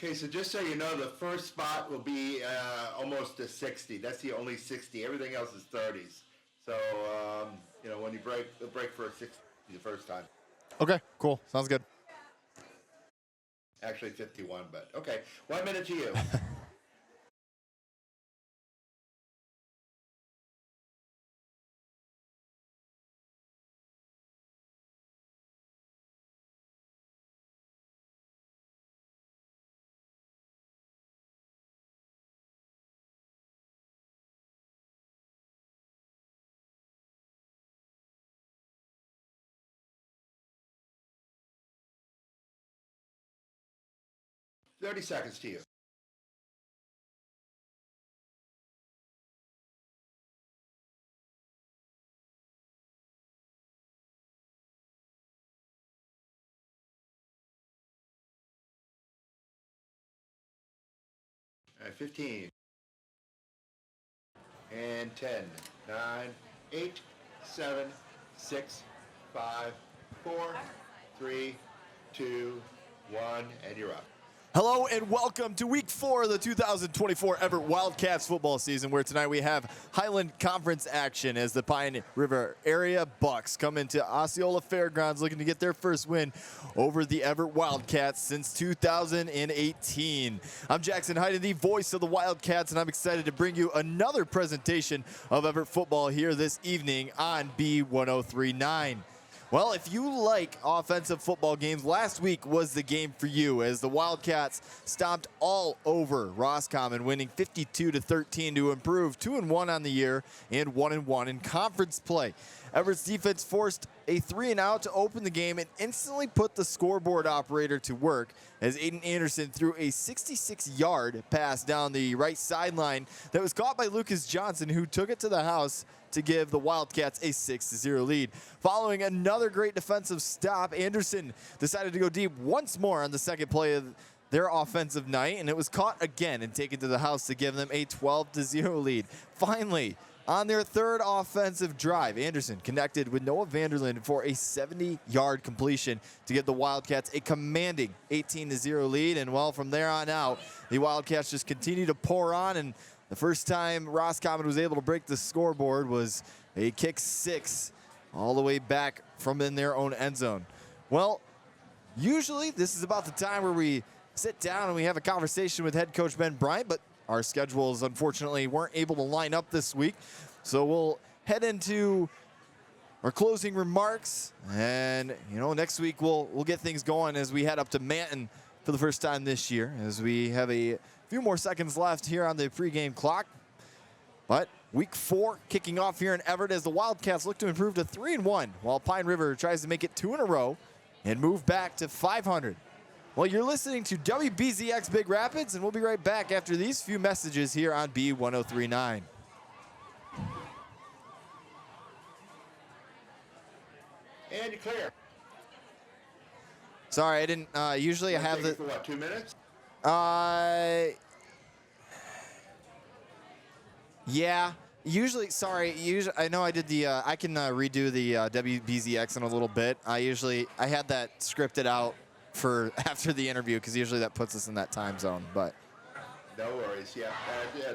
Okay, so just so you know, the first spot will be almost a 60. That's the only 60. Everything else is 30s. So, when you break, you'll break for a 60 the first time. Okay, cool. Sounds good. Actually 51, but okay. 1 minute to you. Thirty seconds to you. All right, 15. And 10, 9, 8, 7, 6, 5, 4, 3, 2, 1, and you're up. Hello and welcome to week 4 of the 2024 Evart Wildcats football season, where tonight we have Highland Conference action as the Pine River area Bucks come into Osceola Fairgrounds looking to get their first win over the Evart Wildcats since 2018. I'm Jackson Hyden, the voice of the Wildcats, and I'm excited to bring you another presentation of Evart football here this evening on B1039. Well, if you like offensive football games, last week was the game for you as the Wildcats stomped all over Roscommon, winning 52-13 to improve 2-1 on the year and 1-1 in conference play. Everett's defense forced a 3-and-out to open the game and instantly put the scoreboard operator to work as Aiden Anderson threw a 66-yard pass down the right sideline that was caught by Lucas Johnson, who took it to the house to give the Wildcats a 6-0 lead. Following another great defensive stop, Anderson decided to go deep once more on the second play of their offensive night, and it was caught again and taken to the house to give them a 12-0 lead. Finally, on their third offensive drive, Anderson connected with Noah Vanderlind for a 70-yard completion to give the Wildcats a commanding 18-0 lead. And well, from there on out, the Wildcats just continue to pour on, and the first time Roscommon was able to break the scoreboard was a kick 6 all the way back from in their own end zone. Well, usually this is about the time where we sit down and we have a conversation with head coach Ben Bryant, but our schedules unfortunately weren't able to line up this week. So we'll head into our closing remarks, and next week we'll get things going as we head up to Manton for the first time this year, as we have a few more seconds left here on the pregame clock. But week 4 kicking off here in Evart as the Wildcats look to improve to 3-1, while Pine River tries to make it 2 in a row and move back to 500. Well, you're listening to WBZX Big Rapids, and we'll be right back after these few messages here on B1039. And you're clear. Sorry, I didn't. Usually I have the. For what, 2 minutes? Yeah. Usually, I know I did the. I can redo the WBZX in a little bit. I had that scripted out for after the interview, because usually that puts us in that time zone. But no worries. Yeah,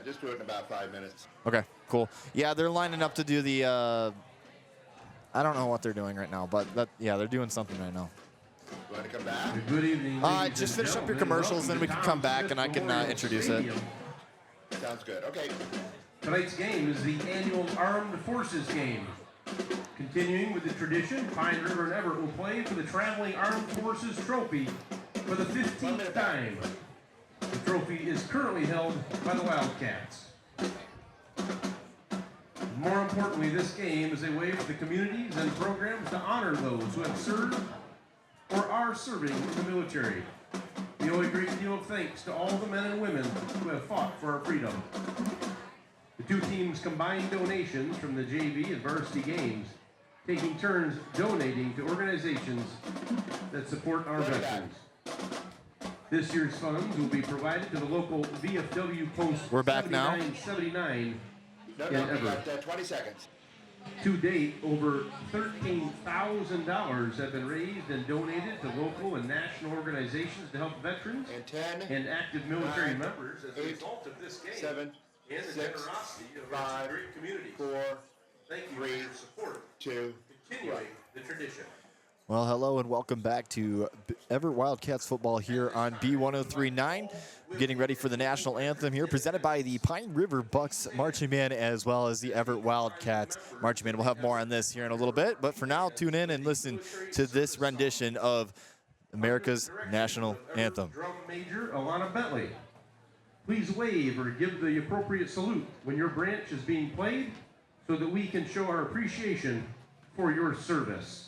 just do it in about 5 minutes. Okay, cool. Yeah, they're lining up to do the. I don't know what they're doing right now, but they're doing something right now. You want to come back? Good evening. Just finish up your commercials, then we can come back and I can introduce it. Sounds good. Okay. Tonight's game is the annual Armed Forces game. Continuing with the tradition, Pine River and Evart will play for the Traveling Armed Forces Trophy for the 15th time. The trophy is currently held by the Wildcats. More importantly, this game is a way for the communities and programs to honor those who have served or are serving in the military. We owe a great deal of thanks to all the men and women who have fought for our freedom. The two teams combined donations from the JV and varsity games, taking turns donating to organizations that support our veterans. This year's funds will be provided to the local VFW post. We're back now. 79 No, in we Evart. got 20 seconds. To date, over $13,000 have been raised and donated to local and national organizations to help veterans And 10, and active military 9, members as a 8, result of this game 7, and the 6, generosity of our 5, great communities. 4, Thank you 3, for your support, 2, continuing the tradition. Well, hello and welcome back to Evart Wildcats football here on B1039. We're getting ready for the national anthem here, presented by the Pine River Bucks Marching Band as well as the Evart Wildcats Marching Band. We'll have more on this here in a little bit, but for now, tune in and listen to this rendition of America's national anthem. Drum Major Alana Bentley, please wave or give the appropriate salute when your branch is being played so that we can show our appreciation for your service.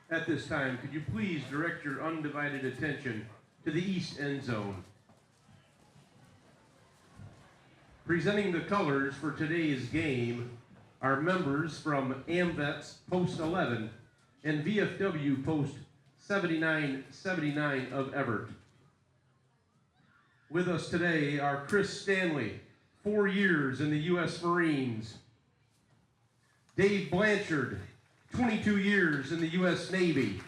At this time, could you please direct your undivided attention to the east end zone? Presenting the colors for today's game are members from AMVETS Post 11 and VFW Post 7979 of Evart. With us today are Chris Stanley, 4 years in the U.S. Marines. Dave Blanchard, 22 years in the U.S. Navy.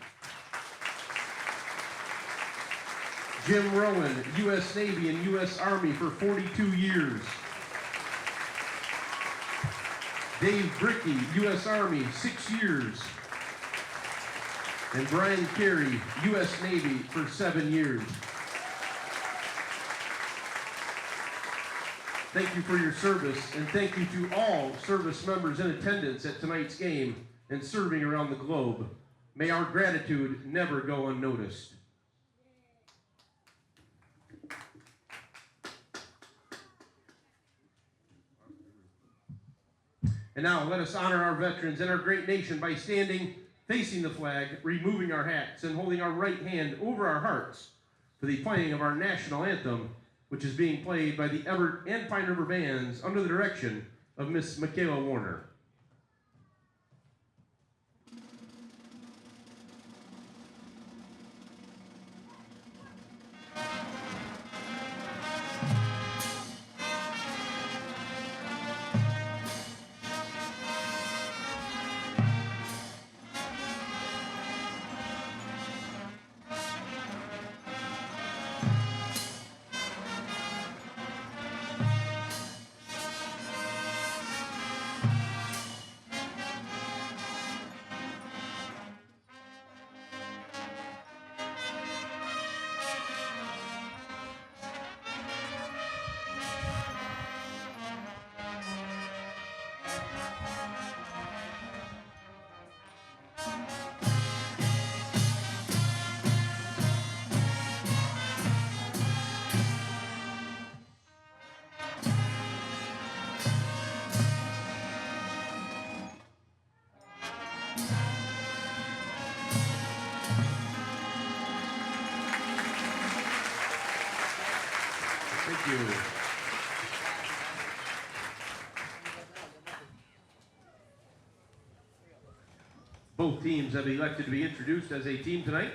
Jim Rowan, U.S. Navy and U.S. Army for 42 years. Dave Brickey, U.S. Army, 6 years. And Brian Carey, U.S. Navy for 7 years. Thank you for your service, and thank you to all service members in attendance at tonight's game and serving around the globe. May our gratitude never go unnoticed. And now let us honor our veterans and our great nation by standing, facing the flag, removing our hats, and holding our right hand over our hearts for the playing of our national anthem, which is being played by the Evart and Pine River bands under the direction of Miss Michaela Warner. you. Both teams have elected to be introduced as a team tonight.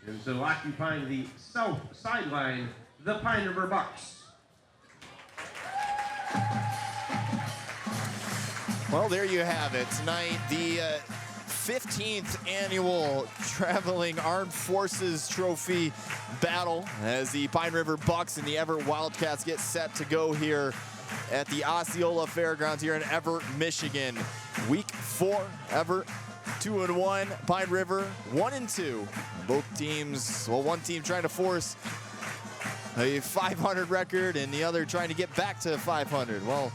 And so occupying the south sideline, the Pine River Bucks. Well, there you have it. Tonight, the 15th annual Traveling Armed Forces Trophy battle as the Pine River Bucks and the Evart Wildcats get set to go here at the Osceola Fairgrounds here in Evart, Michigan. Week 4, Evart 2-1, Pine River 1-2. Both teams, well, one team trying to force a 500 record and the other trying to get back to 500. Well,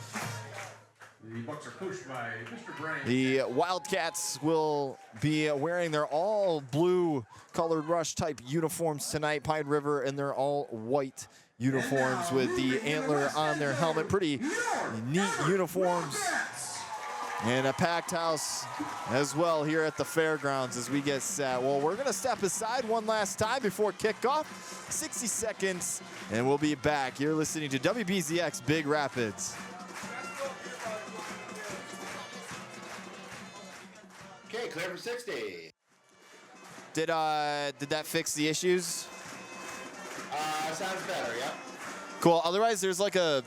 the Bucks are coached by Mr. Bryant. the Wildcats will be wearing their all blue colored rush type uniforms tonight. Pine River in their all white uniforms with the antler on their helmet. Pretty neat uniforms. And a packed house as well here at the fairgrounds as we get set. Well, we're gonna step aside one last time before kickoff. 60 seconds and we'll be back. You're listening to WBZX Big Rapids. Okay, clear for 60. Did that fix the issues? Sounds better, yep. Cool. Otherwise, there's like a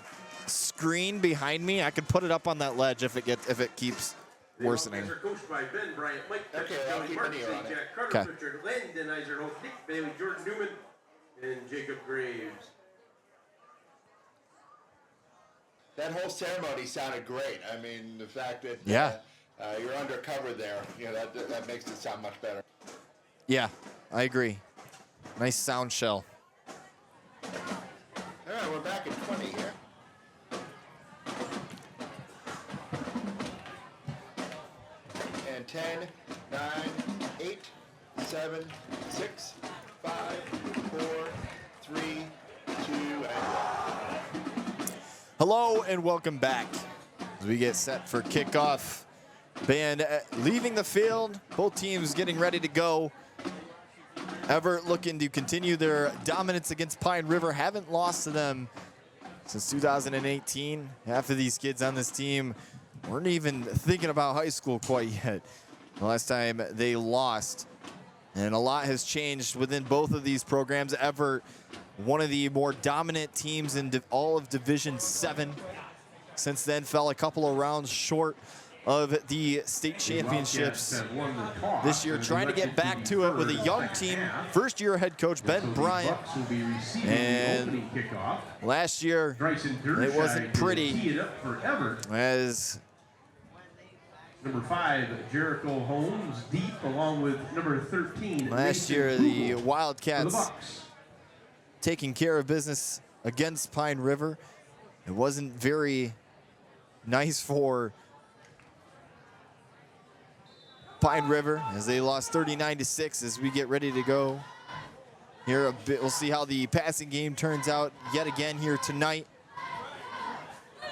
screen behind me. I could put it up on that ledge if it keeps worsening. The Bucks are coached by Ben Bryant, Mike Okay, I'll keep an ear on it. Jack Carter, Okay. Richard Landon, Eisenhower, Nick Bailey, Jordan Newman, and Jacob Graves. That whole ceremony sounded great. I mean, the fact that Yeah. you're undercover there, you know, that makes it sound much better. Yeah, I agree. Nice sound shell. All right, we're back at 20 here. And 10, 9, 8, 7, 6, 5, 4, 3, 2, and 1. Hello and welcome back as we get set for kickoff. Band leaving the field. Both teams getting ready to go. Evart looking to continue their dominance against Pine River. Haven't lost to them since 2018. Half of these kids on this team weren't even thinking about high school quite yet. The last time they lost. And a lot has changed within both of these programs. Evart, one of the more dominant teams in all of Division 7. Since then, fell a couple of rounds short of the state championships this year, trying to get back to it with a young team. First year head coach Ben Bryant, and last year it wasn't pretty as number 5 Jericho Holmes deep along with number 13 last year the Wildcats taking care of business against Pine River. It wasn't very nice for Pine River as they lost 39-6 as we get ready to go here a bit. We'll see how the passing game turns out yet again here tonight.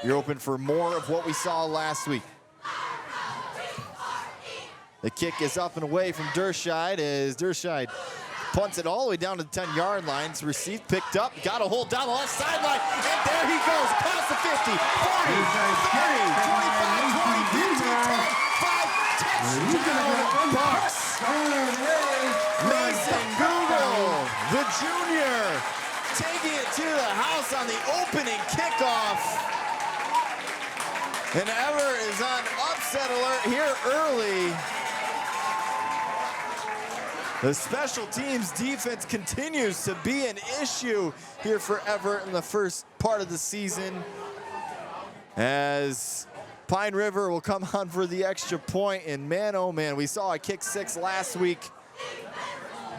You're open for more of what we saw last week. The kick is up and away from Derscheid as Derscheid punts it all the way down to the 10-yard line. It's received, picked up, got a hold down the left sideline, and there he goes, across the 50, 40, 30, 25, 20, 15, 10, 5, touchdown, Bucks. Mason Google, the junior, taking it to the house on the opening kickoff. And Evart is on upset alert here early. The special teams defense continues to be an issue here for Evart in the first part of the season, as Pine River will come on for the extra point. And man, oh man, we saw a kick 6 last week.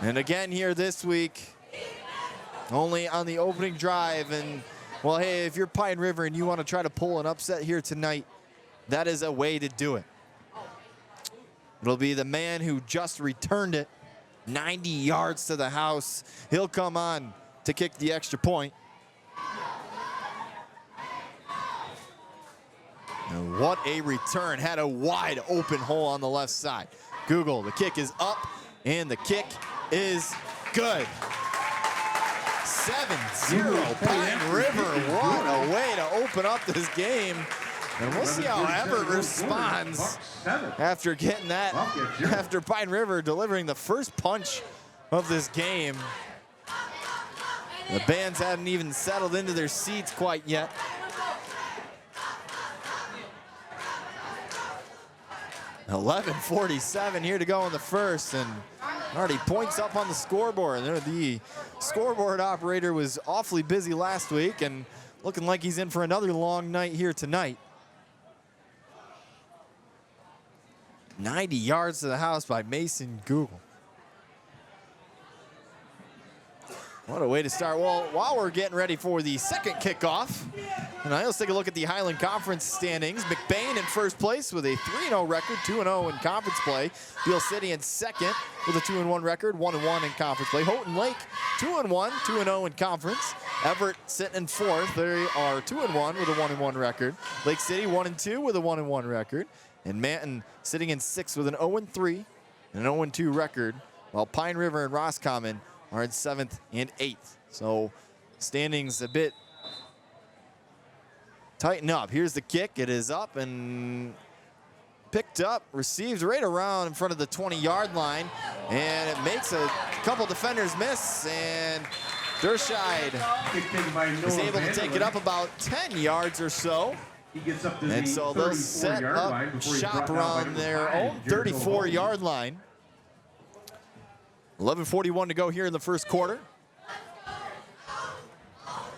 And again here this week, only on the opening drive. And well, hey, if you're Pine River and you want to try to pull an upset here tonight, that is a way to do it. It'll be the man who just returned it 90 yards to the house. He'll come on to kick the extra point. And what a return. Had a wide open hole on the left side. Google, the kick is up and the kick is good. 7-0 Pine River. What a way to open up this game. And we'll see how Evart responds after getting that, after Pine River delivering the first punch of this game. The bands hadn't even settled into their seats quite yet. .11:47 here to go in the first, and already points up on the scoreboard. The scoreboard operator was awfully busy last week and looking like he's in for another long night here tonight. 90 yards to the house by Mason Google. What a way to start. Well, while we're getting ready for the second kickoff, tonight, let's take a look at the Highland Conference standings. McBain in first place with a 3-0 record, 2-0 in conference play. Beal City in second with a 2-1 record, 1-1 in conference play. Houghton Lake, 2-1, 2-0 in conference. Evart sitting in fourth. They are 2-1 with a 1-1 record. Lake City 1-2 with a 1-1 record. And Manton sitting in sixth with an 0-3 and an 0-2 record, while Pine River and Roscommon are in 7th and 8th. So standings a bit tighten up. Here's the kick. It is up and picked up, received right around in front of the 20-yard line, and it makes a couple defenders miss, and Derscheid is able to take it up about 10 yards or so. He gets up to And the so they'll set up shop around their own 34-yard line. 11:41 to go here in the first quarter.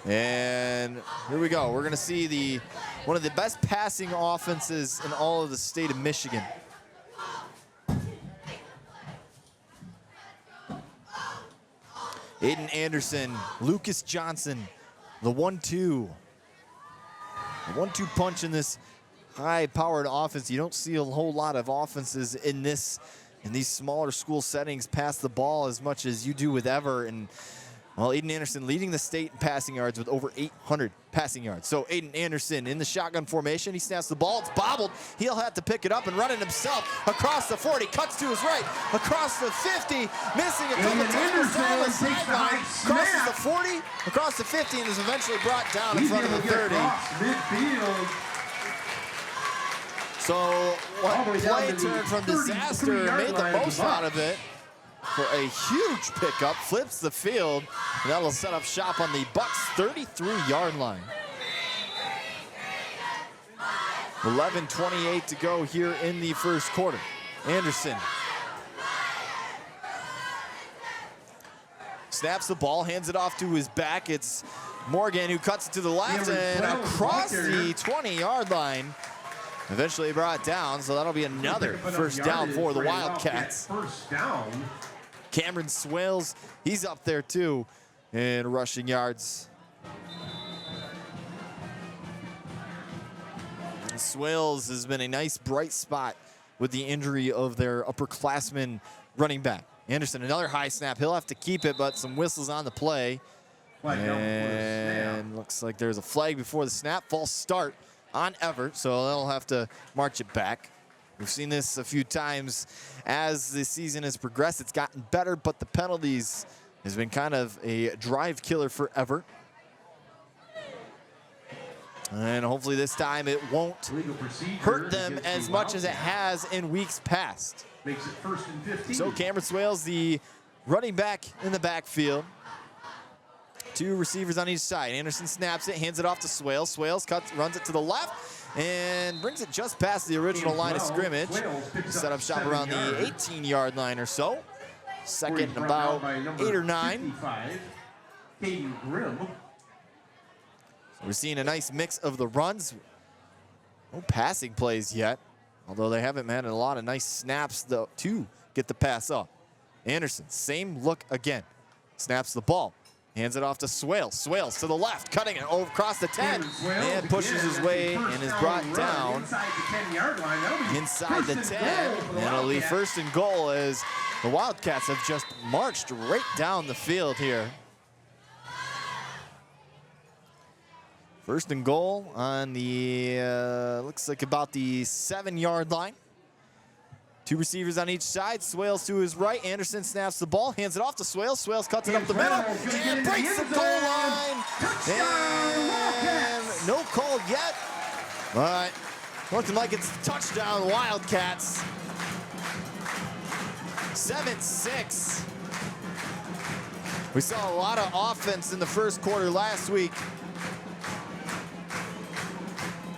And here we go. We're going to see one of the best passing offenses in all of the state of Michigan. Aiden Anderson, Lucas Johnson, the 1-2. A 1-2 punch in this high-powered offense. You don't see a whole lot of offenses in these smaller school settings pass the ball as much as you do with Evart. And well, Aiden Anderson leading the state in passing yards with over 800 passing yards. So Aiden Anderson in the shotgun formation. He snaps the ball. It's bobbled. He'll have to pick it up and run it himself across the 40. Cuts to his right. Across the 50. Missing a couple tackles down the sideline. Crosses the 40. Across the 50 and is eventually brought down in front of the 30. Midfield. So what play turned from disaster, made the most out of it for a huge pickup, flips the field, and that'll set up shop on the Bucks' 33-yard line. 11:28 to go here in the first quarter. Anderson snaps the ball, hands it off to his back. It's Morgan who cuts it to the left and across the 20-yard line. Eventually brought down, so that'll be another first down for the Wildcats. First down. Cameron Swales, he's up there too in rushing yards. And Swales has been a nice bright spot with the injury of their upperclassman running back. Anderson, another high snap. He'll have to keep it, but some whistles on the play. And looks like there's a flag before the snap. False start on Evart, so they'll have to march it back. We've seen this a few times as the season has progressed. It's gotten better, but the penalties has been kind of a drive killer for Evart. And hopefully this time it won't hurt them as much as it has in weeks past. Makes it 1st and 15. So Cameron Swales, the running back in the backfield. Two receivers on each side. Anderson snaps it, hands it off to Swales. Swales runs it to the left and brings it just past the original line of scrimmage. Set up shop around the 18-yard line or so. Second and about 8 or 9. We're seeing a nice mix of the runs. No passing plays yet, although they haven't had a lot of nice snaps to get the pass up. Anderson, same look again. Snaps the ball. Hands it off to Swales. Swales to the left, cutting it over across the 10, and pushes his way and is brought down inside the 10. And it'll be 1st and goal as the Wildcats have just marched right down the field here. 1st and goal on the, looks like about the 7-yard line. Two receivers on each side. Swales to his right. Anderson snaps the ball, hands it off to Swales. Swales cuts it up the middle and breaks the goal line. And no call yet, but looking like it's a touchdown Wildcats. 7-6. We saw a lot of offense in the first quarter last week.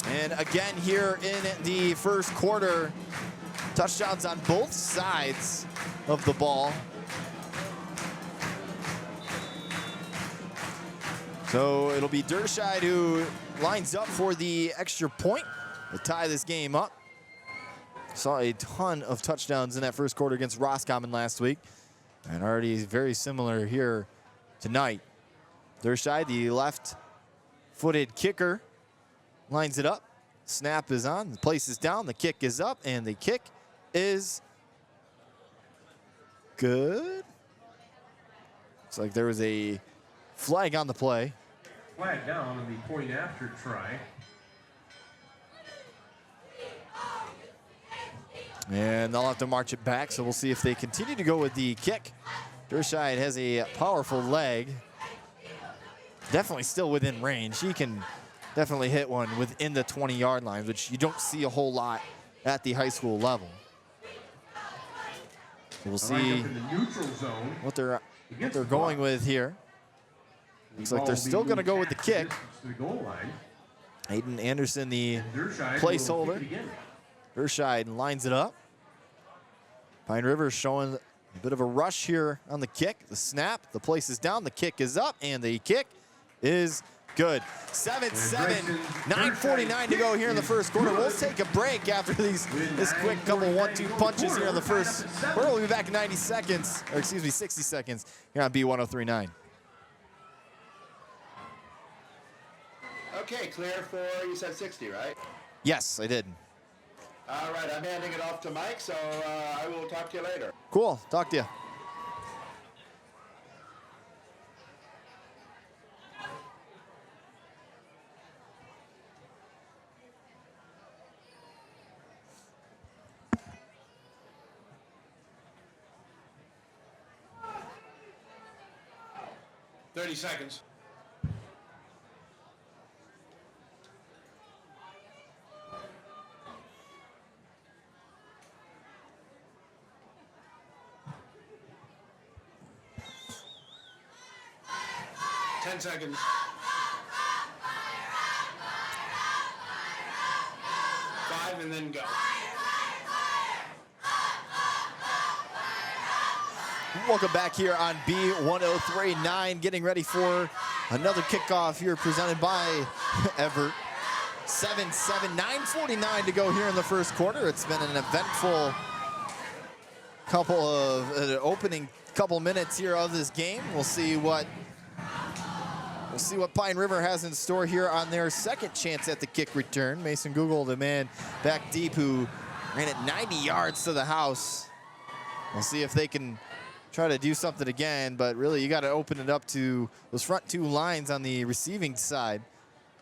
And again here in the first quarter, touchdowns on both sides of the ball. So it'll be Dershide who lines up for the extra point to tie this game up. Saw a ton of touchdowns in that first quarter against Roscommon last week. And already very similar here tonight. Dershide, the left-footed kicker, lines it up. Snap is on, the place is down, the kick is up, and the kick is good. Looks like there was a flag on the play. Flag down on the point after try. And they'll have to march it back, so we'll see if they continue to go with the kick. Dershide has a powerful leg. Definitely still within range. He can definitely hit one within the 20-yard line, which you don't see a whole lot at the high school level. So we'll see what they're going with here. Looks like they're still going to go with the kick. Hayden Anderson, the placeholder. Dershide lines it up. Pine River showing a bit of a rush here on the kick. The snap, the place is down, the kick is up, and the kick is good. 7-7, 9:49 to go here in the first quarter. We'll take a break after this quick couple 1-2 punches here in the first quarter. We'll be back in 90 seconds, or excuse me, 60 seconds here on B1039. Okay, clear for, you said 60, right? Yes, I did. All right, I'm handing it off to Mike, so I will talk to you later. Cool, talk to you. $30 seconds. $10 seconds. 5 and then go. Welcome back here on B1039, getting ready for another kickoff here presented by Evart. 7-7, 9:49 to go here in the first quarter. It's been an eventful opening couple minutes here of this game. We'll see what Pine River has in store here on their second chance at the kick return. Mason Google, the man back deep who ran it 90 yards to the house. We'll see if they can try to do something again, but really you got to open it up to those front two lines on the receiving side.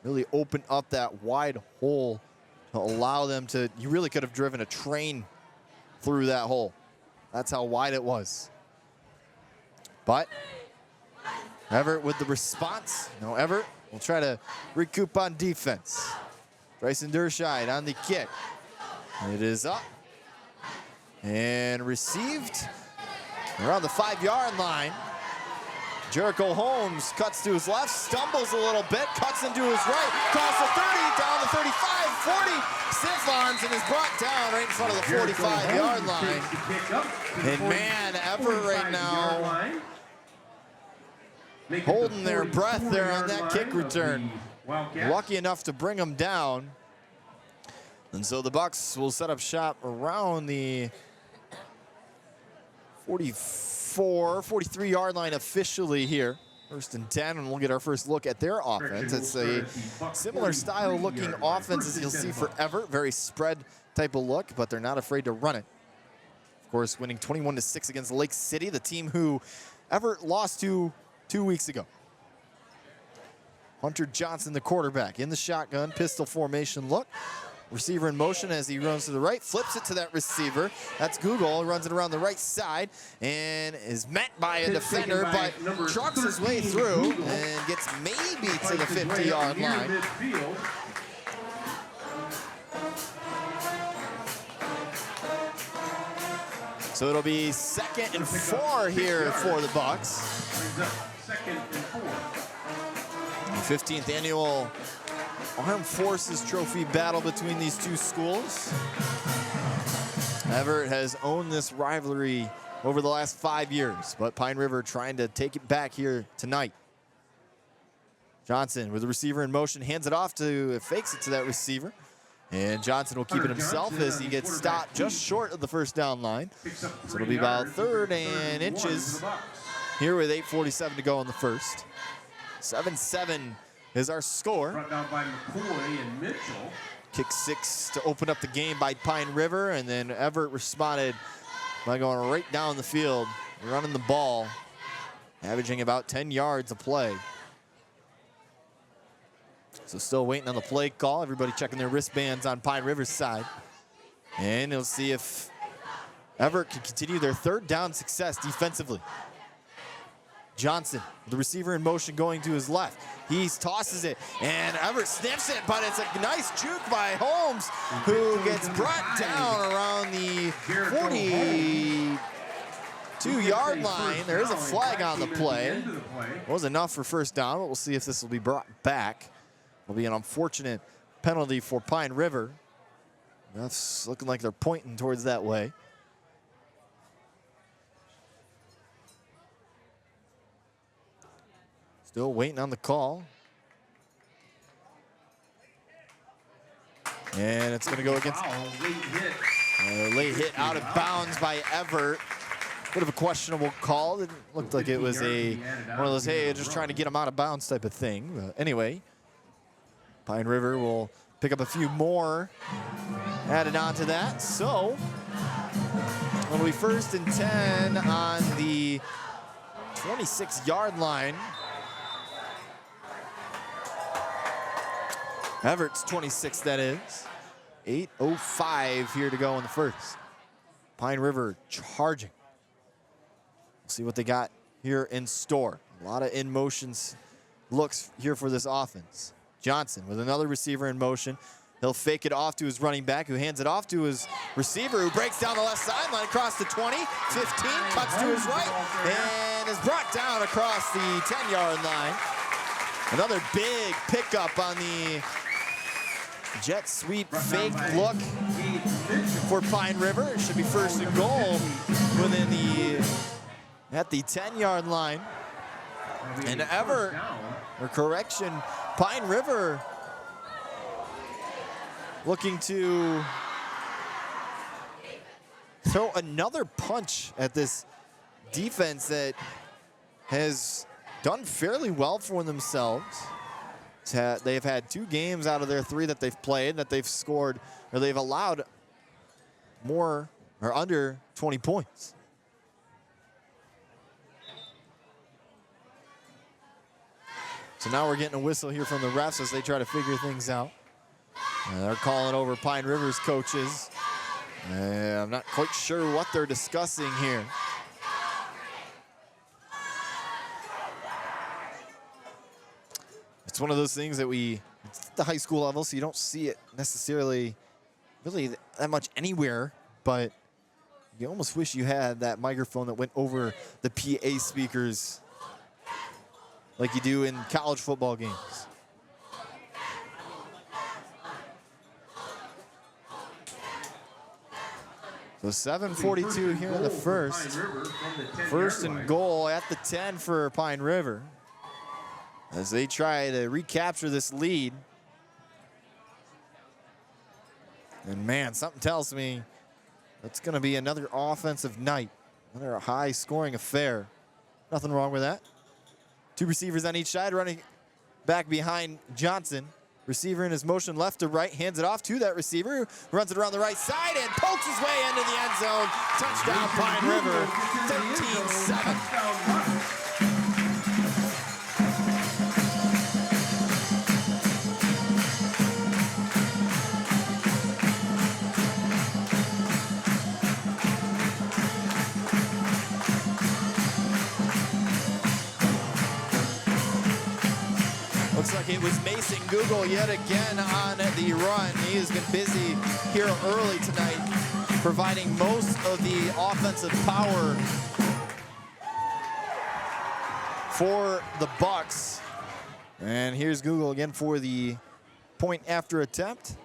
Really open up that wide hole to allow them to, you really could have driven a train through that hole. That's how wide it was. But Evart with the response. Now Evart will try to recoup on defense. Bryson Dershide on the kick. It is up and received around the 5-yard line. Jericho Holmes cuts to his left, stumbles a little bit, cuts into his right, across the 30, down the 35, 40, stiff-arms, and is brought down right in front of the 45-yard line. And man, Evart right now holding their breath there on that kick return. Lucky enough to bring them down. And so the Bucks will set up shop around the 43-yard line officially here. 1st and 10, and we'll get our first look at their offense. It's a similar style looking offense as you'll see for Evart. Very spread type of look, but they're not afraid to run it. Of course, winning 21-6 against Lake City, the team who Evart lost to 2 weeks ago. Hunter Johnson, the quarterback, in the shotgun, pistol formation look. receiver in motion as he runs to the right, flips it to that receiver. That's Google, runs it around the right side and is met by a defender, but trucks his way through and gets maybe to the 50-yard line. So it'll be 2nd and 4 here for the Bucks. Second and 4. 15th annual Armed Forces Trophy battle between these two schools. Evart has owned this rivalry over the last 5 years, but Pine River trying to take it back here tonight. Johnson with the receiver in motion, hands it off to, fakes it to that receiver. And Johnson will keep it himself as he gets stopped just short of the first down line. So it'll be about 3rd and inches here with 8:47 to go in the first. 7-7 is our score. Brought down by McCoy and Mitchell. Kick 6 to open up the game by Pine River, and then Evart responded by going right down the field, running the ball, averaging about 10 yards a play. So still waiting on the play call. Everybody checking their wristbands on Pine River's side. And we'll see if Evart can continue their 3rd down success defensively. Johnson, the receiver in motion going to his left. He tosses it, and Evart sniffs it, but it's a nice juke by Holmes, who gets brought down around the 42-yard line. There is a flag on the play. It was enough for 1st down, but we'll see if this will be brought back. Will be an unfortunate penalty for Pine River. That's looking like they're pointing towards that way. Still waiting on the call. And it's going to go against a late hit out of bounds by Evart. Bit of a questionable call. It looked like it was one of those, hey, just trying to get him out of bounds type of thing. But anyway, Pine River will pick up a few more added on to that. So it'll be 1st and 10 on the 26-yard line. Everett's 26, that is. 8:05 here to go in the first. Pine River charging. We'll see what they got here in store. A lot of in-motions looks here for this offense. Johnson with another receiver in motion. He'll fake it off to his running back, who hands it off to his receiver, who breaks down the left sideline across the 20, 15, cuts to his right, and is brought down across the 10-yard line. Another big pickup on the jet sweep fake look for Pine River. It should be 1st and goal at the 10-yard line. And Evart, or correction, Pine River looking to throw another punch at this defense that has done fairly well for themselves. They've had 2 games out of their 3 that they've played that they've scored, or they've allowed more or under 20 points. So now we're getting a whistle here from the refs as they try to figure things out. They're calling over Pine River's coaches. I'm not quite sure what they're discussing here. It's one of those things that it's at the high school level, so you don't see it necessarily really that much anywhere, but you almost wish you had that microphone that went over the PA speakers like you do in college football games. So 7:42 here in the first. 1st and goal at the 10 for Pine River as they try to recapture this lead. And man, something tells me that's going to be another offensive night, another high-scoring affair. Nothing wrong with that. 2 receivers on each side running back behind Johnson. Receiver in his motion left to right, hands it off to that receiver, who runs it around the right side and pokes his way into the end zone. Touchdown, Pine River, 13-7. Looks like it was Mason Google yet again on the run. He has been busy here early tonight, providing most of the offensive power for the Bucks. And here's Google again for the point after attempt.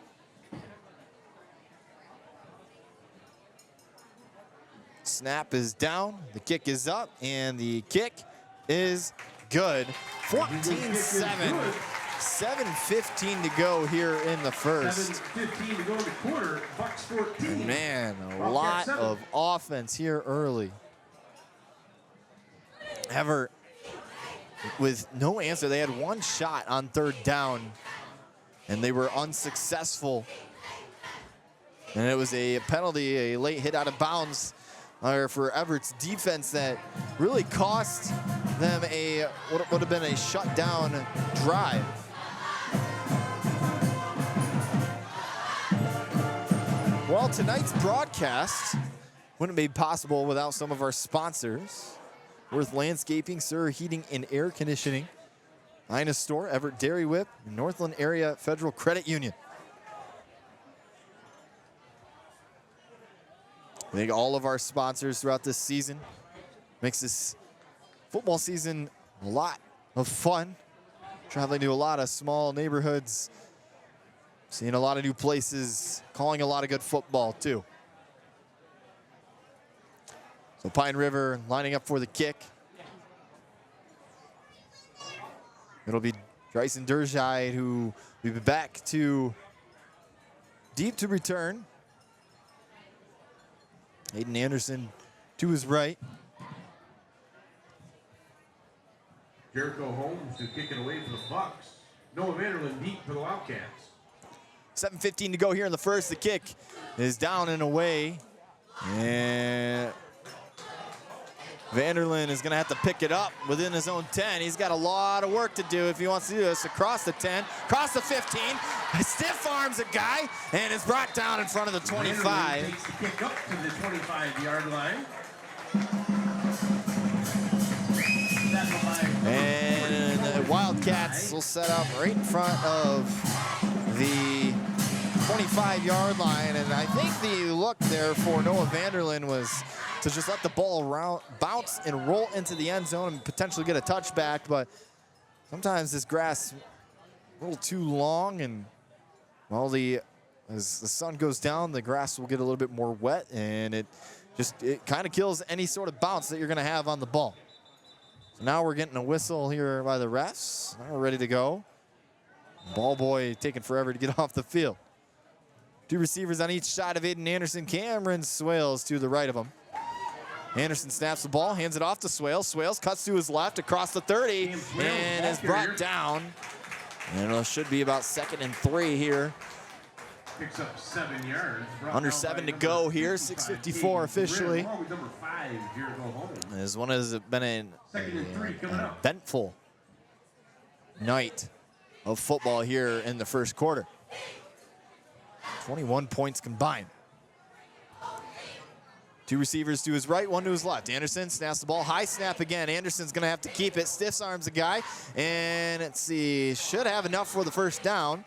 Snap is down, the kick is up, and the kick is good. 14-7, 7:15 to go here in the first. 7:15 to go in the quarter, Bucks 14. Man, a lot of offense here early. Evart with no answer. They had one shot on third down, and they were unsuccessful. And it was a penalty, a late hit out of bounds for Evert's defense that really cost them a what would have been a shutdown drive. Well, tonight's broadcast wouldn't be possible without some of our sponsors. Worth Landscaping, Sir Heating and Air Conditioning, Ina Store, Evart Dairy Whip, Northland Area Federal Credit Union. I think all of our sponsors throughout this season makes this football season a lot of fun. Traveling to a lot of small neighborhoods, seeing a lot of new places, calling a lot of good football too. So Pine River lining up for the kick. It'll be Bryson Derscheid who will be back to deep to return. Aiden Anderson to his right. Jericho Holmes to kick it away for the Bucks. Noah Vanderland deep for the Wildcats. 7:15 to go here in the first. The kick is down and away. And Vanderland is going to have to pick it up within his own 10. He's got a lot of work to do if he wants to do this. Across the 10, across the 15. Stiff arms a guy and is brought down in front of the 25. Vanderland takes the kick up to the 25-yard line. And the Wildcats will set up right in front of the 25-yard line. And I think the look there for Noah Vanderland was to just let the ball bounce and roll into the end zone and potentially get a touchback. But sometimes this grass a little too long, and well, as the sun goes down, the grass will get a little bit more wet, and it kind of kills any sort of bounce that you're going to have on the ball. So now we're getting a whistle here by the refs. Now we're ready to go. Ball boy taking forever to get off the field. Two receivers on each side of Aiden Anderson. Cameron Swales to the right of him. Anderson snaps the ball, hands it off to Swales. Swales cuts to his left across the 30 and is brought down. And it should be about 2nd and 3 here. Picks up 7 yards. Under 7 to go here, 6:54 officially. Number 5, Jericho Holmes. This one has been an eventful night of football here in the first quarter. 21 points combined. Two receivers to his right, one to his left. Anderson snaps the ball, high snap again. Anderson's gonna have to keep it, stiffs arms a guy, and let's see, should have enough for the first down.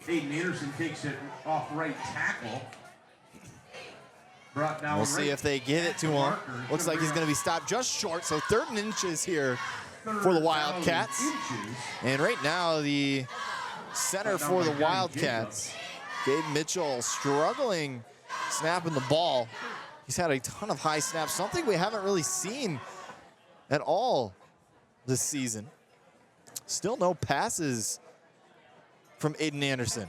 Aiden Anderson takes it off right tackle. Brought down We'll see if they give it to him. Looks like he's gonna be stopped just short, so 3rd and inches here for the Wildcats. And right now, the center for the Wildcats, Gabe Mitchell, struggling snapping the ball. He's had a ton of high snaps, something we haven't really seen at all this season. Still no passes from Aiden Anderson.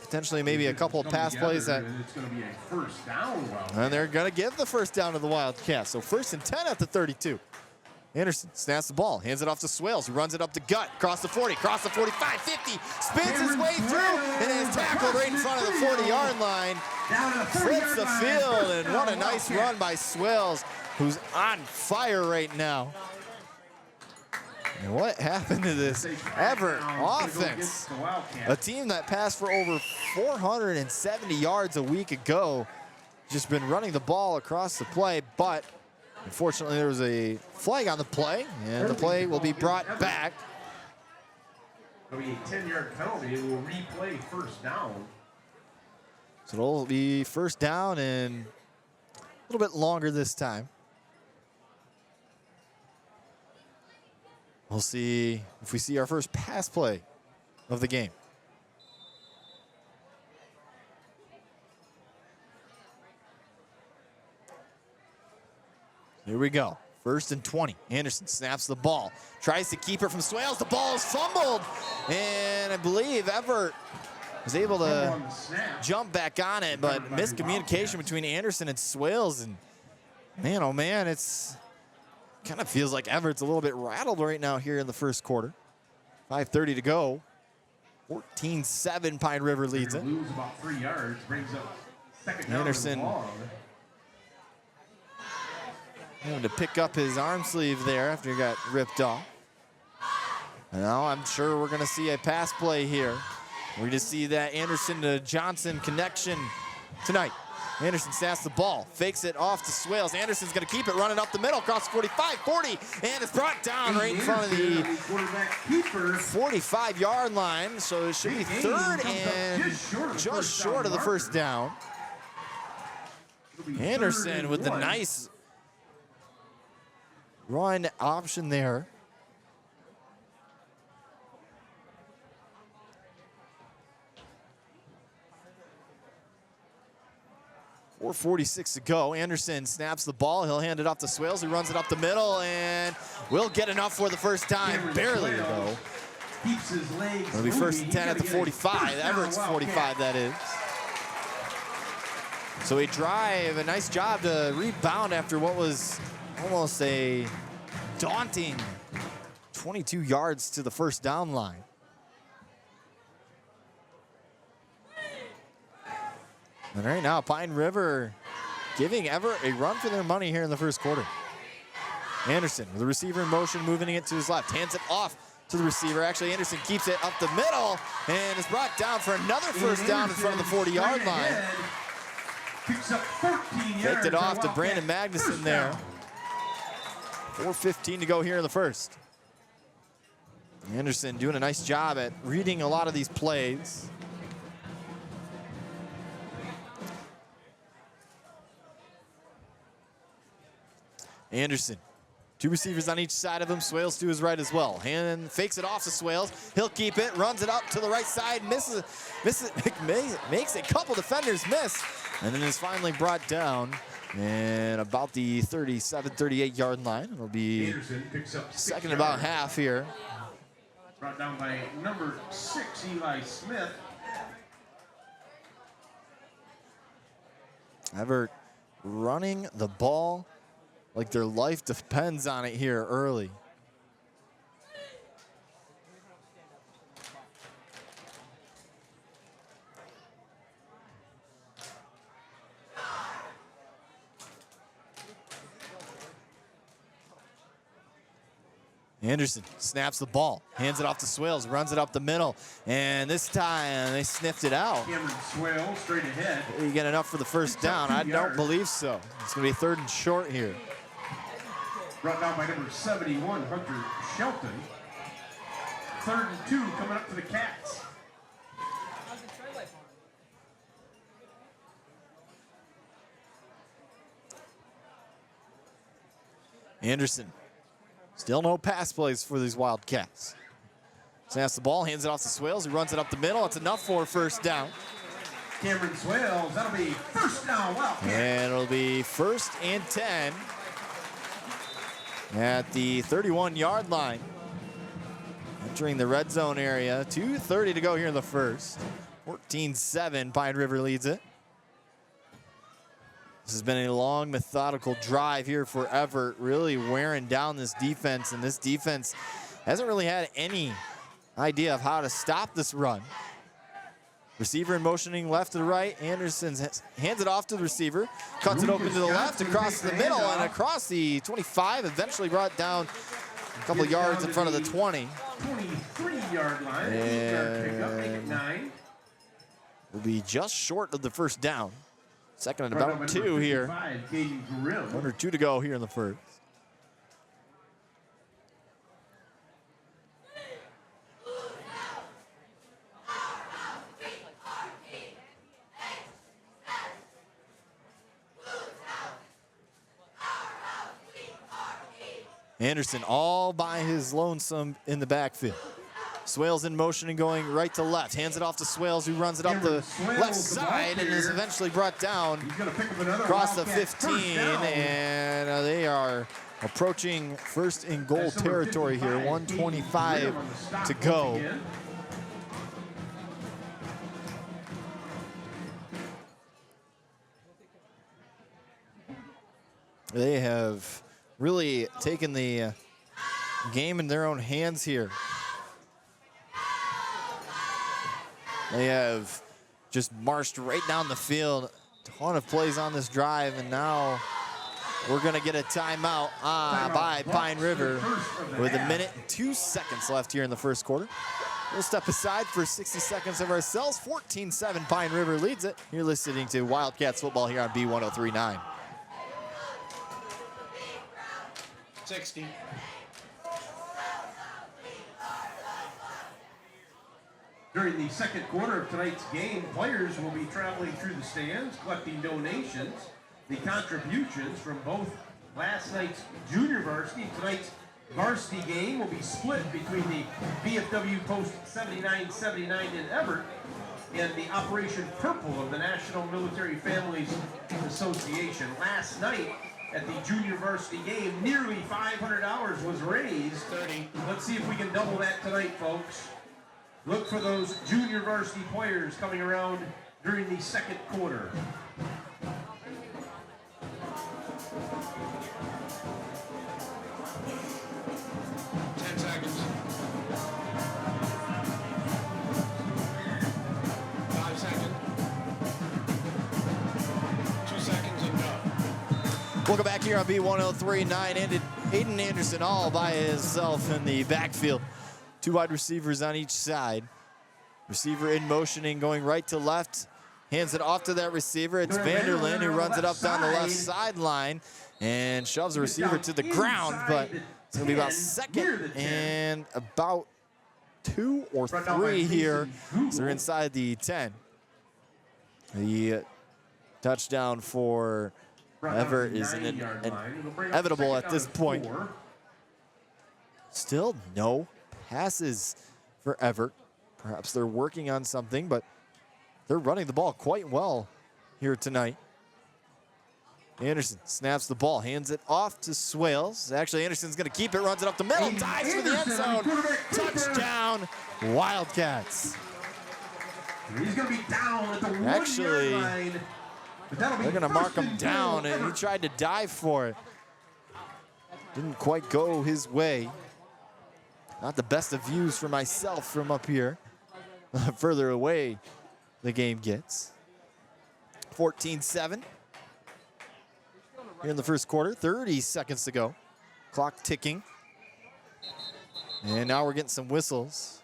Potentially maybe a couple of pass plays that. It's going to be a first down. And they're going to give the first down to the Wildcats. So 1st and 10 at the 32. Anderson snaps the ball, hands it off to Swales, who runs it up the gut, across the 40, across the 45, 50, spins his way through, and is tackled right in front of the 40-yard line. Flips the field, and what a nice run by Swales, who's on fire right now. And what happened to this Evart offense? A team that passed for over 470 yards a week ago, just been running the ball across the play, but unfortunately, there was a flag on the play, and the play will be brought back. It'll be a 10-yard penalty. It will replay first down. So it'll be first down and a little bit longer this time. We'll see if we see our first pass play of the game. Here we go. First and 20. Anderson snaps the ball. Tries to keep it from Swales. The ball is fumbled. And I believe Evart was able to jump back on it, but miscommunication between Anderson and Swales. And man, oh man, it's kind of feels like Everett's a little bit rattled right now here in the first quarter. 5:30 to go. 14-7 Pine River leads it. Lose about 3 yards, brings up second down. Anderson wanted to pick up his arm sleeve there after he got ripped off. And now I'm sure we're going to see a pass play here. We're going to see that Anderson to Johnson connection tonight. Anderson snaps the ball, fakes it off to Swales. Anderson's going to keep it running up the middle, across 45, 40, and it's brought down right in front of the 45-yard line. So it should be third and just short of the first down. Anderson with the nice run option there. .446 to go. Anderson snaps the ball. He'll hand it off to Swales. He runs it up the middle and will get enough for the first time. Barely, though. It'll be first and 10 at the 45. Everett's 45, that is. So a drive, a nice job to rebound after what was almost a daunting 22 yards to the first down line. And right now, Pine River giving Evart a run for their money here in the first quarter. Anderson with the receiver in motion, moving it to his left, hands it off to the receiver. Actually, Anderson keeps it up the middle and is brought down for another first down in front of the 40-yard line. Picks up 13 yards. Faked it off to Brandon Magnuson there. 4:15 to go here in the first. Anderson doing a nice job at reading a lot of these plays. Anderson, two receivers on each side of him. Swales to his right as well. And fakes it off to Swales. He'll keep it, runs it up to the right side, misses, makes a couple defenders miss, and then is finally brought down and about the 37, 38-yard line. It'll be second about half here. Brought down by number 6, Eli Smith. Evart running the ball like their life depends on it here early. Anderson snaps the ball, hands it off to Swales, runs it up the middle, and this time they sniffed it out. Cameron Swales straight ahead. You get enough for the first down? I don't believe so. It's going to be third and short here. Brought down by number 71, Hunter Shelton. Third and 2 coming up to the Cats. Anderson. Still no pass plays for these Wildcats. Snaps the ball, hands it off to Swales. He runs it up the middle. It's enough for a first down. Cameron Swales, that'll be first down, Wildcats. And it'll be first and 10 at the 31-yard line. Entering the red zone area. 2:30 to go here in the first. 14-7, Pine River leads it. This has been a long, methodical drive here for Evart, really wearing down this defense, and this defense hasn't really had any idea of how to stop this run. Receiver in motioning left to the right. Anderson hands it off to the receiver, cuts it open to the left, across the middle, and across the 25, eventually brought down a couple of yards in front of the 20. 23-yard line, 8-yard pickup, make it 9. Will be just short of the first down. Second and about 2 here. 1 or 2 to go here in the first. Anderson all by his lonesome in the backfield. Swales in motion and going right to left. Hands it off to Swales, who runs it up the left side and is eventually brought down across the 15. And they are approaching first and goal territory here. 1:25 to go. They have really taken the game in their own hands here. They have just marched right down the field. Ton of plays on this drive, and now we're going to get a timeout by Pine River with 1 minute and 2 seconds left here in the first quarter. We'll step aside for 60 seconds of ourselves. 14-7, Pine River leads it. You're listening to Wildcats football here on B1039. 60. During the second quarter of tonight's game, players will be traveling through the stands, collecting donations. The contributions from both last night's junior varsity and tonight's varsity game will be split between the VFW Post 7979 in Evart and the Operation Purple of the National Military Families Association. Last night at the junior varsity game, nearly $500 was raised. 30. Let's see if we can double that tonight, folks. Look for those junior varsity players coming around during the second quarter. Welcome back here on B1039. Aiden Anderson all by himself in the backfield. Two wide receivers on each side. Receiver in motion and going right to left. Hands it off to that receiver. It's Vanderlyn who runs it up down the left sideline and shoves the receiver to the ground, but it's going to be about second and about 2 or 3 here. So they're inside the 10. The touchdown for Evart is inevitable at this point. Still no passes for Evart. Perhaps they're working on something, but they're running the ball quite well here tonight. Anderson snaps the ball, hands it off to Swales. Actually, Anderson's going to keep it, runs it up the middle, dives for the end zone. Touchdown, Wildcats. He's going to be down at the 1-yard line. They're going to mark him down, and he tried to dive for it. Didn't quite go his way. Not the best of views for myself from up here. Further away the game gets. 14-7. Here in the first quarter, 30 seconds to go. Clock ticking. And now we're getting some whistles.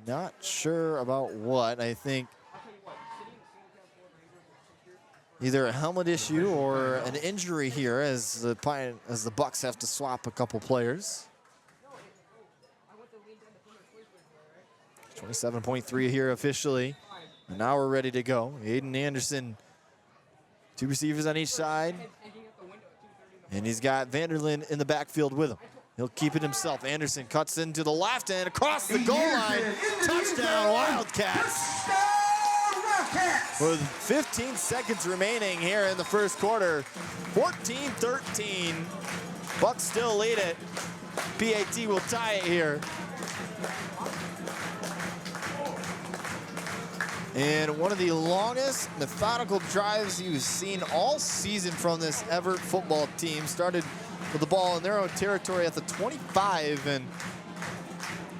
Not sure about what. I think either a helmet issue or an injury here as the Bucks have to swap a couple players. 27.3 here officially. And now we're ready to go. Aiden Anderson, 2 receivers on each side. And he's got Vanderlyn in the backfield with him. He'll keep it himself. Anderson cuts into the left and across the goal line. Touchdown, Wildcats. With 15 seconds remaining here in the first quarter. 14-13. Bucks still lead it. PAT will tie it here. And one of the longest methodical drives you've seen all season from this Evart football team. Started with the ball in their own territory at the 25 and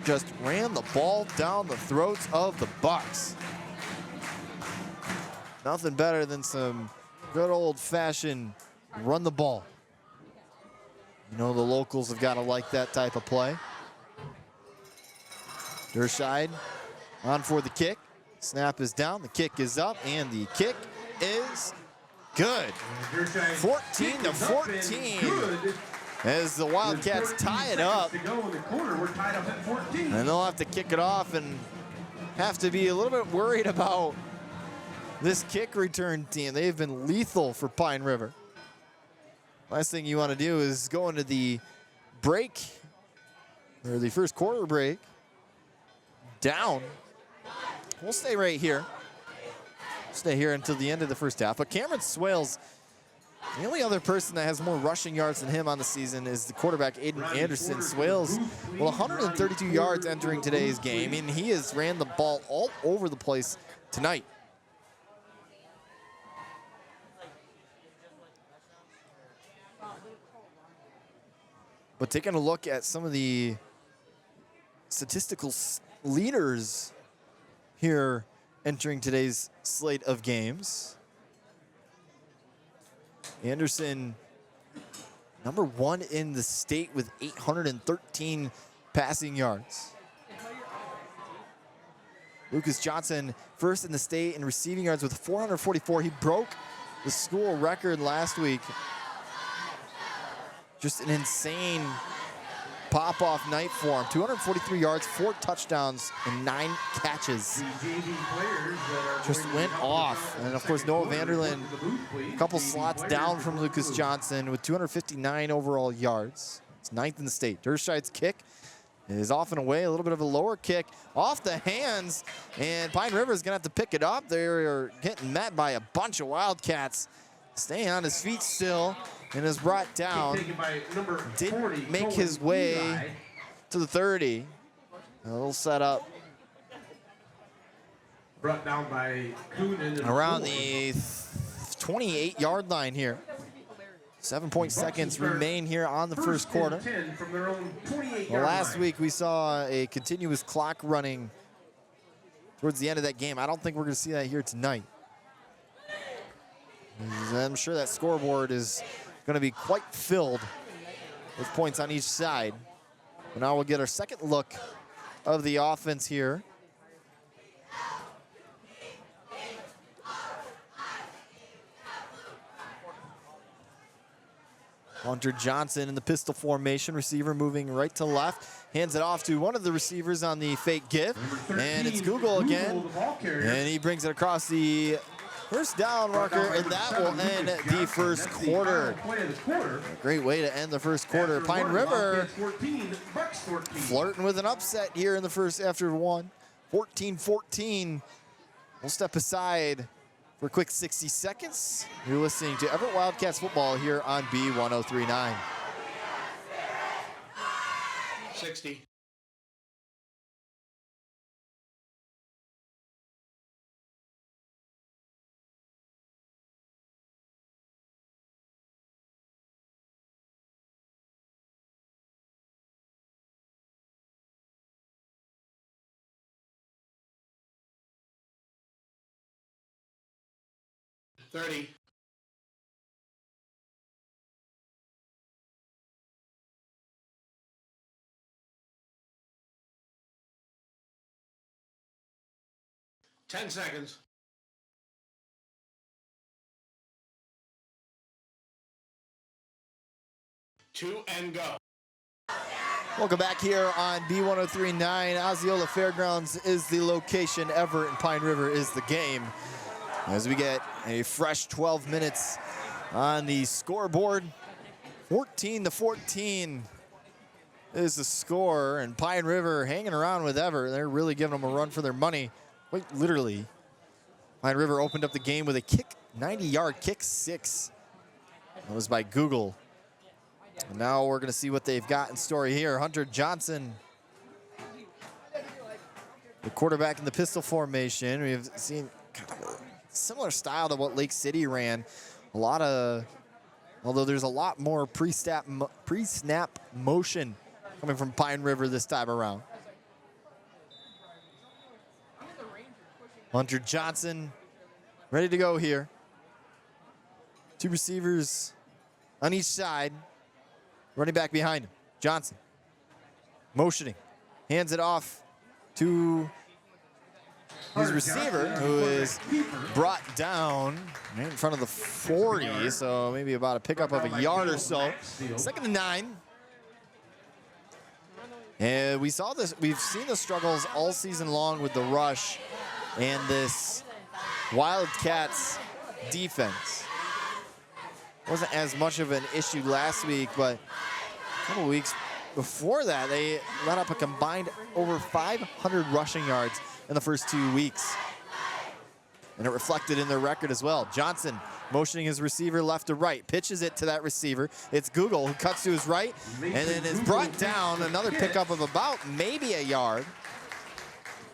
just ran the ball down the throats of the Bucks. Nothing better than some good old-fashioned run the ball. You know the locals have got to like that type of play. Dershide on for the kick. Snap is down, the kick is up, and the kick is good. 14-14 as the Wildcats tie it up. And they'll have to kick it off and have to be a little bit worried about this kick return team. They've been lethal for Pine River. Last thing you want to do is go into the break, or the first quarter break, down. We'll stay right here. Stay here until the end of the first half. But Cameron Swales, the only other person that has more rushing yards than him on the season is the quarterback, Aiden Anderson. Swales, well, 132 yards entering today's game, and he has ran the ball all over the place tonight. But taking a look at some of the statistical leaders here entering today's slate of games. Anderson, number 1 in the state with 813 passing yards. Lucas Johnson, first in the state in receiving yards with 444. He broke the school record last week. Just an insane pop-off night for him. 243 yards, 4 touchdowns, and 9 catches. Just went off. And of course, Noah Vanderlyn, a couple slots down from Lucas Johnson with 259 overall yards. It's 9th in the state. Derscheid's kick is off and away. A little bit of a lower kick off the hands. And Pine River is going to have to pick it up. They're getting met by a bunch of Wildcats. Staying on his feet still. And is brought down. Didn't make his way to the 30. A little setup. Brought down by Coonan. Around the 28-yard line here. 7 seconds remain here on the first quarter. Well, last week we saw a continuous clock running towards the end of that game. I don't think we're going to see that here tonight. I'm sure that scoreboard is going to be quite filled with points on each side. And now we'll get our second look of the offense here. Hunter Johnson in the pistol formation, receiver moving right to left. Hands it off to one of the receivers on the fake give. And it's Google again. And he brings it across the first down marker, and that will end the first quarter. A great way to end the first quarter. Pine River flirting with an upset here in the first after one. 14-14. We'll step aside for a quick 60 seconds. You're listening to Everett Wildcats football here on B1039. 60. $30. $10 seconds. Two and go. Welcome back here on B1039. Osceola Fairgrounds is the location. Everett and Pine River is the game. As we get a fresh 12 minutes on the scoreboard. 14-14 is the score, and Pine River hanging around with Everett. They're really giving them a run for their money. Quite literally. Pine River opened up the game with a kick, 90-yard kick 6. That was by Google. And now we're going to see what they've got in store here. Hunter Johnson, the quarterback in the pistol formation. We've seen kind of a similar style to what Lake City ran. A lot of, although there's a lot more pre-snap motion coming from Pine River this time around. Hunter Johnson ready to go here. 2 receivers on each side. Running back behind him, Johnson. Motioning, hands it off to his receiver, who is brought down right in front of the 40, so maybe about a pickup of a yard or so. 2nd and 9. And we saw this, we've seen the struggles all season long with the rush and this Wildcats defense. wasn't as much of an issue last week, but a couple weeks before that, they let up a combined over 500 rushing yards in the first 2 weeks. And it reflected in their record as well. Johnson motioning his receiver left to right, pitches it to that receiver. It's Google who cuts to his right and then is brought down. Another pickup of about maybe a yard.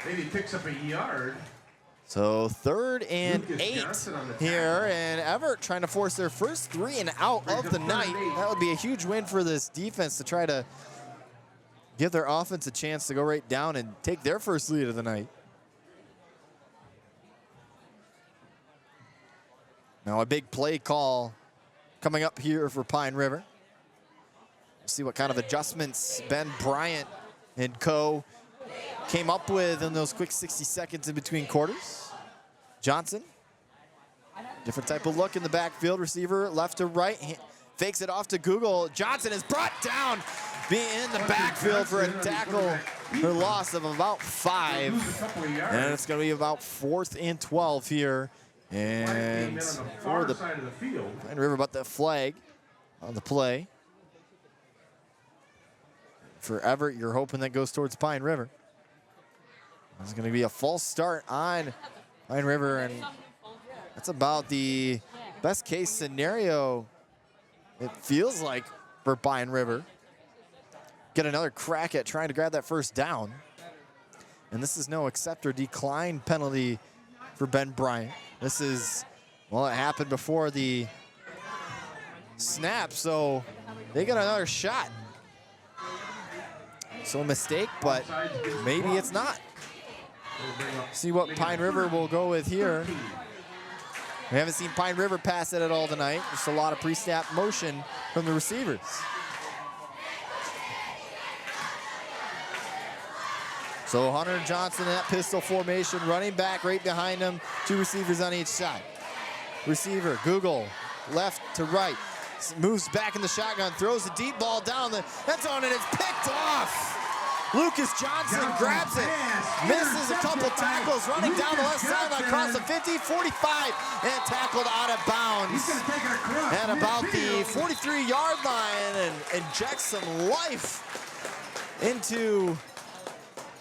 Maybe picks up a yard. So 3rd and 8 here, and Evart trying to force their first 3 and out of the night. That would be a huge win for this defense to try to give their offense a chance to go right down and take their first lead of the night. Now a big play call coming up here for Pine River. We'll see what kind of adjustments Ben Bryant and co came up with in those quick 60 seconds in between quarters. Johnson, different type of look in the backfield. Receiver left to right, fakes it off to Google. Johnson is brought down, being in the backfield for a tackle for loss of about 5. And it's going to be about 4th and 12 here. And for the Pine River, but the flag on the play. For Evart, you're hoping that goes towards Pine River. It's going to be a false start on Pine River, and that's about the best case scenario, it feels like, for Pine River. Get another crack at trying to grab that first down. And this is no accept or decline penalty for Ben Bryant. This is, well, it happened before the snap, so they got another shot. So a mistake, but maybe it's not. See what Pine River will go with here. We haven't seen Pine River pass it at all tonight. Just a lot of pre-snap motion from the receivers. So Hunter Johnson in that pistol formation, running back right behind him, 2 receivers on each side. Receiver, Google, left to right, moves back in the shotgun, throws a deep ball down the end zone, and it's picked off. Lucas Johnson grabs it, misses a couple tackles, running down the left sideline across the 50, 45, and tackled out of bounds at about the 43-yard line, and injects some life into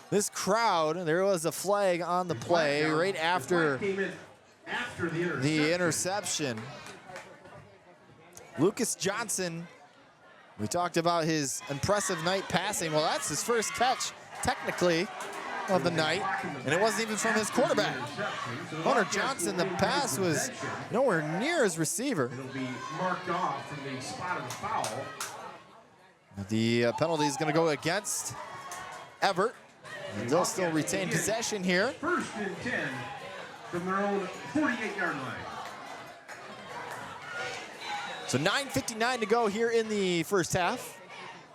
this crowd. There was a flag on the play right after the interception. Lucas Johnson, we talked about his impressive night passing. Well, that's his first catch, technically, of the night, and it wasn't even from his quarterback. Hunter Johnson, the pass was nowhere near his receiver. It'll be marked off from the spot of the foul. The penalty is going to go against Evart. And they'll still retain possession here. 1st and 10 from their own 48-yard line. So 9:59 to go here in the first half.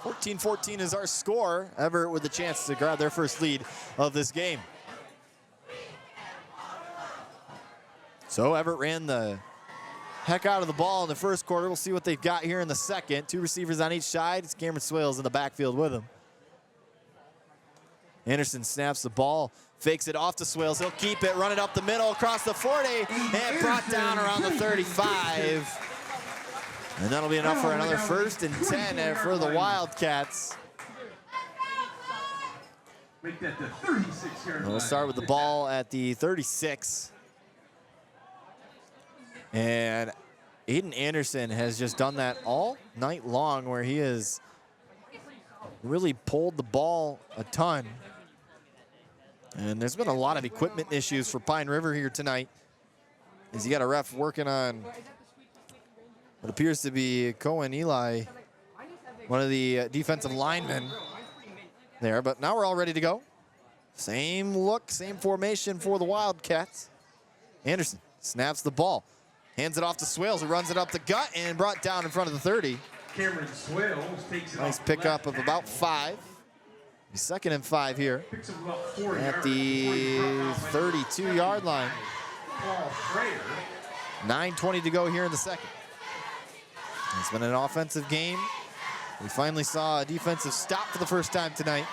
14-14 is our score. Evart with a chance to grab their first lead of this game. So Evart ran the heck out of the ball in the first quarter. We'll see what they've got here in the second. 2 receivers on each side. It's Cameron Swales in the backfield with him. Anderson snaps the ball, fakes it off to Swales. He'll keep it, run it up the middle, across the 40, and brought down around the 35. And that'll be enough for another 1st and 10 for the Wildcats. Make that the 36-yard line. We'll start with the ball at the 36. And Aiden Anderson has just done that all night long, where he has really pulled the ball a ton. And there's been a lot of equipment issues for Pine River here tonight, as you got a ref working on what appears to be Cohen Eli, one of the defensive linemen there. But now we're all ready to go. Same look, same formation for the Wildcats. Anderson snaps the ball, hands it off to Swales, who runs it up the gut and brought down in front of the 30. Cameron Swales takes it Nice off pickup of about 5. 2nd and 5 here Picks up about 4 at yards the 32-yard line. Paul Schrader. 9:20 to go here in the second. It's been an offensive game. We finally saw a defensive stop for the first time tonight.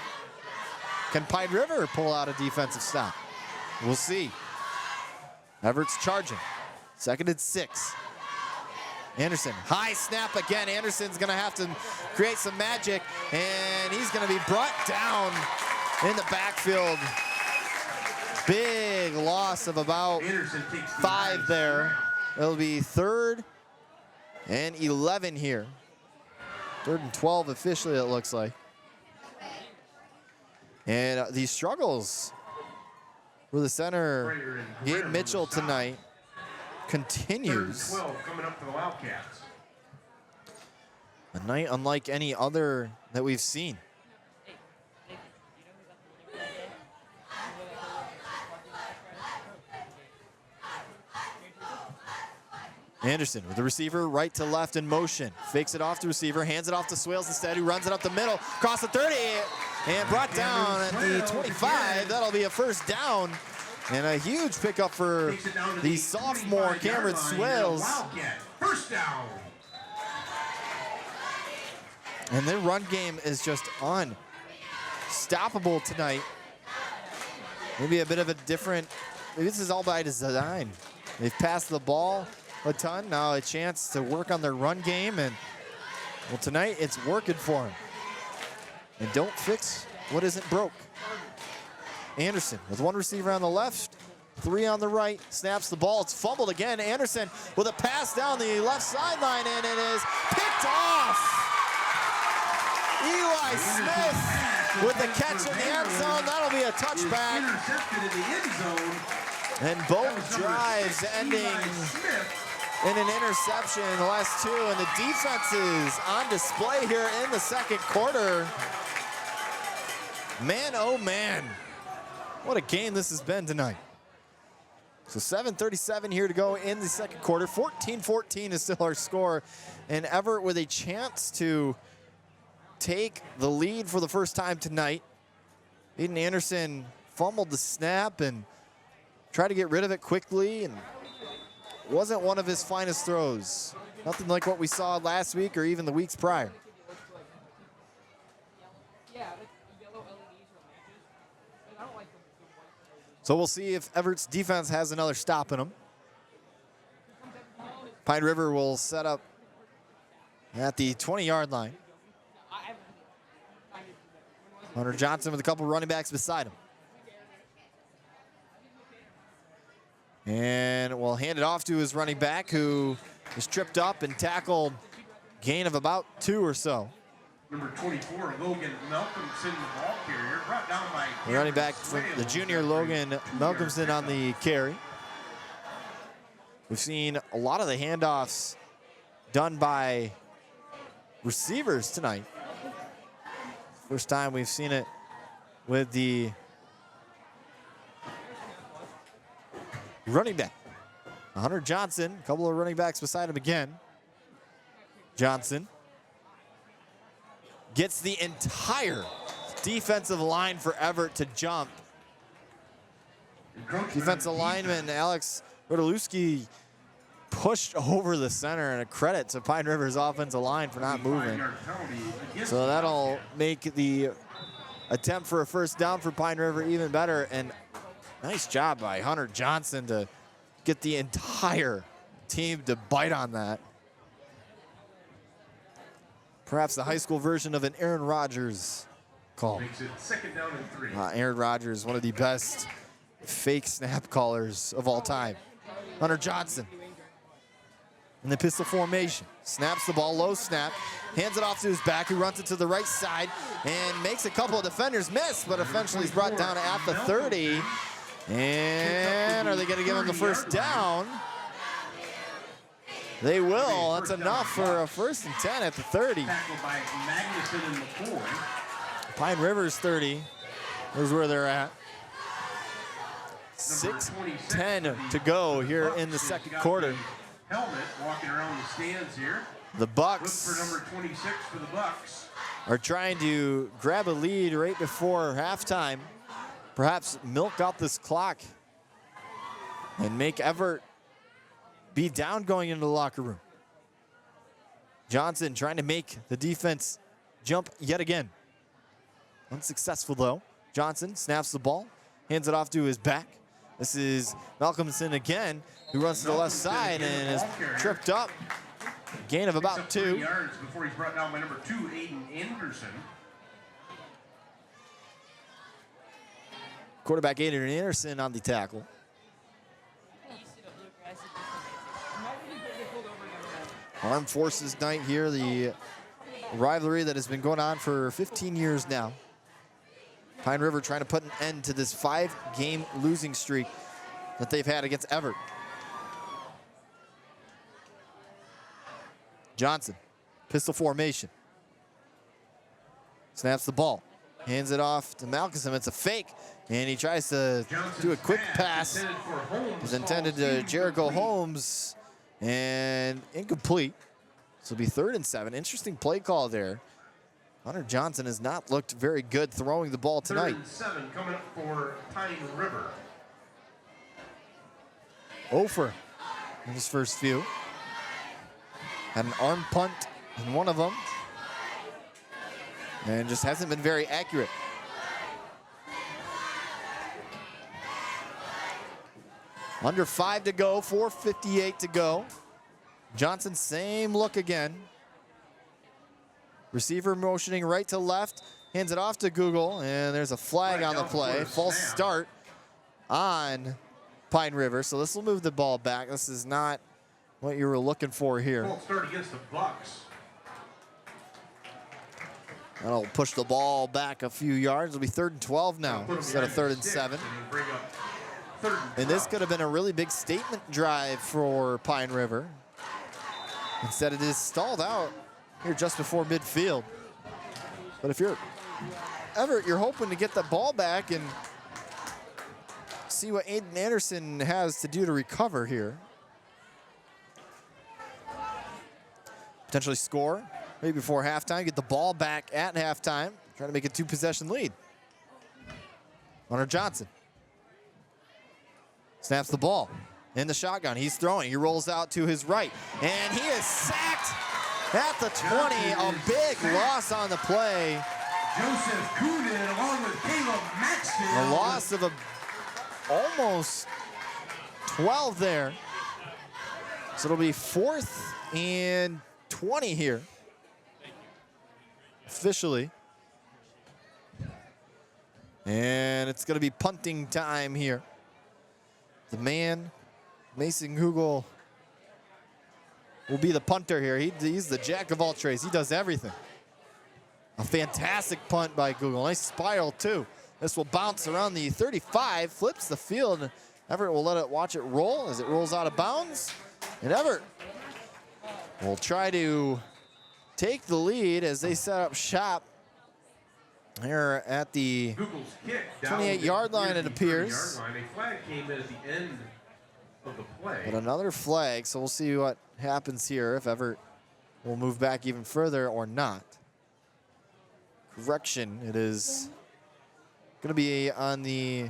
Can Pine River pull out a defensive stop? We'll see. Everett's charging. 2nd and 6. Anderson, high snap again. Anderson's gonna have to create some magic, and he's gonna be brought down in the backfield. Big loss of about 5 there. It'll be 3rd and 11 here. 3rd and 12 officially, it looks like. And these struggles for the center, Gabe Mitchell tonight, continues. 12 coming up for the Wildcats. A night unlike any other that we've seen. Anderson with the receiver right to left in motion. Fakes it off to receiver, hands it off to Swales instead, who runs it up the middle, across the 30, and brought down at the 25. That'll be a first down. And a huge pickup for the sophomore Cameron Swales. First down. And their run game is just unstoppable tonight. Maybe a bit of a different, maybe this is all by design. They've passed the ball a ton, now a chance to work on their run game, and well, tonight it's working for them. And don't fix what isn't broke. Anderson with 1 receiver on the left, 3 on the right, snaps the ball, it's fumbled again. Anderson with a pass down the left sideline, and it is picked off. Eli Smith with the catch in the end zone. That'll be a touchback. Intercepted in the end zone. And both drives ending in an interception, the last 2, and the defense is on display here in the second quarter. Man, oh man, what a game this has been tonight. So 7:37 here to go in the second quarter. 14-14 is still our score, and Evart with a chance to take the lead for the first time tonight. Aiden Anderson fumbled the snap and tried to get rid of it quickly, and wasn't one of his finest throws. Nothing like what we saw last week or even the weeks prior. So we'll see if Everett's defense has another stop in them. Pine River will set up at the 20-yard line. Hunter Johnson with a couple running backs beside him. And we'll hand it off to his running back, who was tripped up and tackled, gain of about 2 or so. Number 24, Logan Malcolmson, the ball carrier, brought down by The running back from the junior Logan Malcolmson on the carry. We've seen a lot of the handoffs done by receivers tonight. First time we've seen it with the running back. Hunter Johnson, a couple of running backs beside him again. Johnson gets the entire defensive line for Evart to jump. Defensive lineman Alex Rodolewski pushed over the center, and a credit to Pine River's offensive line for not moving. So that'll make the attempt for a first down for Pine River even better. And nice job by Hunter Johnson to get the entire team to bite on that. Perhaps the high school version of an Aaron Rodgers call. Makes it second down and 3. Aaron Rodgers, one of the best fake snap callers of all time. Hunter Johnson in the pistol formation. Snaps the ball, low snap, hands it off to his back, who runs it to the right side and makes a couple of defenders miss, but eventually he's brought down at the 30. And are they going to give him the first down? They will. That's enough for a 1st and 10 at the 30. Tackled by Magnuson and McCoy. Pine River's 30 is where they're at. 6:10 to go here in the second quarter. Helmet walking around the stands here. The Look Bucks for number 26 for the Bucks. are trying to grab a lead right before halftime. Perhaps milk out this clock and make Evart be down going into the locker room. Johnson trying to make the defense jump yet again. Unsuccessful though. Johnson snaps the ball, hands it off to his back. This is Malcolmson again, who runs to the left side and is tripped up Gain of Picks about up 2. 3 yards before he's brought down by number 2, Aiden Anderson. Quarterback Aiden Anderson on the tackle. Armed Forces Night here, the rivalry that has been going on for 15 years now. Pine River trying to put an end to this 5-game losing streak that they've had against Evart. Johnson, pistol formation. Snaps the ball, hands it off to Malcolm. It's a fake, and he tries to do a quick pass. It was intended to Jericho Holmes, and incomplete. So it'll be 3rd and 7. Interesting play call there. Hunter Johnson has not looked very good throwing the ball tonight. 3rd and 7 coming up for Pine River. Ofer in his first few. Had an arm punt in one of them. And just hasn't been very accurate. Under 5 to go, 4:58 to go. Johnson, same look again. Receiver motioning right to left, hands it off to Google, and there's a flag on the play. False start on Pine River, so this will move the ball back. This is not what you were looking for here. False start against the Bucks. That'll push the ball back a few yards. It'll be 3rd and 12 now instead of 3rd and 7. And this could have been a really big statement drive for Pine River. Instead, it is stalled out here just before midfield. But if you're Evart, you're hoping to get the ball back and see what Aiden Anderson has to do to recover here. Potentially score maybe before halftime, get the ball back at halftime, trying to make a 2-possession lead. Hunter Johnson snaps the ball in the shotgun. He's throwing. He rolls out to his right, and he is sacked at the 20. A big loss on the play. Joseph Coonan along with Caleb Maxfield. A loss of almost 12 there. So it'll be 4th and 20 here. Officially. And it's going to be punting time here. The man, Mason Google, will be the punter here. He's the jack of all trades. He does everything. A fantastic punt by Google. Nice spiral, too. This will bounce around the 35, flips the field. Evart will watch it roll as it rolls out of bounds. And Evart will try to take the lead as they set up shop here at the 28-yard line, it appears. A flag came in at the end of the play. But another flag, so we'll see what happens here, if Evart will move back even further or not. Correction, it is going to be on the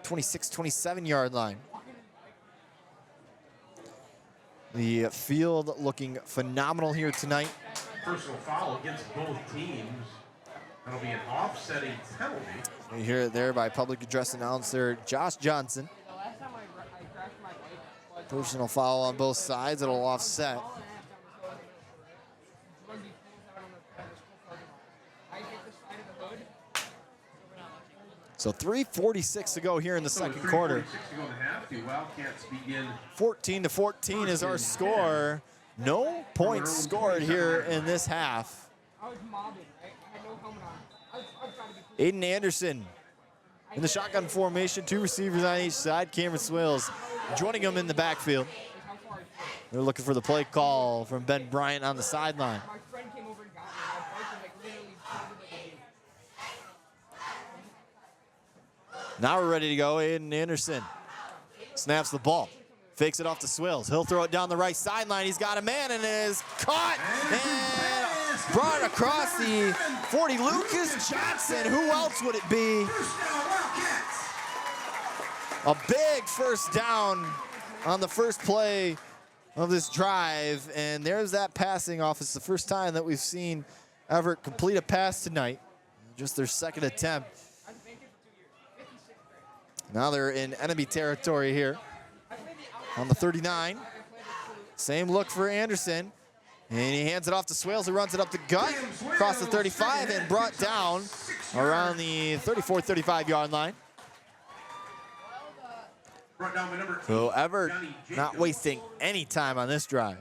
26, 27-yard line. The field looking phenomenal here tonight. Personal foul against both teams. That'll be an offsetting penalty. You hear it there by public address announcer Josh Johnson. Personal foul on both sides. It'll offset. So 3:46 to go here in the second quarter. 14-14 is our score. No points scored here in this half. Aiden Anderson in the shotgun formation, 2 receivers on each side. Cameron Swales joining him in the backfield. They're looking for the play call from Ben Bryant on the sideline. Now we're ready to go. Aiden Anderson snaps the ball, fakes it off to Swales. He'll throw it down the right sideline. He's got a man and it is caught and brought across the 40. Lucas Johnson. Who else would it be? A big first down on the first play of this drive, and there's that passing off. It's the first time that we've seen Evart complete a pass tonight. Just their second attempt. Now they're in enemy territory here on the 39. Same look for Anderson. And he hands it off to Swales, who runs it up the gut, across the 35, and brought down around the 34, 35-yard line. So Evart not wasting any time on this drive.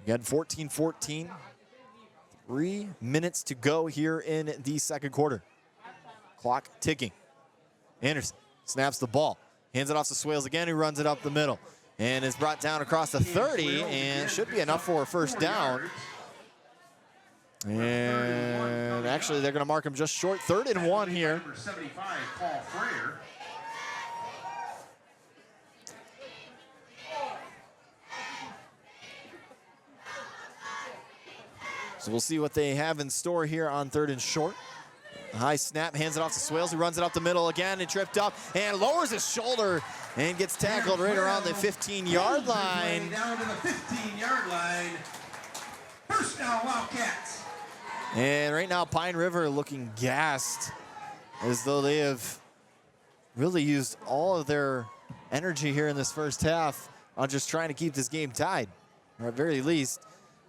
Again, 14-14. 3 minutes to go here in the second quarter. Clock ticking. Anderson snaps the ball. Hands it off to Swales again, who runs it up the middle. And is brought down across the 30, and should be enough for a first down. And actually, they're going to mark him just short. 3rd and 1 here. So we'll see what they have in store here on 3rd and short. A high snap, hands it off to Swales, who runs it up the middle again and tripped up and lowers his shoulder and gets tackled right around the 15-yard line. Down to the 15-yard line. First down, Wildcats. And right now, Pine River looking gassed, as though they have really used all of their energy here in this first half on just trying to keep this game tied, or at very least,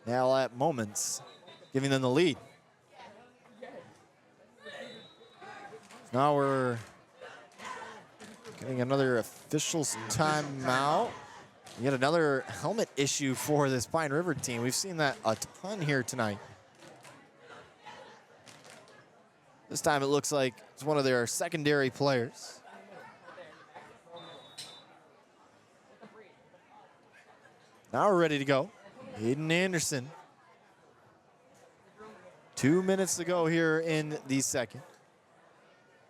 now at moments, giving them the lead. Now we're getting another officials timeout. Yet another helmet issue for this Pine River team. We've seen that a ton here tonight. This time it looks like it's one of their secondary players. Now we're ready to go. Hayden Anderson. 2 minutes to go here in the second.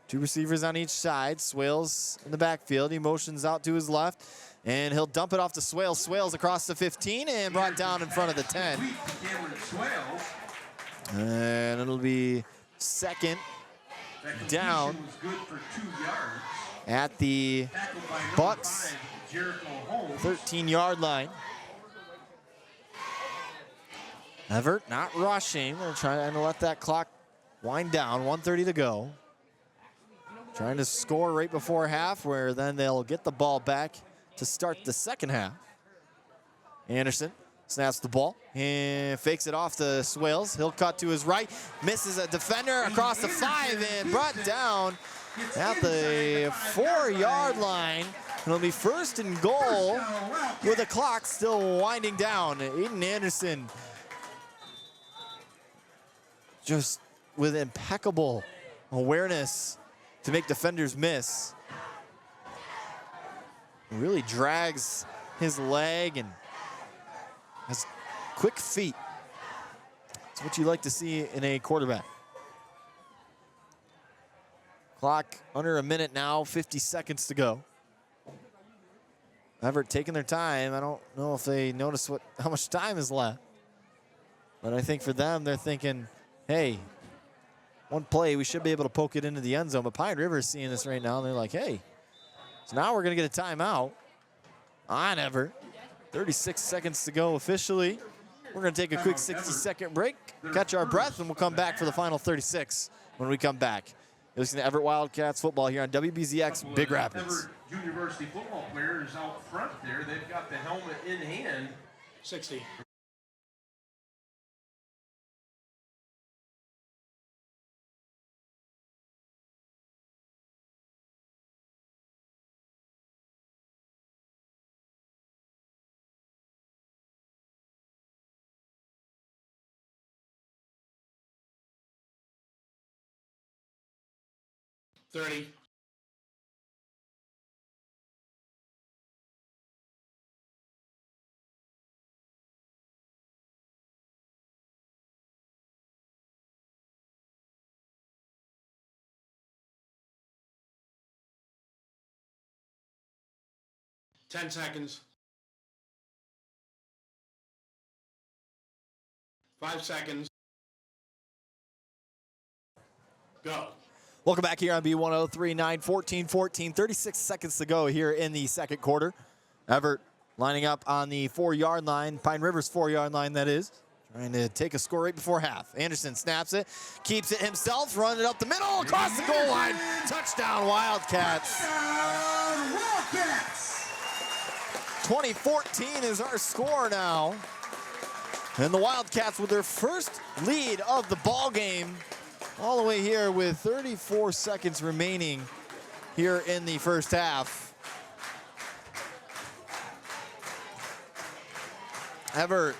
2 receivers on each side. Swales in the backfield. He motions out to his left, and he'll dump it off to Swales. Swales across the 15 and brought down in front of the 10. And it'll be second down at the Bucks 13-yard line. Evart not rushing. They're trying to let that clock wind down. 1:30 to go. Trying to score right before half, where then they'll get the ball back to start the second half. Anderson snaps the ball and fakes it off to Swales. He'll cut to his right, misses a defender across the 5 and brought down at the 4-yard line. It'll be 1st and goal with the clock still winding down. Aiden Anderson just with impeccable awareness to make defenders miss. Really drags his leg and has quick feet. It's what you like to see in a quarterback. Clock under a minute now, 50 seconds to go. Evart taking their time. I don't know if they notice how much time is left. But I think for them, they're thinking, hey, one play, we should be able to poke it into the end zone. But Pine River is seeing this right now, and they're like, hey, so now we're going to get a timeout on Evart. 36 seconds to go officially. We're going to take a quick 60-second break, catch our breath, and we'll come back for the final 36 when we come back. You're listening to Evart Wildcats football here on WBZX Big Rapids. Evart University football players out front there. They've got the helmet in hand. 60. $30. $10 seconds. 5 seconds. Go. Welcome back here on B1039, 14-14, 36 seconds to go here in the second quarter. Evart lining up on the 4-yard line, Pine River's 4-yard line, that is. Trying to take a score right before half. Anderson snaps it, keeps it himself, runs it up the middle, across the goal line. Touchdown, Wildcats. Touchdown, Wildcats. 20-14 is our score now. And the Wildcats with their first lead of the ball game, all the way here with 34 seconds remaining here in the first half. Evart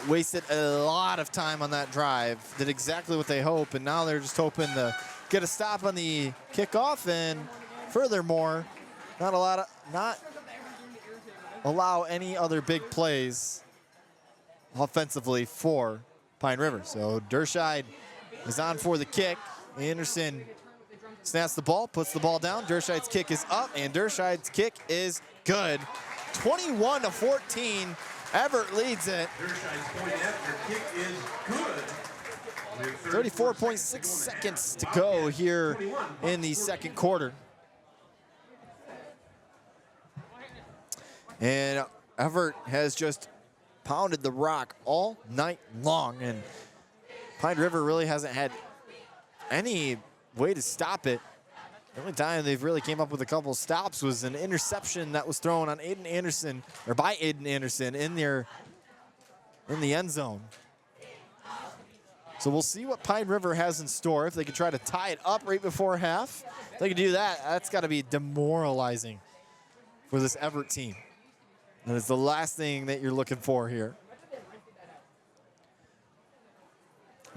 wasted a lot of time on that drive, did exactly what they hope, and now they're just hoping to get a stop on the kickoff, and furthermore, not allow any other big plays offensively for Pine River. So Derscheid is on for the kick. Anderson snaps the ball, puts the ball down. Derscheid's kick is up, and Derscheid's kick is good. 21-14. Evart leads it. 34.6 seconds to go here in the second quarter. And Evart has just pounded the rock all night long, and Pine River really hasn't had any way to stop it. The only time they've really came up with a couple of stops was an interception that was thrown on Aiden Anderson, or by Aiden Anderson in the end zone. So we'll see what Pine River has in store. If they can try to tie it up right before half, if they can do that, that's got to be demoralizing for this Evart team. That is the last thing that you're looking for here.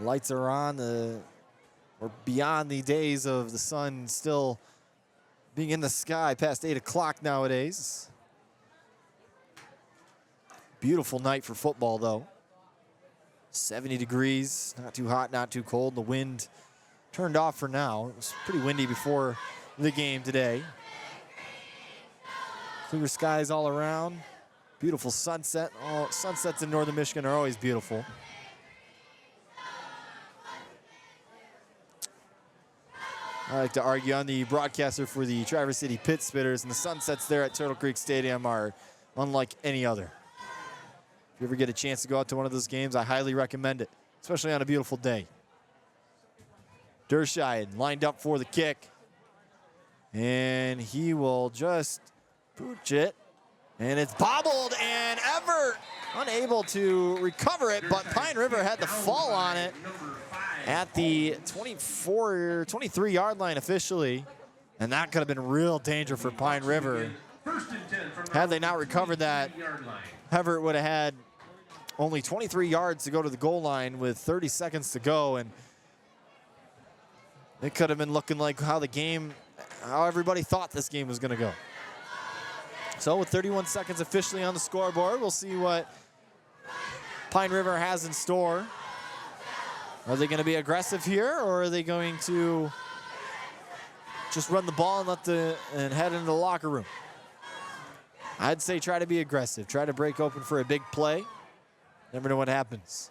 Lights are on. We're beyond the days of the sun still being in the sky past 8 o'clock nowadays. Beautiful night for football, though. 70 degrees, not too hot, not too cold. The wind turned off for now. It was pretty windy before the game today. Clear skies all around. Beautiful sunset. Oh, sunsets in northern Michigan are always beautiful. I like to argue I'm the broadcaster for the Traverse City Pit Spitters, and the sunsets there at Turtle Creek Stadium are unlike any other. If you ever get a chance to go out to one of those games, I highly recommend it, especially on a beautiful day. Derscheid lined up for the kick, and he will just pooch it, and it's bobbled, and Evart unable to recover it, but Pine River had the fall on it at the 23-yard line officially, and that could have been real danger for Pine River. Had they not recovered that, Evart would have had only 23 yards to go to the goal line with 30 seconds to go, and it could have been looking like how everybody thought this game was going to go. So with 31 seconds officially on the scoreboard, we'll see what Pine River has in store. Are they going to be aggressive here, or are they going to just run the ball and head into the locker room? I'd say try to be aggressive. Try to break open for a big play. Never know what happens,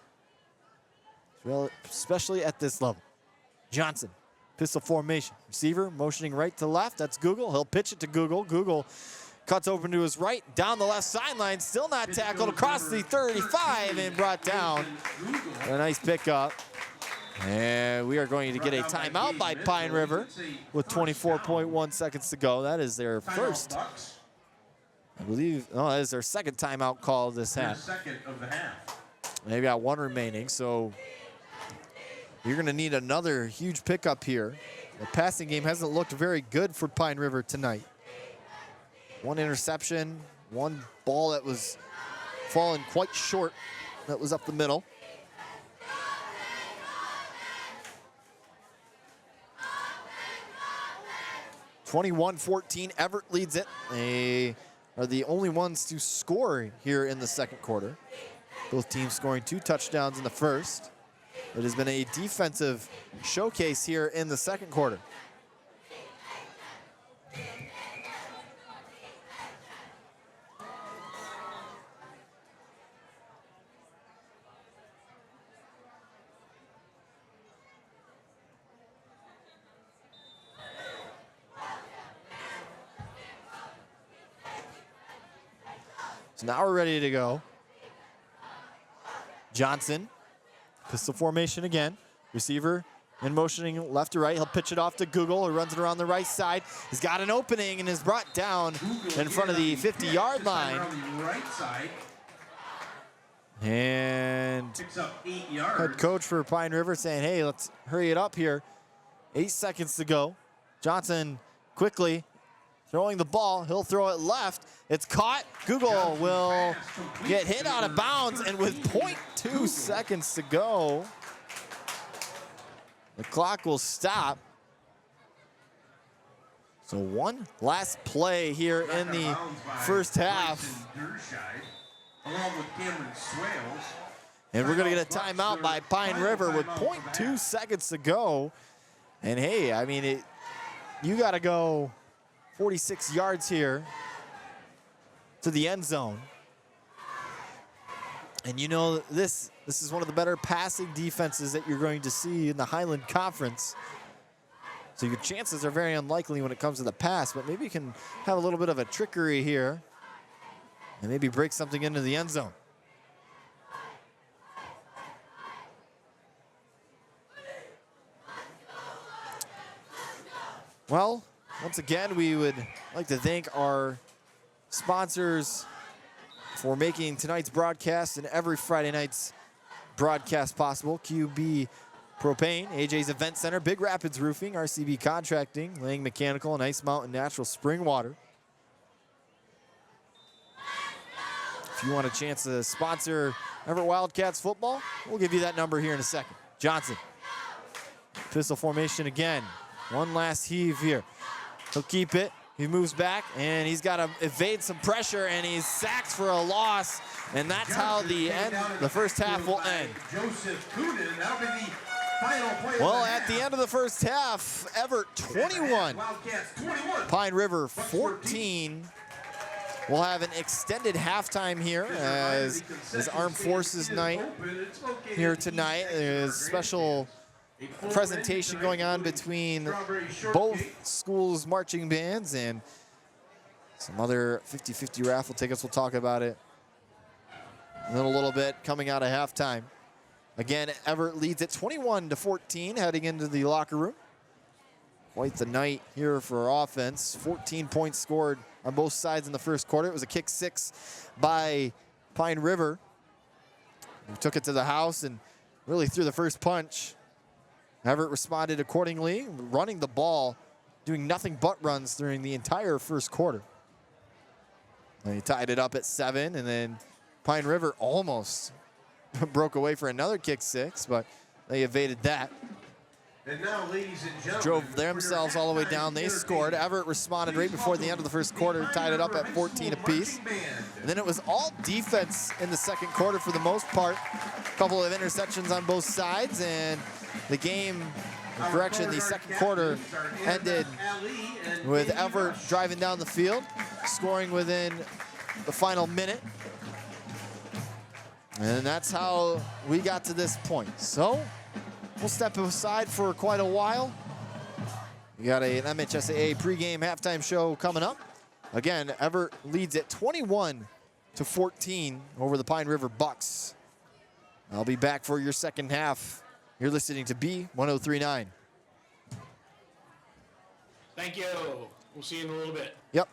especially at this level. Johnson, pistol formation. Receiver motioning right to left. That's Google. He'll pitch it to Google. Google cuts open to his right, down the left sideline. Still not tackled across the 35 and brought down. A nice pickup. And we are going to get a timeout by Pine River with 24.1 seconds to go. That is their first, I believe, that is their second timeout call this half. Second of the half. They've got one remaining, so you're going to need another huge pickup here. The passing game hasn't looked very good for Pine River tonight. One interception, one ball that was falling quite short that was up the middle. (21-14), Evart leads it. They are the only ones to score here in the second quarter. Both teams scoring 2 touchdowns in the first. It has been a defensive showcase here in the second quarter. So now we're ready to go. Johnson, pistol formation again. Receiver and motioning left to right. He'll pitch it off to Google, who runs it around the right side. He's got an opening and is brought down in front of the 50-yard line. Right side. And Picks up 8 yards. head coach for Pine River saying, hey, let's hurry it up here. 8 seconds to go. Johnson quickly throwing the ball. He'll throw it left. It's caught. Google will get hit out of bounds, and with 0.2 seconds to go, the clock will stop. So one last play here in the first half. Along with Cameron Swales. And we're going to get a timeout by Pine River with 0.2 seconds to go. And hey, I mean, you got to go 46 yards here to the end zone. And you know, this is one of the better passing defenses that you're going to see in the Highland Conference. So your chances are very unlikely when it comes to the pass, but maybe you can have a little bit of a trickery here and maybe break something into the end zone. Well, once again, we would like to thank our sponsors for making tonight's broadcast and every Friday night's broadcast possible. QB Propane, AJ's Event Center, Big Rapids Roofing, RCB Contracting, Lang Mechanical, and Ice Mountain Natural Spring Water. If you want a chance to sponsor Everett Wildcats football, we'll give you that number here in a second. Johnson, pistol formation again. One last heave here. He'll keep it. He moves back, and he's got to evade some pressure, and he's sacked for a loss. And that's how the first half will end. Joseph Coonan, that'll be the final play. Well, at the end of the first half, Evert 21, Wildcats 21. Pine River 14. We'll have an extended halftime here as Armed Forces Night here tonight. There's special presentation going on between both schools' marching bands and some other 50-50 raffle tickets. We'll talk about it in a little bit coming out of halftime. Again, Evert leads at 21-14 heading into the locker room. Quite the night here for offense. 14 points scored on both sides in the first quarter. It was a kick 6 by Pine River, who took it to the house and really threw the first punch. Evert responded accordingly, running the ball, doing nothing but runs during the entire first quarter. They tied it up at 7, and then Pine River almost broke away for another kick 6, but they evaded that. And now, ladies and gentlemen, Drove themselves all the way down. They scored. Evert responded right before the end of the first quarter, tied it up at 14 apiece. And then it was all defense in the second quarter for the most part. A couple of interceptions on both sides, and the game, correction, the second quarter ended with Evert driving down the field, scoring within the final minute. And that's how we got to this point. So we'll step aside for quite a while. We got an MHSAA pregame halftime show coming up. Again, Evert leads at 21-14 over the Pine River Bucks. I'll be back for your second half. You're listening to B1039. Thank you. We'll see you in a little bit. Yep.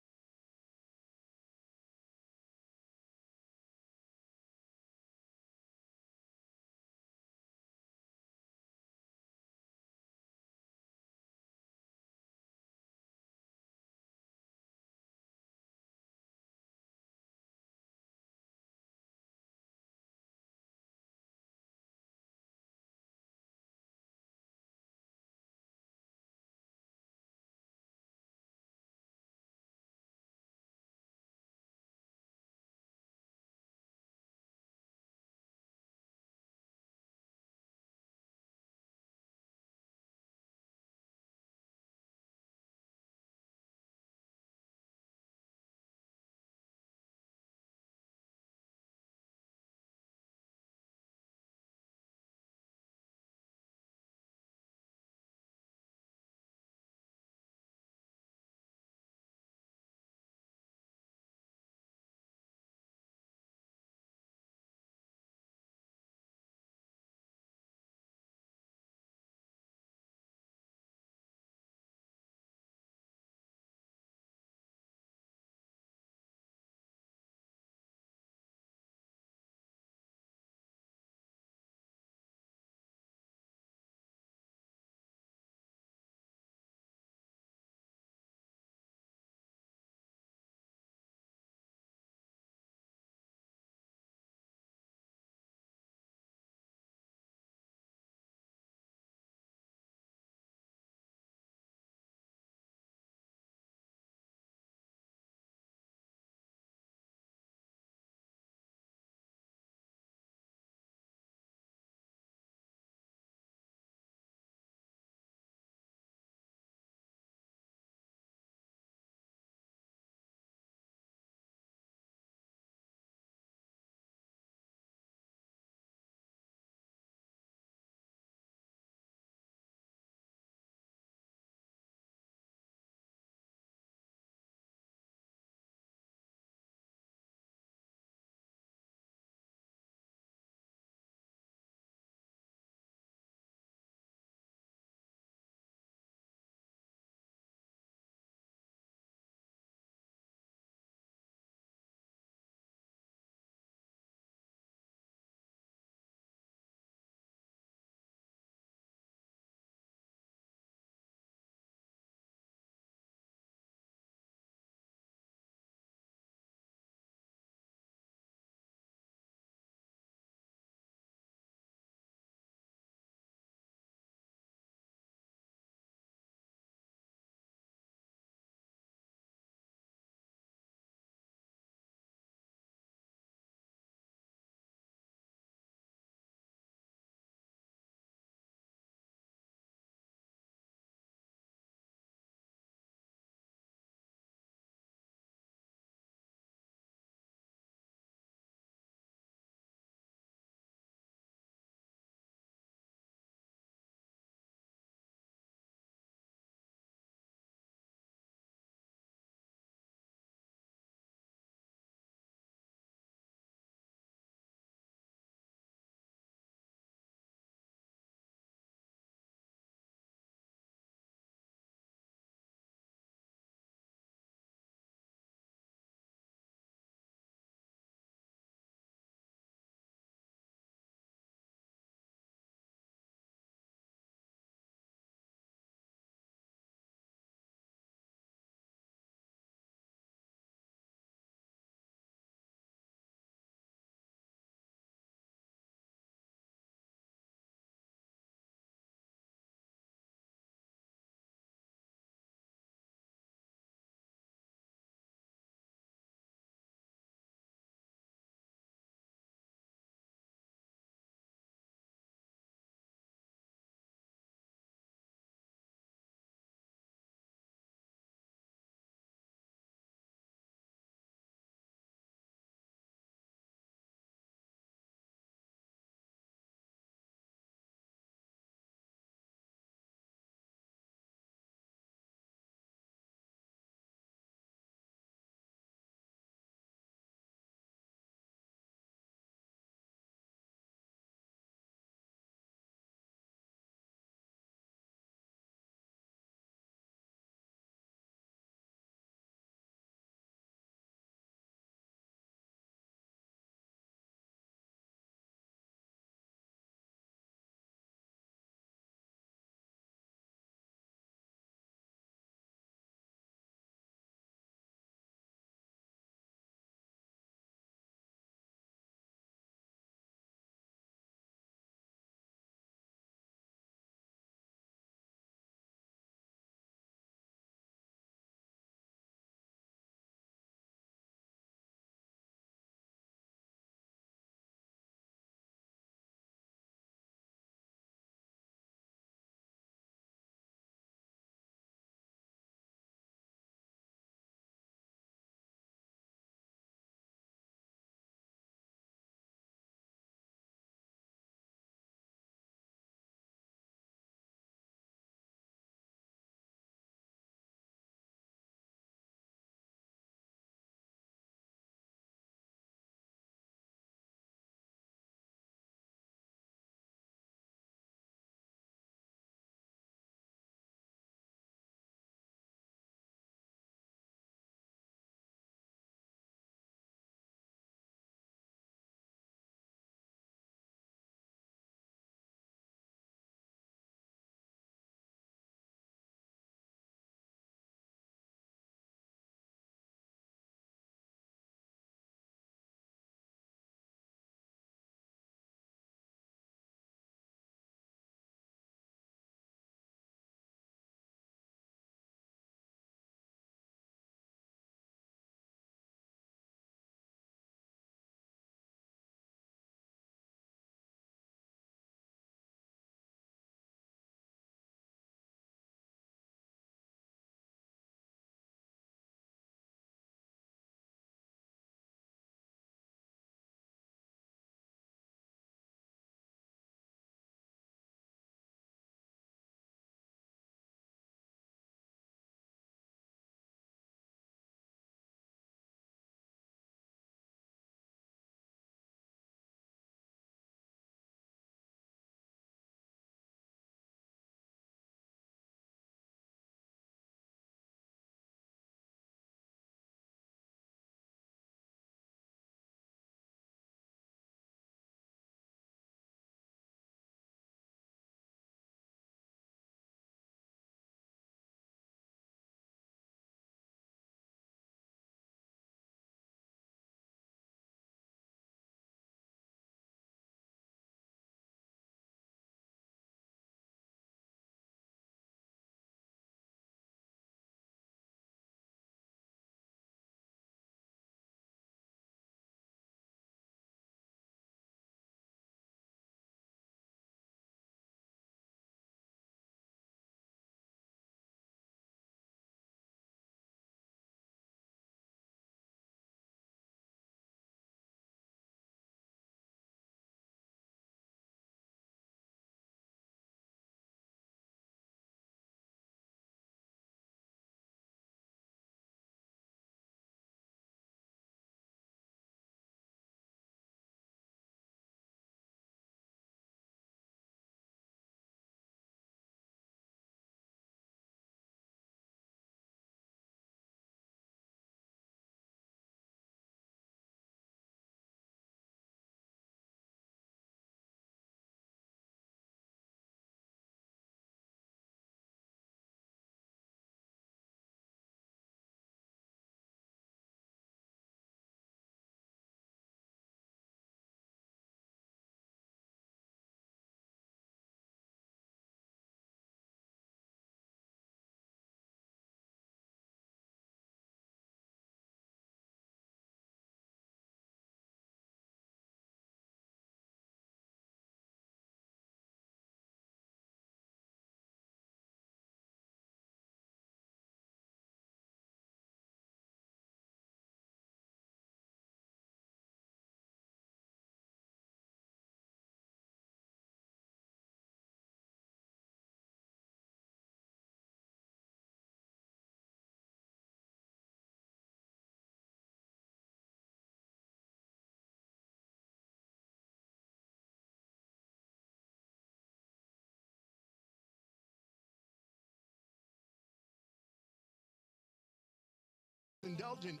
indulgent.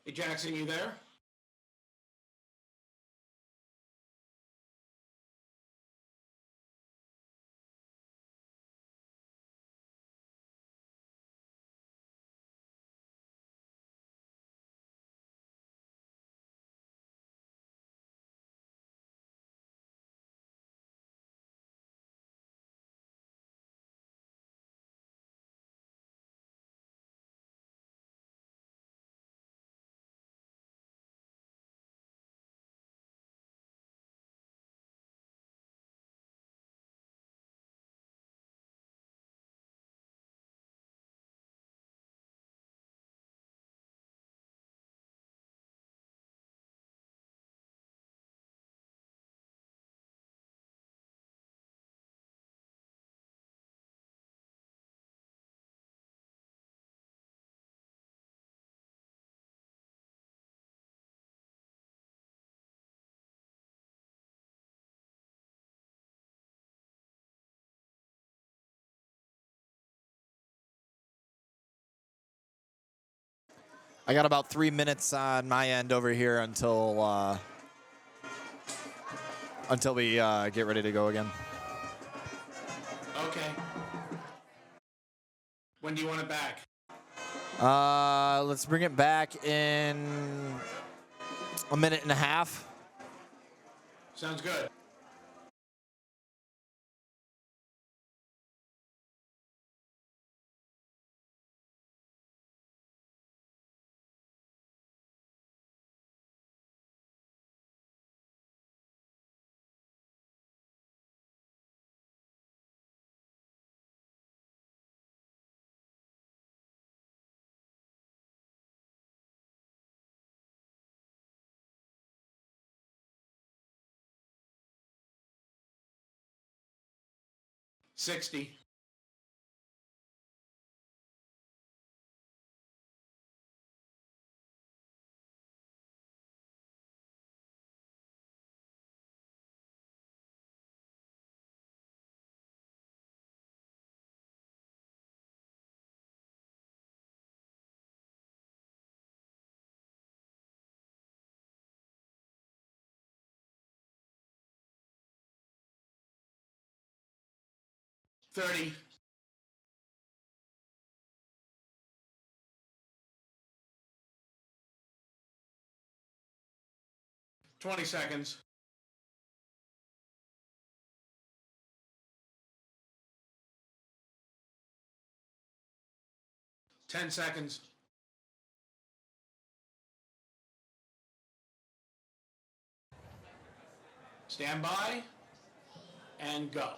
Hey, Jackson, you there? I got about 3 minutes on my end over here until we get ready to go again. Okay. When do you want it back? Let's bring it back in a minute and a half. Sounds good. $60. $30. 20 seconds. 10 seconds. 'Stand by and go.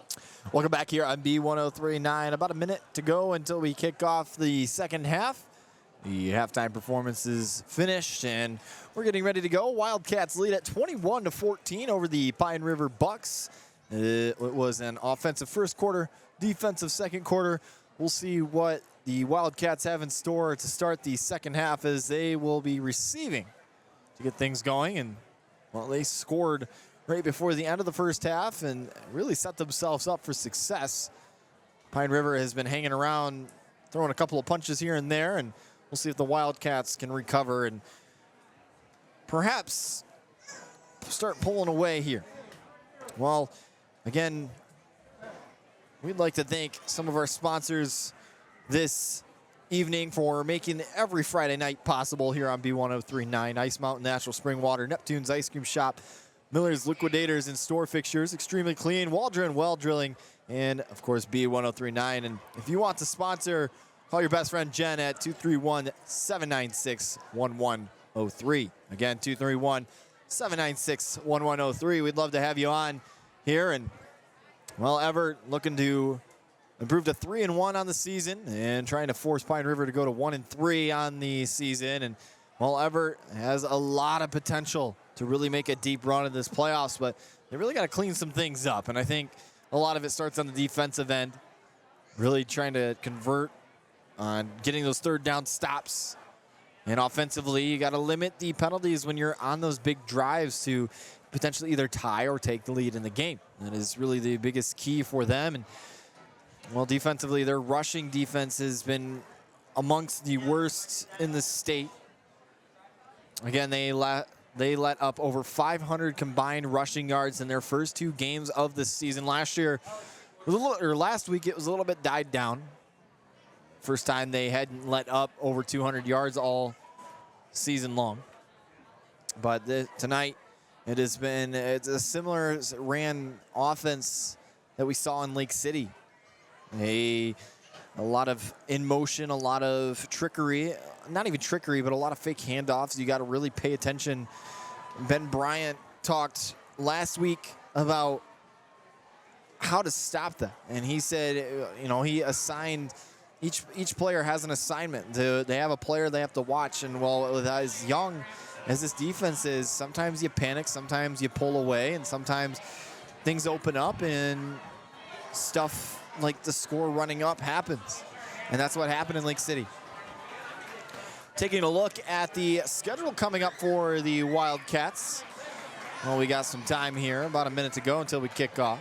Welcome back here on B1039. About a minute to go until we kick off the second half. The halftime performance is finished, and we're getting ready to go. Wildcats lead at 21-14 over the Pine River Bucks. It was an offensive first quarter, defensive second quarter. We'll see what the Wildcats have in store to start the second half, as they will be receiving to get things going. And, well, they scored right before the end of the first half and really set themselves up for success. Pine River has been hanging around, throwing a couple of punches here and there, and we'll see if the Wildcats can recover and perhaps start pulling away here. Well, again, we'd like to thank some of our sponsors this evening for making every Friday night possible here on B1039. Ice Mountain Natural Spring Water, Neptune's Ice Cream Shop, Miller's Liquidators and Store Fixtures, Extremely Clean, Waldron Well Drilling, and, of course, B1039. And if you want to sponsor, call your best friend Jen at 231-796-1103. Again, 231-796-1103. We'd love to have you on here. And, well, Evart looking to improve to 3-1 on the season and trying to force Pine River to go to 1-3 on the season. And, well, Evart has a lot of potential to really make a deep run in this playoffs, but they really got to clean some things up. And I think a lot of it starts on the defensive end, really trying to convert on getting those third down stops. And offensively, you got to limit the penalties when you're on those big drives to potentially either tie or take the lead in the game. That is really the biggest key for them. And, well, defensively, their rushing defense has been amongst the worst in the state. Again, they let up over 500 combined rushing yards in their first two games of the season. Last week, it was a little bit died down. First time they hadn't let up over 200 yards all season long. But tonight, it's a similar ran offense that we saw in Lake City. A lot of in motion, a lot of trickery. Not even trickery, but a lot of fake handoffs. You got to really pay attention. Ben Bryant talked last week about how to stop that. And he said, he assigned each player has an assignment. They have a player they have to watch. And, well, with as young as this defense is, sometimes you panic, sometimes you pull away, and sometimes things open up and stuff like the score running up happens. And that's what happened in Lake City. Taking a look at the schedule coming up for the Wildcats. Well, we got some time here, about a minute to go until we kick off.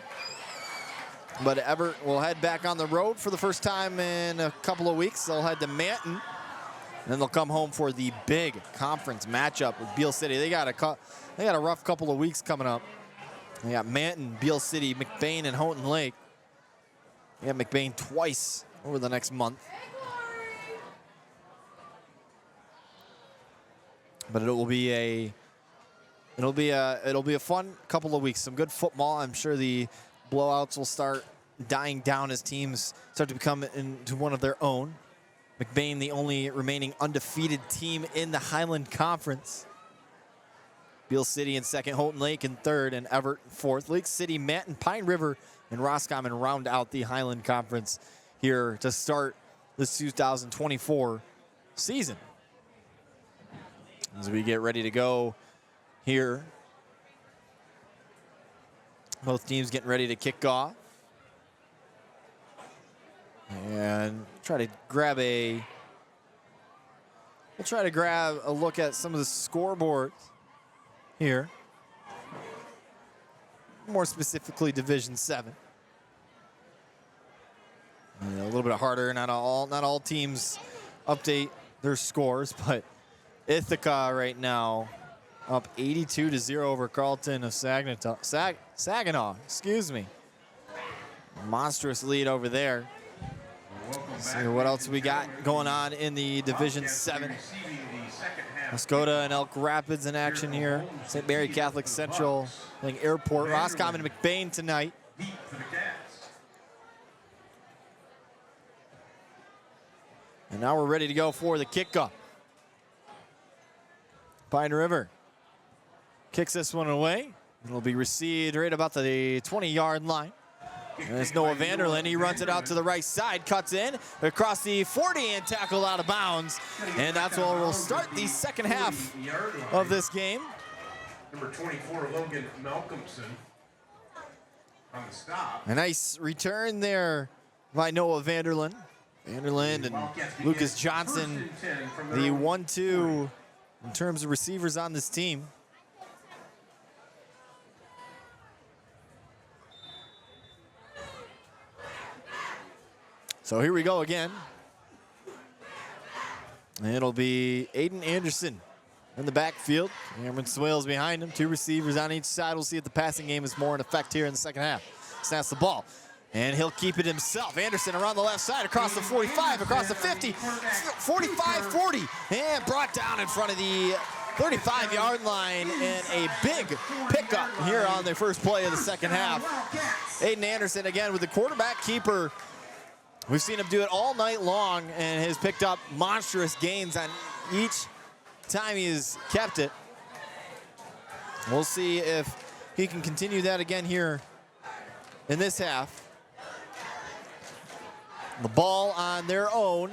But Evart will head back on the road for the first time in a couple of weeks. They'll head to Manton, and then they'll come home for the big conference matchup with Beal City. They got a rough couple of weeks coming up. They got Manton, Beal City, McBain, and Houghton Lake. They got McBain twice over the next month. But it'll be a fun couple of weeks. Some good football. I'm sure the blowouts will start dying down as teams start to become into one of their own. McBain, the only remaining undefeated team in the Highland Conference. Beal City in second, Houghton Lake in third, and Evart in fourth. Lake City, Manton, Pine River, and Roscommon round out the Highland Conference here to start this 2024 season. As we get ready to go here, both teams getting ready to kick off. And we'll try to grab a look at some of the scoreboards here. More specifically, Division 7. A little bit harder. Not all teams update their scores, but Ithaca right now up 82-0 over Carleton of Saginaw. Excuse me. Monstrous lead over there. Let's see what else we got going on in the Division 7. Muskota and Elk Rapids in action here. St. Mary Catholic Central, I think Airport, Roscommon and McBain tonight. And now we're ready to go for the kickoff. Pine River kicks this one away. It'll be received right about the 20-yard line. And it's Noah Vanderlyn. He runs it out to the right side, cuts in across the 40 and tackled out of bounds. And that's where we'll start the second half of this game. Number 24, Logan Malcolmson on the stop. A nice return there by Noah Vanderlyn. Vanderlyn and Lucas Johnson, the 1-2 in terms of receivers on this team. So here we go again. It'll be Aiden Anderson in the backfield. Cameron Swales behind him. 2 receivers on each side. We'll see if the passing game is more in effect here in the second half. Snaps the ball. And he'll keep it himself. Anderson around the left side, across the 45, across the 50, 45, 40, and brought down in front of the 35-yard line, and a big pickup here on the first play of the second half. Aiden Anderson again with the quarterback keeper. We've seen him do it all night long and has picked up monstrous gains on each time he has kept it. We'll see if he can continue that again here in this half. The ball on their own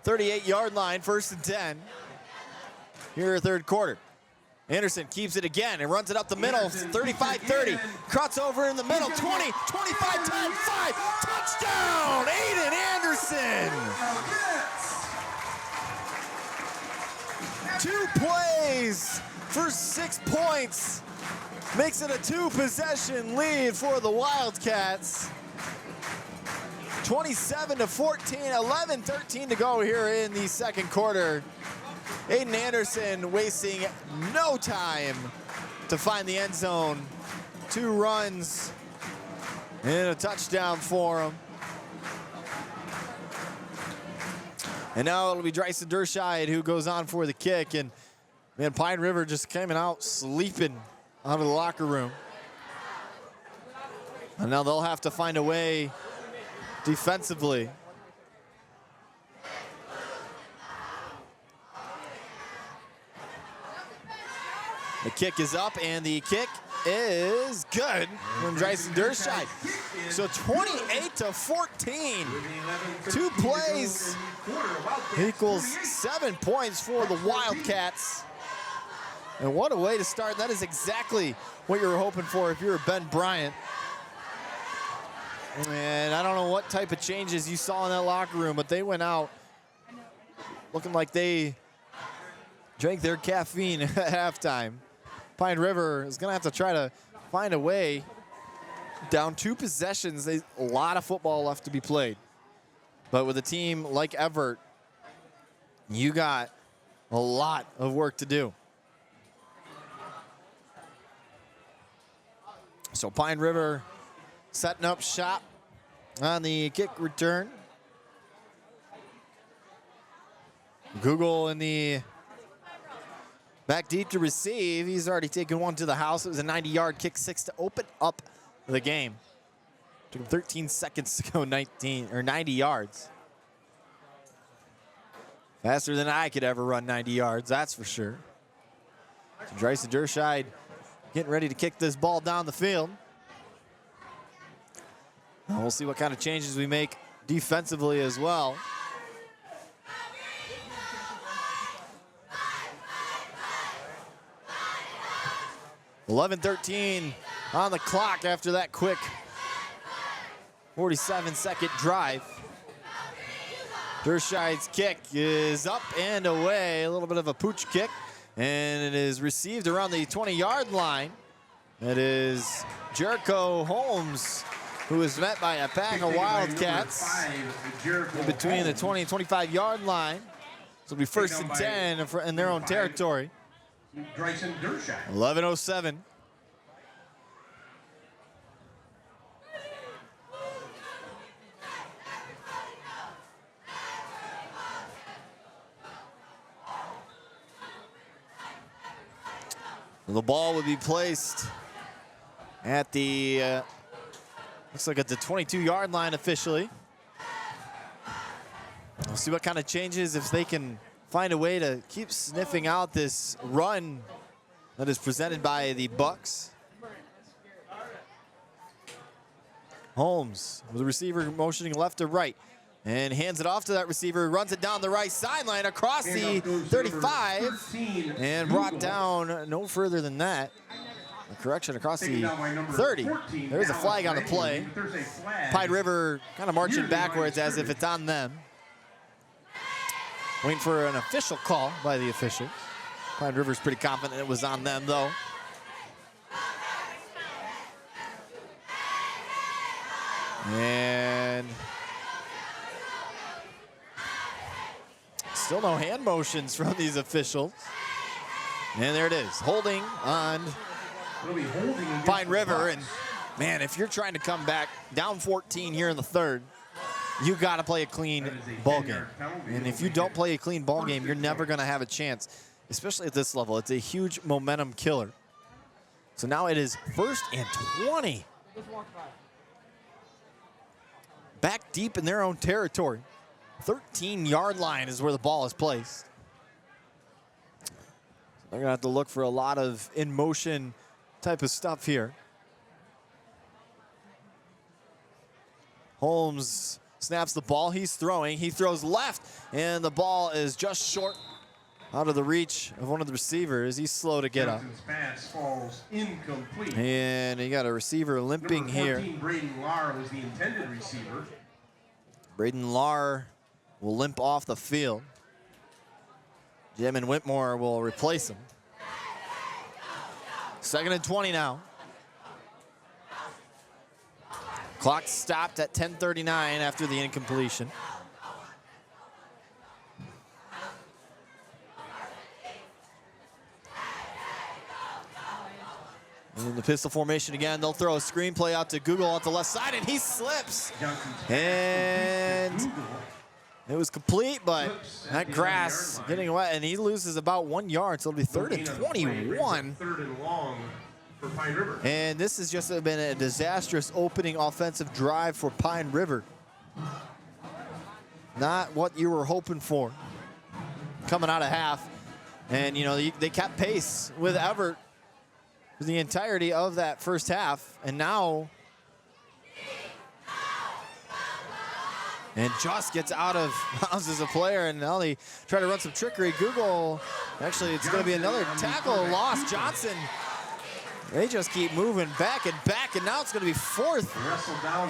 38-yard line, 1st and 10. Here, third quarter. Anderson keeps it again and runs it up the middle, 35-30. Cuts over in the middle, 20, 25, 10, 5. Touchdown, Aiden Anderson. 2 plays for 6 points. Makes it a 2-possession lead for the Wildcats. 27-14, 11-13 to go here in the second quarter. Aiden Anderson wasting no time to find the end zone. 2 runs and a touchdown for him. And now it'll be Bryson Dershide who goes on for the kick. And man, Pine River just coming out sleeping out of the locker room. And now they'll have to find a way defensively. The kick is up, and the kick is good from Bryson Dershide. So 28-14. 2 plays equals 7 points for the Wildcats. And what a way to start. That is exactly what you were hoping for if you're Ben Bryant. And I don't know what type of changes you saw in that locker room, but they went out looking like they drank their caffeine at halftime. Pine River is going to have to try to find a way. Down 2 possessions, a lot of football left to be played. But with a team like Evart, you got a lot of work to do. So Pine River setting up shop on the kick return. Google in the back deep to receive. He's already taken one to the house. It was a 90-yard kick 6 to open up the game. Took him 13 seconds to go 90 yards. Faster than I could ever run 90 yards, that's for sure. So Bryson Dershide getting ready to kick this ball down the field. And we'll see what kind of changes we make defensively as well. (11:13) on the clock after that quick 47-second drive. Dershide's kick is up and away. A little bit of a pooch kick. And it is received around the 20-yard line. It is Jericho Holmes, who is met by a pack of Wildcats in between the 20 and 25-yard line. So it'll be 1st and 10 in their own territory. 11:07. The ball would be placed at the, looks like at the 22-yard line officially. We'll see what kind of changes if they can find a way to keep sniffing out this run that is presented by the Bucks. Holmes with the receiver motioning left to right and hands it off to that receiver, runs it down the right sideline across the 35 and brought down no further than that. A correction across the 30. There's a flag on the play. Pine River kind of marching backwards as if it's on them. Waiting for an official call by the officials. Pine River's pretty confident it was on them, though. And still no hand motions from these officials. And there it is, holding on Pine River. And man, if you're trying to come back down 14 here in the third, you got to play a clean ball game. And if you don't play a clean ball game, you're never going to have a chance, especially at this level. It's a huge momentum killer. So now it is 1st and 20. Back deep in their own territory. 13-yard line is where the ball is placed. They're going to have to look for a lot of in-motion type of stuff here. Holmes snaps the ball. He's throwing. He throws left, and the ball is just short out of the reach of one of the receivers. He's slow to get up. Pass falls incomplete. And you got a receiver limping here. Braden Lahr was the intended receiver. Braden Lahr will limp off the field. Jamin Whitmore will replace him. 2nd and 20 now. Clock stopped at 10:39 after the incompletion. And in the pistol formation again, they'll throw a screenplay out to Google on the left side, and he slips. And it was complete, but that grass getting wet, and he loses about 1 yard, so it'll be 3rd and 21. 3rd and long for Pine River. And this has just been a disastrous opening offensive drive for Pine River. Not what you were hoping for coming out of half. And, you know, they kept pace with Evart for the entirety of that first half. And now, and just gets out of bounds as a player, and now they try to run some trickery. Google, actually, it's going to be another tackle loss. Johnson, they just keep moving back, and now it's going to be 4th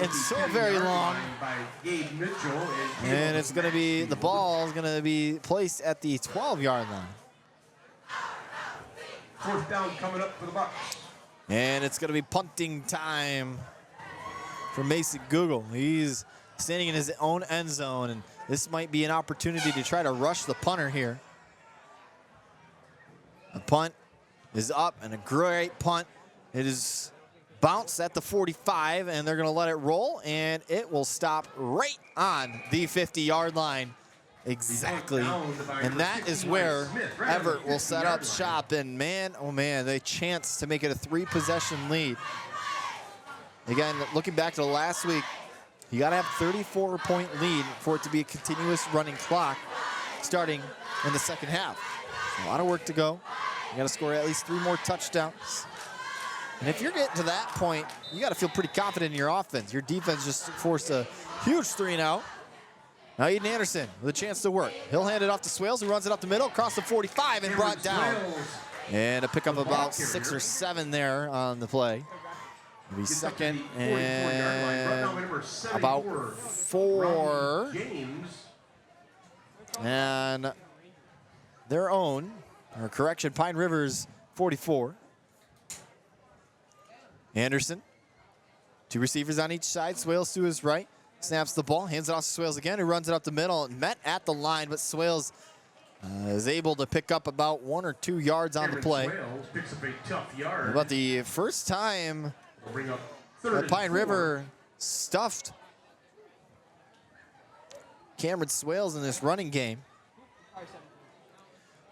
and so very long. And it's going to be, the ball is going to be placed at the 12-yard line. 4th down coming up for the Bucks. And it's going to be punting time for Mason Google. He's standing in his own end zone, and this might be an opportunity to try to rush the punter here. The punt is up, and a great punt. It is bounced at the 45, and they're going to let it roll, and it will stop right on the 50-yard line. Exactly. And that is where Evart will set up shop. And man, oh man, they chance to make it a 3-possession lead. Again, looking back to last week, you got to have a 34-point lead for it to be a continuous running clock starting in the second half. A lot of work to go. You got to score at least 3 more touchdowns. And if you're getting to that point, you got to feel pretty confident in your offense. Your defense just forced a huge 3-and-out. Now Eden Anderson with a chance to work. He'll hand it off to Swales, who runs it up the middle, across the 45, and brought down. And a pickup of about 6 or 7 there on the play. It'll be 2nd and about 4. And their own, or correction, Pine River's 44. Anderson, 2 receivers on each side. Swales to his right. Snaps the ball, hands it off to Swales again, who runs it up the middle, met at the line, but Swales is able to pick up about 1 or 2 yards on the play. Picks up a tough yard. About the first time that Pine River stuffed Cameron Swales in this running game.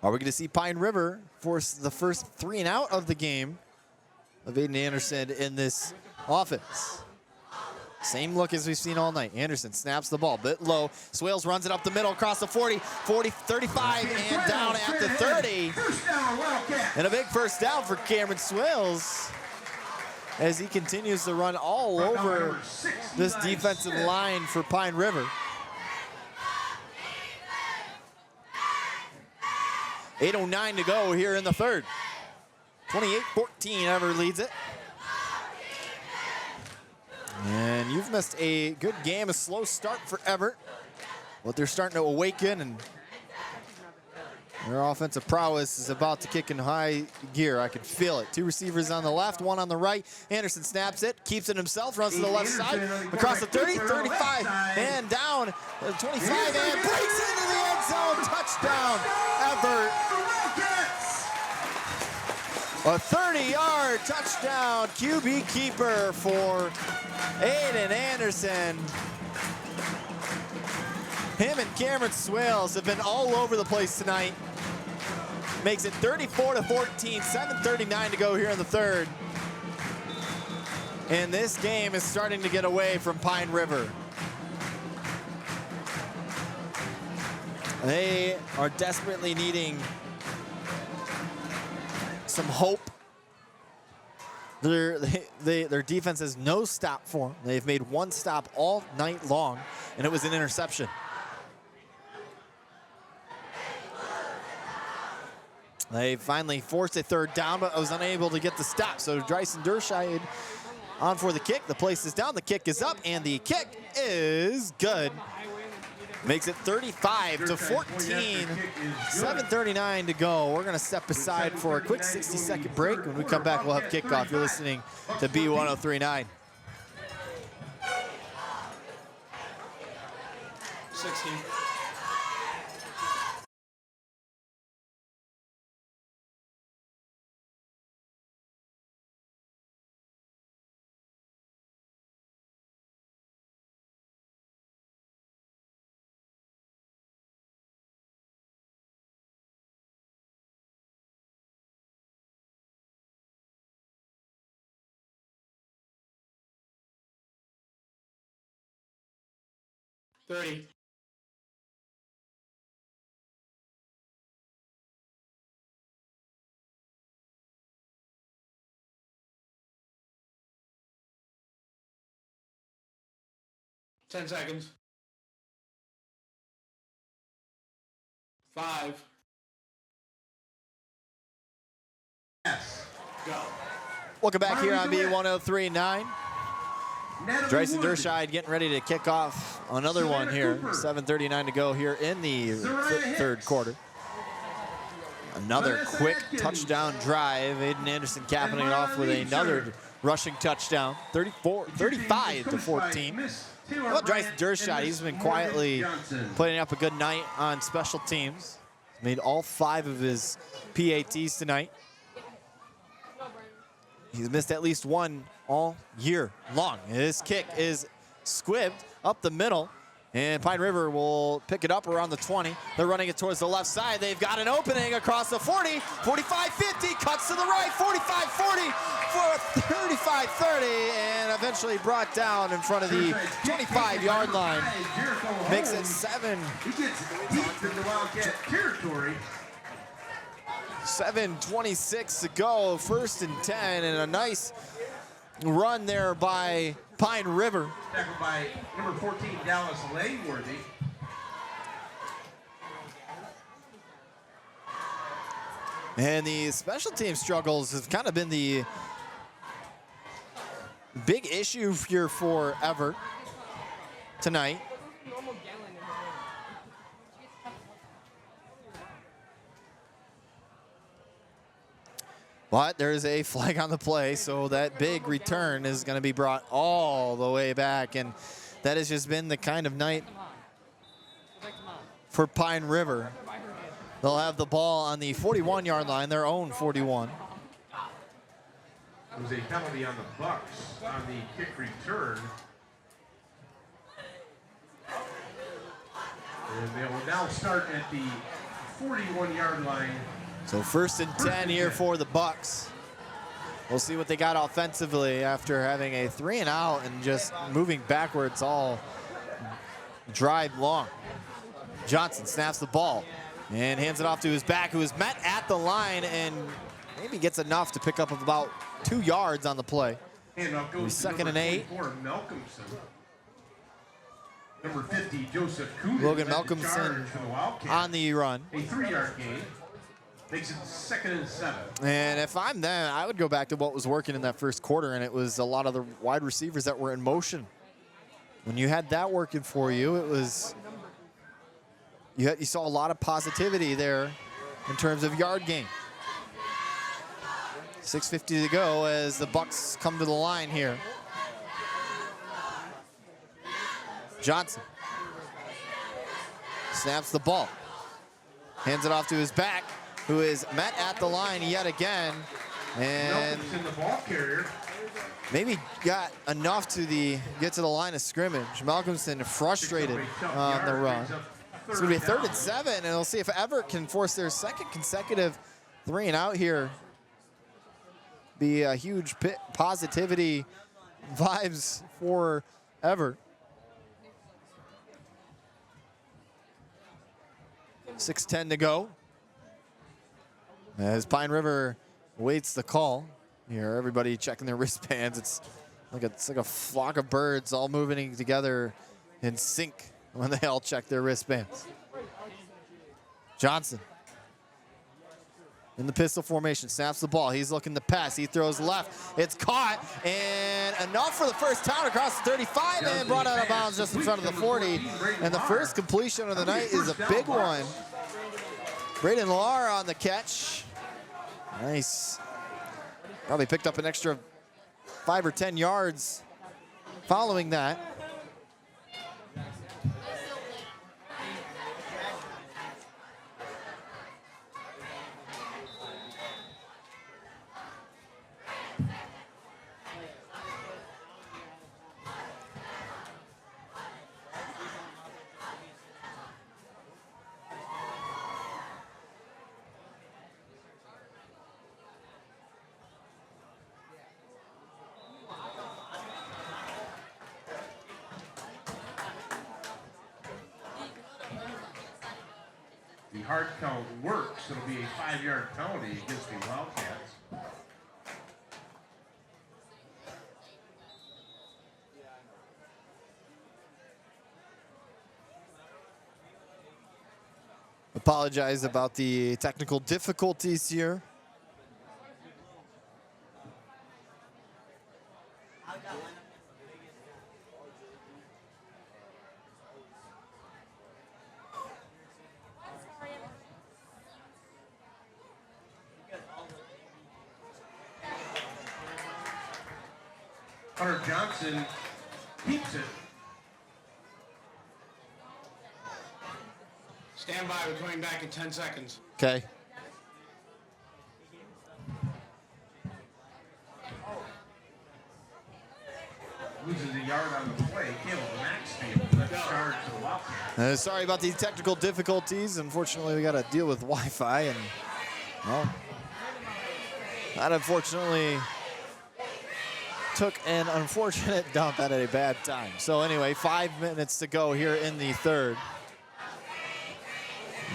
Are we going to see Pine River force the first 3-and-out of the game of Aiden Anderson in this offense? Same look as we've seen all night. Anderson snaps the ball, bit low. Swales runs it up the middle, across the 40, 35, and down at the 30. And a big first down for Cameron Swales. as he continues to run all over this defensive line for Pine River. 8:09 to go here in the third. 28-14, Evart leads it. And you've missed a good game, a slow start for Evart, but they're starting to awaken, and their offensive prowess is about to kick in high gear. I can feel it. Two receivers on the left, one on the right. Anderson snaps it, keeps it himself, runs to the left side, across the 30, 35, and down, 25, and breaks into the end zone. Touchdown, Evart. A 30-yard touchdown, QB keeper for Aiden Anderson. Him and Cameron Swales have been all over the place tonight. Makes it 34-14, 7:39 to go here in the third. And this game is starting to get away from Pine River. They are desperately needing some hope. Their defense has no stop for them. They've made one stop all night long, and it was an interception. They finally forced a third down, but was unable to get the stop. So Bryson Derscheid on for the kick. The place is down, the kick is up, and the kick is good. Makes it 35-14, 7:39 to go. We're gonna step aside for a quick 60-second break. When we come back, we'll have kickoff. You're listening to B1039. 16. $30. Ten seconds. 5. Yes. Go. Welcome back here on B1039. Bryson Derscheid getting ready to kick off another one here. 7:39 to go here in the third quarter. Another quick touchdown drive. Aiden Anderson capping it off with another rushing touchdown. 35-14. Well, Bryson Derscheid, he's been quietly putting up a good night on special teams. He's made all 5 of his PATs tonight. He's missed at least one all year long. This kick is squibbed up the middle, and Pine River will pick it up around the 20. They're running it towards the left side. They've got an opening across the 40, 45-50, cuts to the right, 45-40 for a 35-30, and eventually brought down in front of the 25-yard line. Makes it 7. He gets deep into Wildcat territory. 7:26 to go, 1st and 10, and a nice run there by Pine River. Tackled by number 14, Dallas Langworthy. And the special team struggles have kind of been the big issue here for Evart tonight. But there is a flag on the play, so that big return is going to be brought all the way back. And that has just been the kind of night for Pine River. They'll have the ball on the 41-yard line, their own 41. It was a penalty on the Bucks on the kick return. And they will now start at the 41-yard line. So 1st and 10 here for the Bucks. We'll see what they got offensively after having a 3-and-out and just moving backwards all drive long. Johnson snaps the ball and hands it off to his back, who is met at the line and maybe gets enough to pick up about 2 yards on the play. Handoff goes to second number and 8. 24, Malcolmson. Number 50, Joseph Coonan. Logan led the Malcolmson charge for the Wildcats. on the run. A 3-yard gain. Makes it 2nd and 7. And if I'm them, I would go back to what was working in that first quarter, and it was a lot of the wide receivers that were in motion. When you had that working for you, it was you saw a lot of positivity there in terms of yard gain. 6:50 to go as the Bucks come to the line here. Johnson snaps the ball, hands it off to his back, who is met at the line yet again, and Malcolmson, the ball carrier. maybe got enough to get to the line of scrimmage. Malcolmson frustrated on the run. It's going to be 3rd and 7, and we'll see if Evart can force their second consecutive 3 and out here. Be a huge positivity vibes for Evart. 6:10 to go. As Pine River waits the call. Here, everybody checking their wristbands. It's like a flock of birds all moving together in sync when they all check their wristbands. Johnson in the pistol formation, snaps the ball. He's looking to pass. He throws left. It's caught, and enough for the first down across the 35 and brought out of bounds just in front of the 40. And the first completion of the night is a big one. Braden Lar on the catch. Nice. Probably picked up an extra 5 or 10 yards following that. The hard count works. It'll be a 5-yard penalty against the Wildcats. Apologize about the technical difficulties here. Hunter Johnson keeps it. Stand by. We're coming back in 10 seconds. Okay. Loses a yard on the play. Caleb Maxfield left charge to the Wildcats. Sorry about these technical difficulties. Unfortunately, we got to deal with Wi-Fi, and well, that unfortunately took an unfortunate dump at a bad time. So anyway, 5 minutes to go here in the third.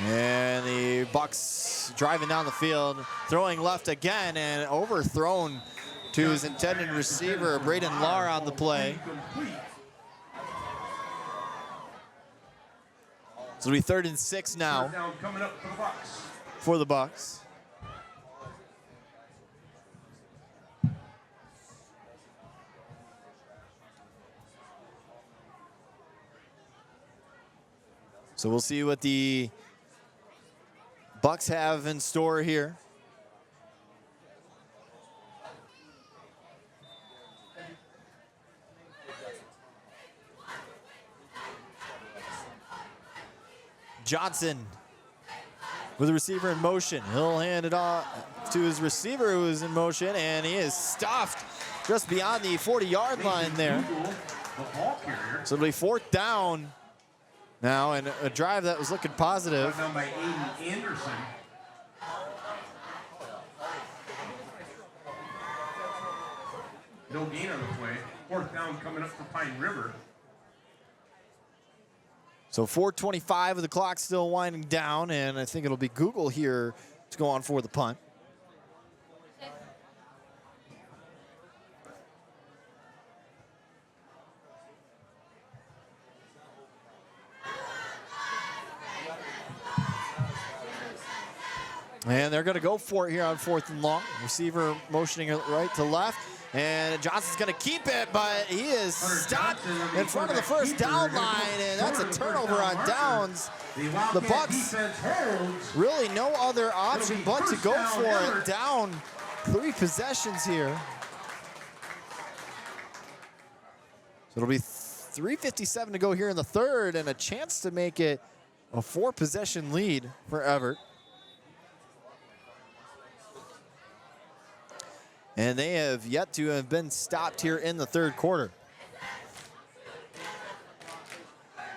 And the Bucks driving down the field, throwing left again, and overthrown to his intended receiver, Braden Lar, on the play. So it'll be 3rd and 6 now Down coming up for the Bucks. for the Bucks. So we'll see what the Bucks have in store here. Johnson with the receiver in motion. He'll hand it off to his receiver who is in motion, and he is stuffed just beyond the 40-yard line there. So it'll be 4th down now, and a drive that was looking positive. Down by Aiden Anderson. No gain on the play. 4th down coming up for Pine River. So 4:25 of the clock still winding down, and I think it'll be Google here to go on for the punt. And they're going to go for it here on 4th and long. Receiver motioning it right to left. And Johnson's going to keep it, but he is stopped in front of the first down line, and that's a turnover on downs. The Bucks really no other option but to go for it. Down 3 possessions here. So it'll be 3:57 to go here in the third, and a chance to make it a 4-possession lead for Evart. And they have yet to have been stopped here in the third quarter.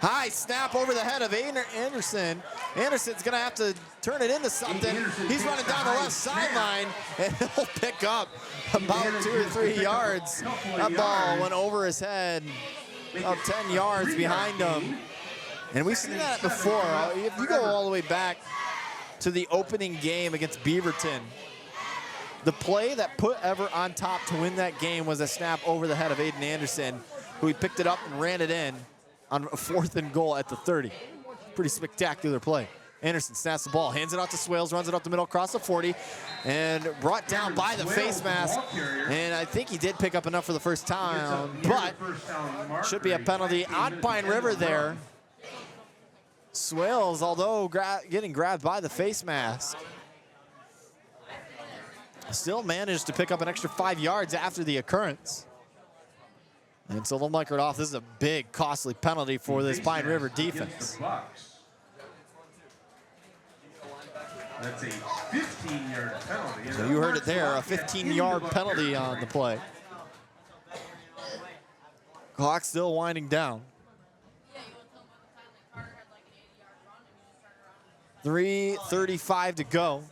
High snap over the head of Anderson. Anderson's going to have to turn it into something. He's running down the left sideline, and he'll pick up about 2 or 3 yards. That ball went over his head, about 10 yards behind him. And we've seen that before. If you go all the way back to the opening game against Beaverton, the play that put Evart on top to win that game was a snap over the head of Aiden Anderson, who he picked it up and ran it in on a 4th and goal at the 30. Pretty spectacular play. Anderson snaps the ball, hands it out to Swales, runs it up the middle, across the 40, and brought down by the face mask. And I think he did pick up enough for the first down, but should be a penalty on Pine River there. Swales, although getting grabbed by the face mask, still managed to pick up an extra 5 yards after the occurrence. And so they'll mark it off. This is a big, costly penalty for this Pine River defense. That's a 15-yard penalty. So you heard it there, a 15-yard penalty on the play. Clock still winding down. 3:35 to go.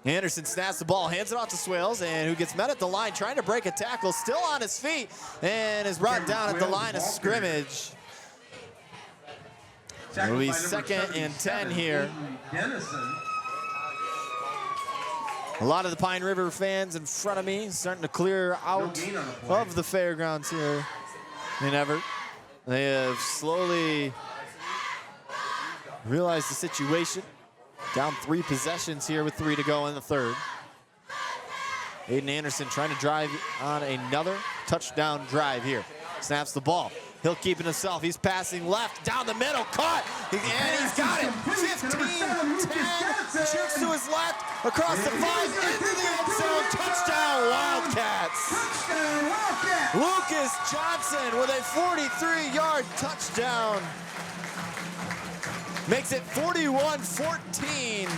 Anderson snaps the ball, hands it off to Swales, and who gets met at the line, trying to break a tackle, still on his feet, and is brought down at the line of scrimmage. It'll be 2nd and 10 here. A lot of the Pine River fans in front of me starting to clear out of the fairgrounds here in Evart. They have slowly realized the situation. Down 3 possessions here with 3 to go in the third. Aiden Anderson trying to drive on another touchdown drive here. Snaps the ball. He'll keep it himself. He's passing left, down the middle, caught, and he's got it. 15, 10, shoots to his left, across the 5, into the end zone, touchdown Wildcats. Lucas Johnson with a 43-yard touchdown. Makes it 41-14.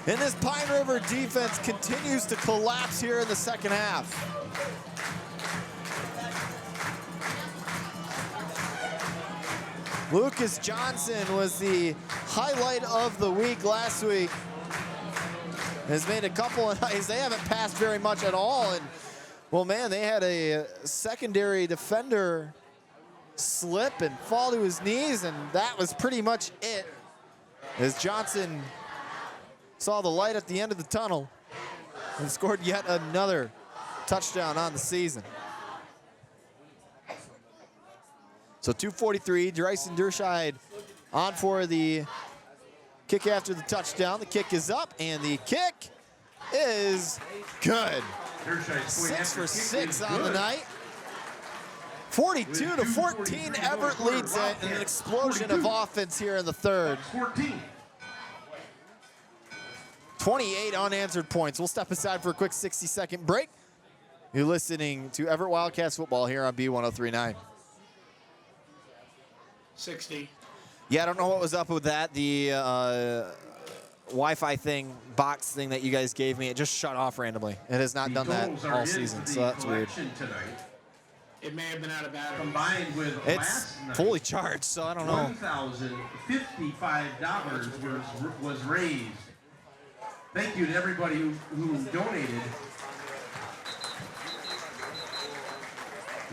And this Pine River defense continues to collapse here in the second half. Lucas Johnson was the highlight of the week last week. Has made a couple of nights. They haven't passed very much at all. And, well, man, they had a secondary defender slip and fall to his knees, and that was pretty much it. As Johnson saw the light at the end of the tunnel and scored yet another touchdown on the season. So 2:43, Dryson Derscheid on for the kick after the touchdown. The kick is up, and the kick is good. 6 for 6 on the night. 42-14, Evart leads it in an explosion of offense here in the third. 28 unanswered points. We'll step aside for a quick 60-second break. You're listening to Evart Wildcats football here on B1039. 60. Yeah, I don't know what was up with that. The Wi-Fi thing, box thing that you guys gave me, it just shut off randomly. It has not done that all season, so that's weird. It may have been out of battery. Combined with It's fully charged, so I don't know. $1,055 was raised. Thank you to everybody who donated.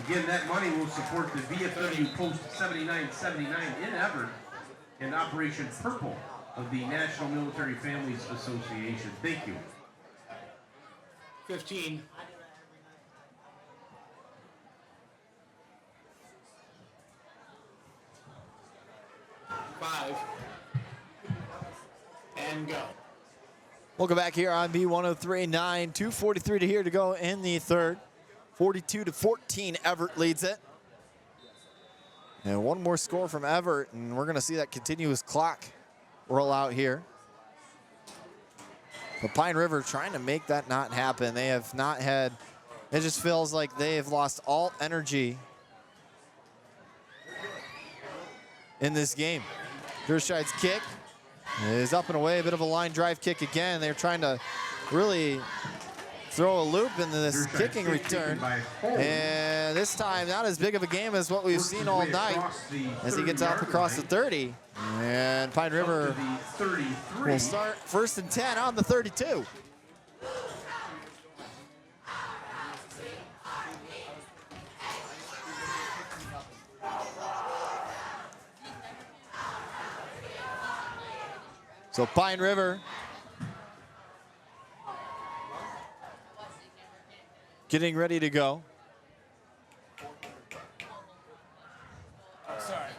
Again, that money will support the VFW Post 7979 in Evart and Operation Purple of the National Military Families Association. Thank you. 15. 5. 5. And go. Welcome back here on B103.9. 2:43 to here to go in the third. 42-14, Evart leads it. And one more score from Evart, and we're going to see that continuous clock roll out here. But Pine River trying to make that not happen. They have not had, it just feels like they have lost all energy in this game. Derscheid's kick is up and away, a bit of a line drive kick again. They're trying to really throw a loop into this kicking return. And this time, not as big of a game as what we've seen all night as he gets up across the 30. And Pine River will start 1st and 10 on the 32. So Pine River getting ready to go. Sorry.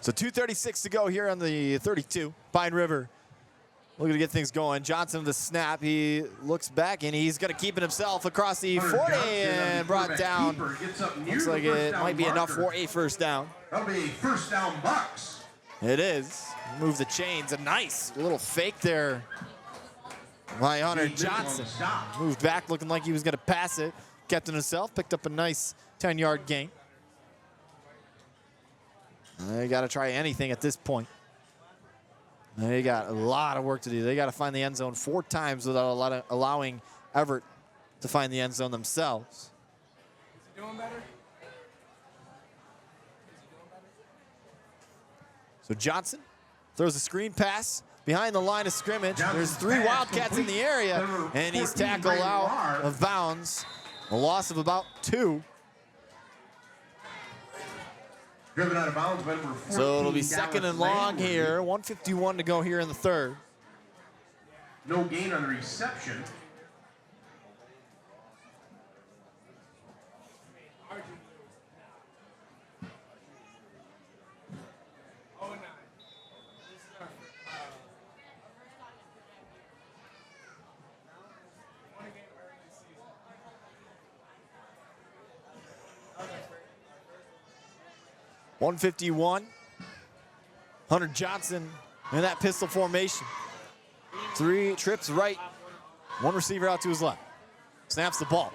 So 2:36 to go here on the 32. Pine River looking to get things going. Johnson with the snap. He looks back and he's going to keep it himself across the 40 and brought down. Looks like it might be enough for a first down. That'll be first down, Bucks. It is. Move the chains. A nice little fake there by Hunter Johnson. Moved back looking like he was going to pass it. Kept it himself. Picked up a nice 10-yard gain. They got to try anything at this point. They got a lot of work to do. They got to find the end zone 4 times without allowing Evart to find the end zone themselves. Is he doing better? So Johnson throws a screen pass behind the line of scrimmage. There's 3 Wildcats in the area, and he's tackled out of bounds. A loss of about 2. Driven out of bounds by number 14. So it'll be 2nd and long here. 1:51 to go here in the third. No gain on the reception. .151. Hunter Johnson in that pistol formation. 3 trips right. 1 receiver out to his left. Snaps the ball.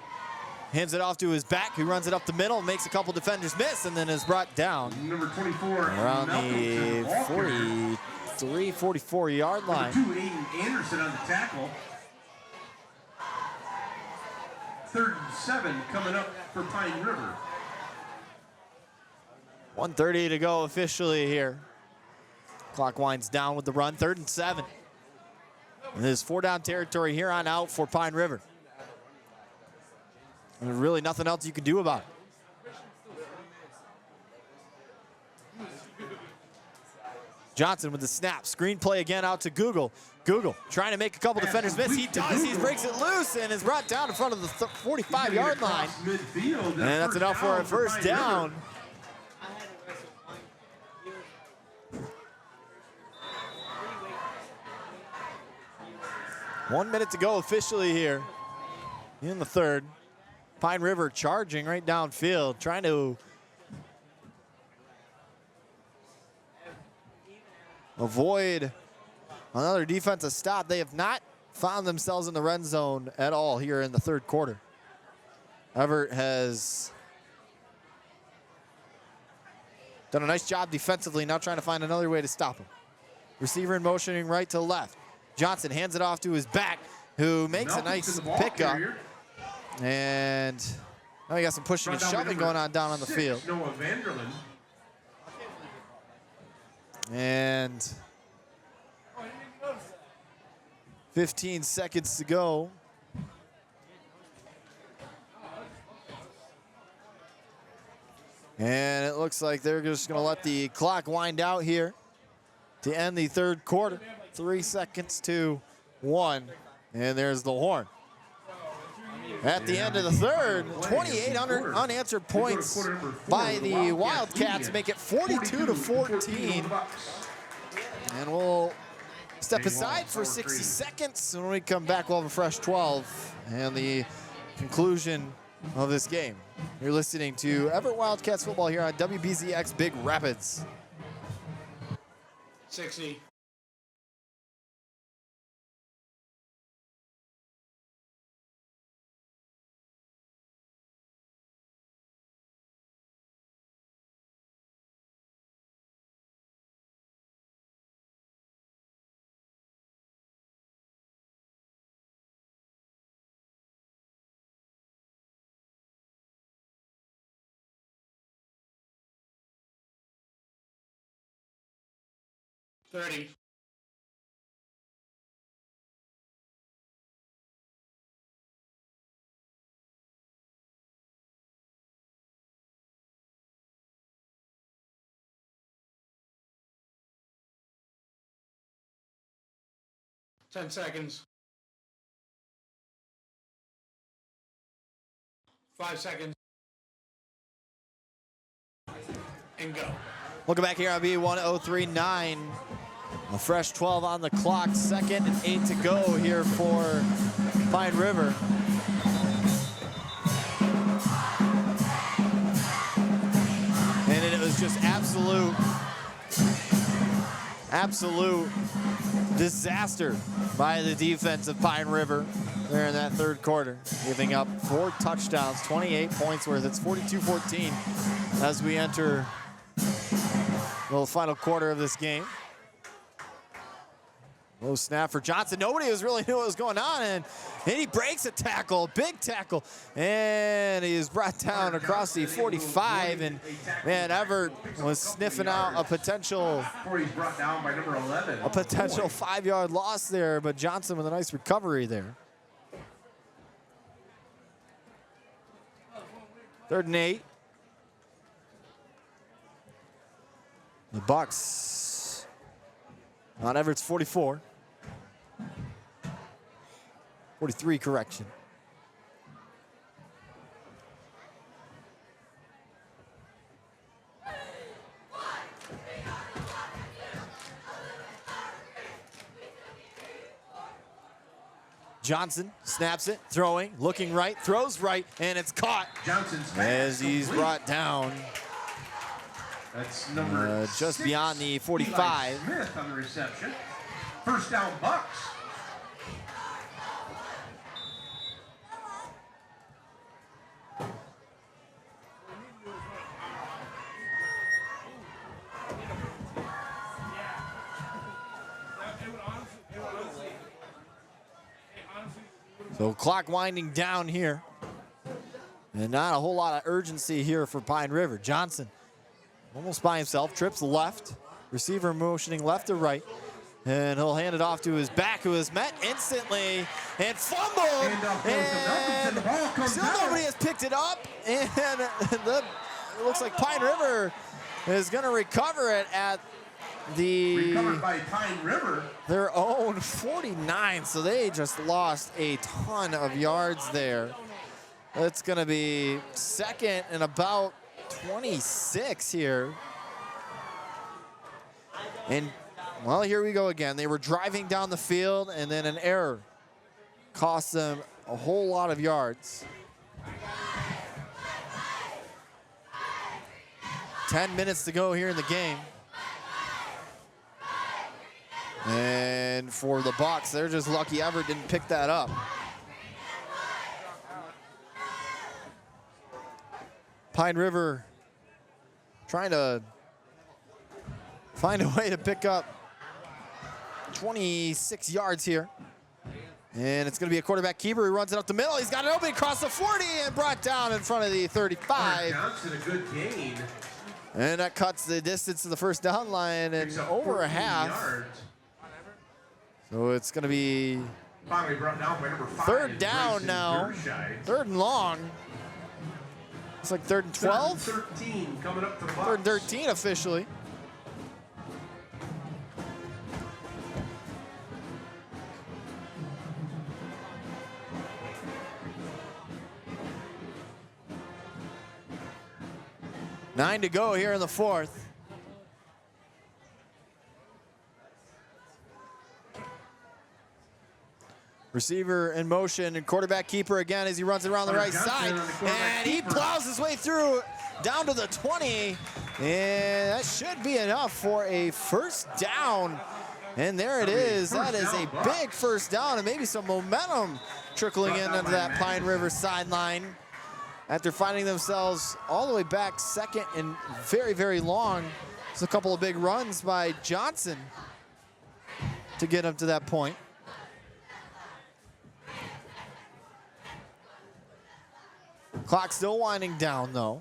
Hands it off to his back, who runs it up the middle, makes a couple defenders miss, and then is brought down Number 24, around the 43, 44-yard line. Number 2, Aiden Anderson on the tackle. 3rd and 7 coming up for Pine River. 1:30 to go officially here. Clock winds down with the run. 3rd and 7. And this 4-down territory here on out for Pine River. And there's really nothing else you can do about it. Johnson with the snap. Screen play again out to Google. Google trying to make a couple defenders miss. He does. He breaks it loose and is brought down in front of the 45-yard line. And that's enough for a first down. 1 minute to go officially here in the third. Pine River charging right downfield, trying to avoid another defensive stop. They have not found themselves in the red zone at all here in the third quarter. Evart has done a nice job defensively, now trying to find another way to stop him. Receiver in motioning right to left. Johnson hands it off to his back, who makes a nice pickup. And now we got some pushing and shoving going on down on the field. Noah Vanderland. And 15 seconds to go. And it looks like they're just going to let the clock wind out here to end the third quarter. 3 seconds to 1. And there's the horn. at the end of the third. 28 unanswered points by the Wildcats make it 42-14. And we'll step aside for 60 seconds. And when we come back, we'll have a fresh 12 and the conclusion of this game. You're listening to Evart Wildcats football here on WBZX Big Rapids. 60. $30. $10 seconds. 5 seconds. And go. Welcome back here on B1039. A fresh 12 on the clock, second and 8 to go here for Pine River. And it was just absolute disaster by the defense of Pine River there in that third quarter, giving up 4 touchdowns, 28 points worth. It's 42-14 as we enter the final quarter of this game. Low snap for Johnson. Nobody was really knew what was going on, and he breaks a tackle, big tackle, and he is brought down across the 45. And man, Evart was sniffing out a potential 5-yard loss there, but Johnson with a nice recovery there. 3rd and 8. The Bucks on Everett's 44. 43, correction. Johnson snaps it, throwing, looking right, throws right, and it's caught as he's brought down. That's number just beyond the 45. Smith on the reception. First down, Bucks. So clock winding down here. And not a whole lot of urgency here for Pine River. Johnson almost by himself, trips left. Receiver motioning left to right. And he'll hand it off to his back, who is met instantly and fumbled. And still nobody has picked it up. And it looks like Pine River is going to recover it at recovered by Pine River. Their own 49. So they just lost a ton of yards there. It's going to be second and about 26 here. And, well, here we go again. They were driving down the field, and then an error cost them a whole lot of yards. 10 minutes to go here in the game. And for the Bucks, they're just lucky Evart didn't pick that up. Pine River trying to find a way to pick up 26 yards here. And it's going to be a quarterback keeper who runs it up the middle. He's got it open across the 40 and brought down in front of the 35. Johnson, a good gain. And that cuts the distance to the first down line and over a half. Yards. So it's going to be finally brought down by number 5. Third down now. Third and long. It's like third and 12. 13 coming up to Bucks. Third and 13 officially. 9 to go here in the fourth. Receiver in motion and quarterback keeper again as he runs it around the right side. And he plows his way through down to the 20. And that should be enough for a first down. And there it is. That is a big first down and maybe some momentum trickling in under that Pine River sideline after finding themselves all the way back second and very, very long. It's a couple of big runs by Johnson to get up to that point. Clock still winding down, though.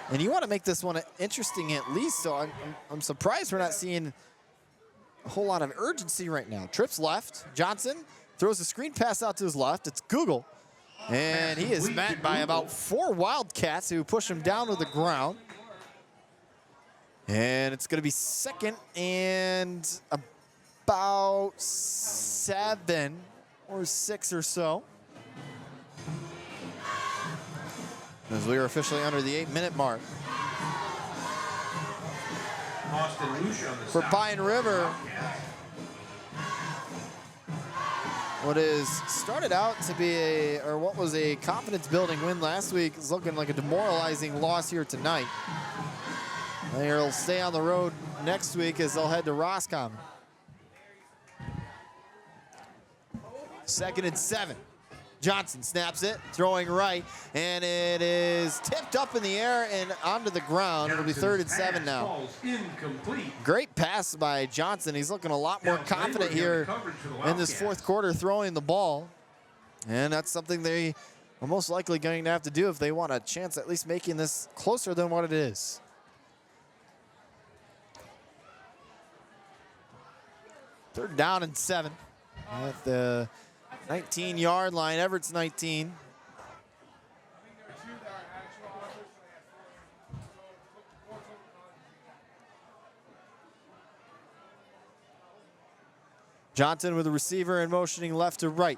And you want to make this one interesting at least, so I'm surprised we're not seeing a whole lot of urgency right now. Trips left. Johnson throws a screen pass out to his left. It's Google. And he is met by about 4 Wildcats who push him down to the ground. And it's going to be second and about 7 or 6 or so. As we are officially under the 8-minute mark. For Pine River, what is started out to be what was a confidence-building win last week is looking like a demoralizing loss here tonight. They'll stay on the road next week as they'll head to Roscommon. 2nd and 7. Johnson snaps it, throwing right, and it is tipped up in the air and onto the ground. It'll be 3rd and 7 now. Great pass by Johnson. He's looking a lot more confident here in this fourth quarter throwing the ball. And that's something they are most likely going to have to do if they want a chance at least making this closer than what it is. Third down and 7 at the 19-yard line. Everett's 19. Johnson with the receiver and motioning left to right.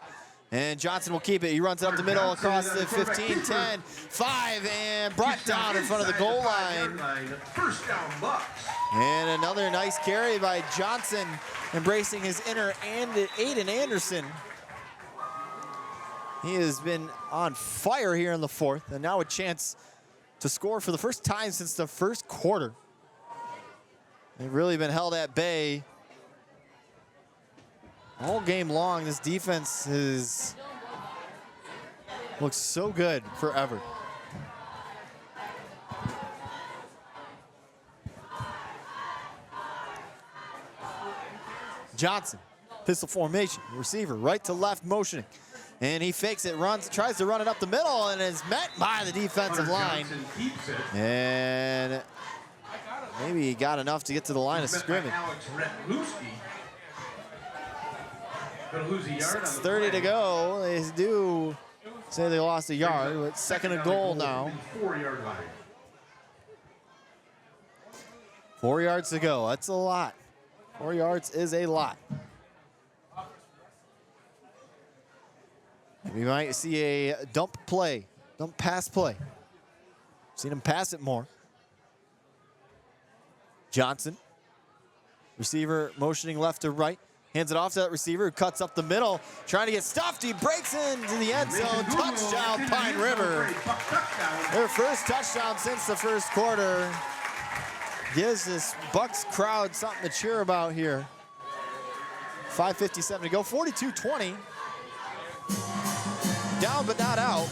And Johnson will keep it. He runs it up the middle across the 15, 10, 5, and brought down in front of the goal line. First down, Bucks. And another nice carry by Johnson, embracing his inner Aiden Anderson. He has been on fire here in the fourth, and now a chance to score for the first time since the first quarter. They've really been held at bay all game long. This defense looks so good forever. Johnson, pistol formation, receiver right to left motioning. And he fakes it, tries to run it up the middle, and is met by the defensive line. And maybe he got enough to get to the line of scrimmage. 6:30 to go. They do say they lost a yard, but 2nd and goal now. 4-yard line. 4 yards to go. That's a lot. 4 yards is a lot. We might see a dump pass play. Seen him pass it more. Johnson, receiver motioning left to right. Hands it off to that receiver who cuts up the middle, trying to get stuffed. He breaks into the end zone. Touchdown, Pine River. Their first touchdown since the first quarter. Gives this Bucks crowd something to cheer about here. 5:57 to go, 42-20. Down but not out.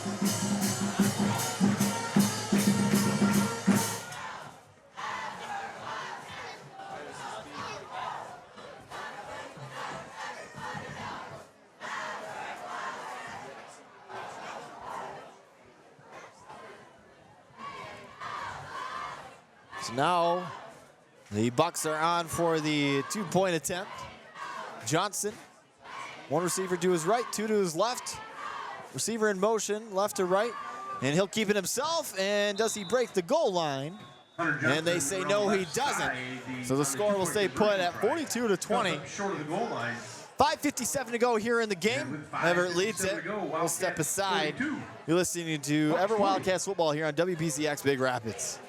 So now the Bucks are on for the 2-point attempt. Johnson, one receiver to his right, 2 to his left. Receiver in motion, left to right, and he'll keep it himself. And does he break the goal line? And they say no, he doesn't. So the score will stay put at 42-20. Short of the goal line. 5:57 to go here in the game. And with Everett leads 5:57 it. to go, We'll step Wildcats aside. 42. You're listening to Bucks Everett 20. Wildcats football here on WBCX Big Rapids.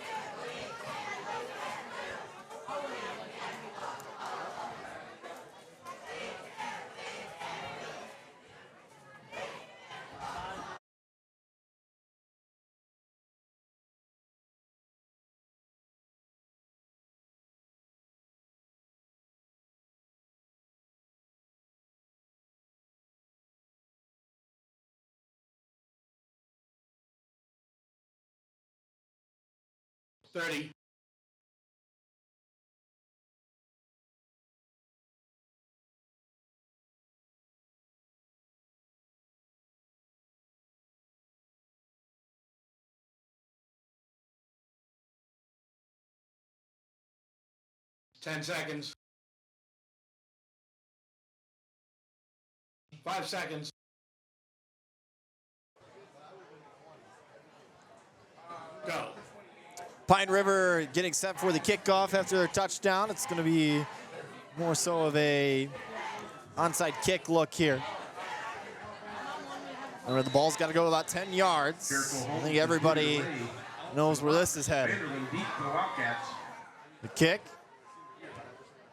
Thirty. Ten seconds. 5 seconds. Go. Pine River getting set for the kickoff after their touchdown. It's going to be more so of a onside kick look here. Remember, the ball's got to go about 10 yards. I think everybody knows where this is headed. Vanderland deep for the Wildcats. The kick.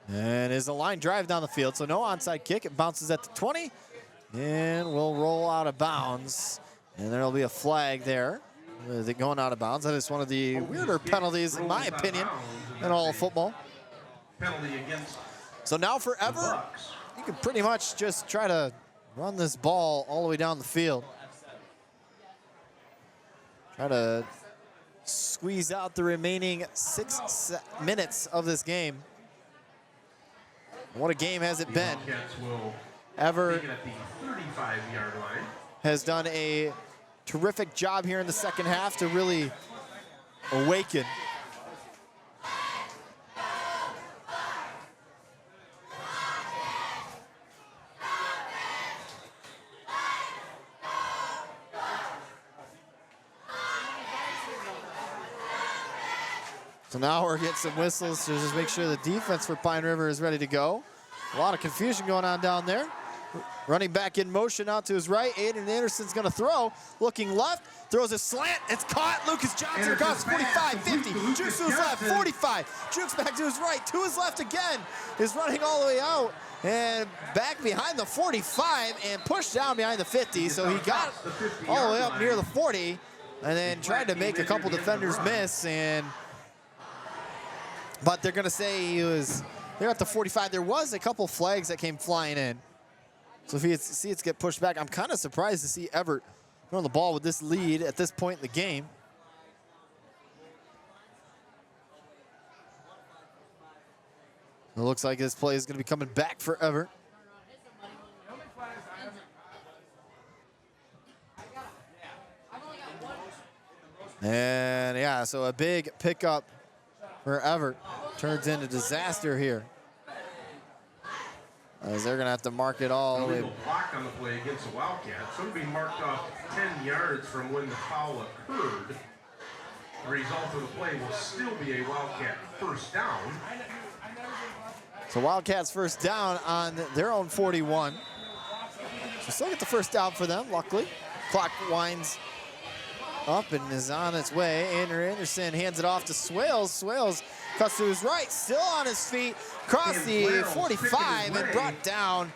And is a line drive down the field, so no onside kick. It bounces at the 20 and will roll out of bounds. And there'll be a flag there with it going out of bounds. That is one of the weirder penalties, in my opinion, in all of football. Penalty against So now for the Evart, Bucks. you can pretty much just try to run this ball all the way down the field. Try to squeeze out the remaining 6 minutes of this game. What a game has it The been. Wildcats will Evart take it at the 35-yard line. has done a terrific job here in the second half to really awaken. So now we're getting some whistles to just make sure the defense for Pine River is ready to go. A lot of confusion going on down there. Running back in motion out to his right. Aiden Anderson's going to throw. Looking left. Throws a slant. It's caught. Lucas Johnson across 45, 50. Jukes to his left. 45. Jukes back to his right. To his left again. Is running all the way out. And back behind the 45 and pushed down behind the 50. So he got all the way up near the 40. And then tried to make a couple defenders miss. But they're going to say he was there at the 45. There was a couple flags that came flying in. So if you see it get pushed back, I'm kind of surprised to see Evart throwing the ball with this lead at this point in the game. It looks like this play is going to be coming back for Evart. And yeah, so a big pickup for Evart turns into disaster here. As they're going to have to mark it all the way. Illegal block on the play against the Wildcats. So it'll be marked off 10 yards from when the foul occurred. The result of the play will still be a Wildcat first down. So Wildcats first down on their own 41. So still get the first down for them, luckily. Clock winds up and is on its way. Andrew Anderson hands it off to Swales. Swales cuts to his right, still on his feet, across the 45 and brought down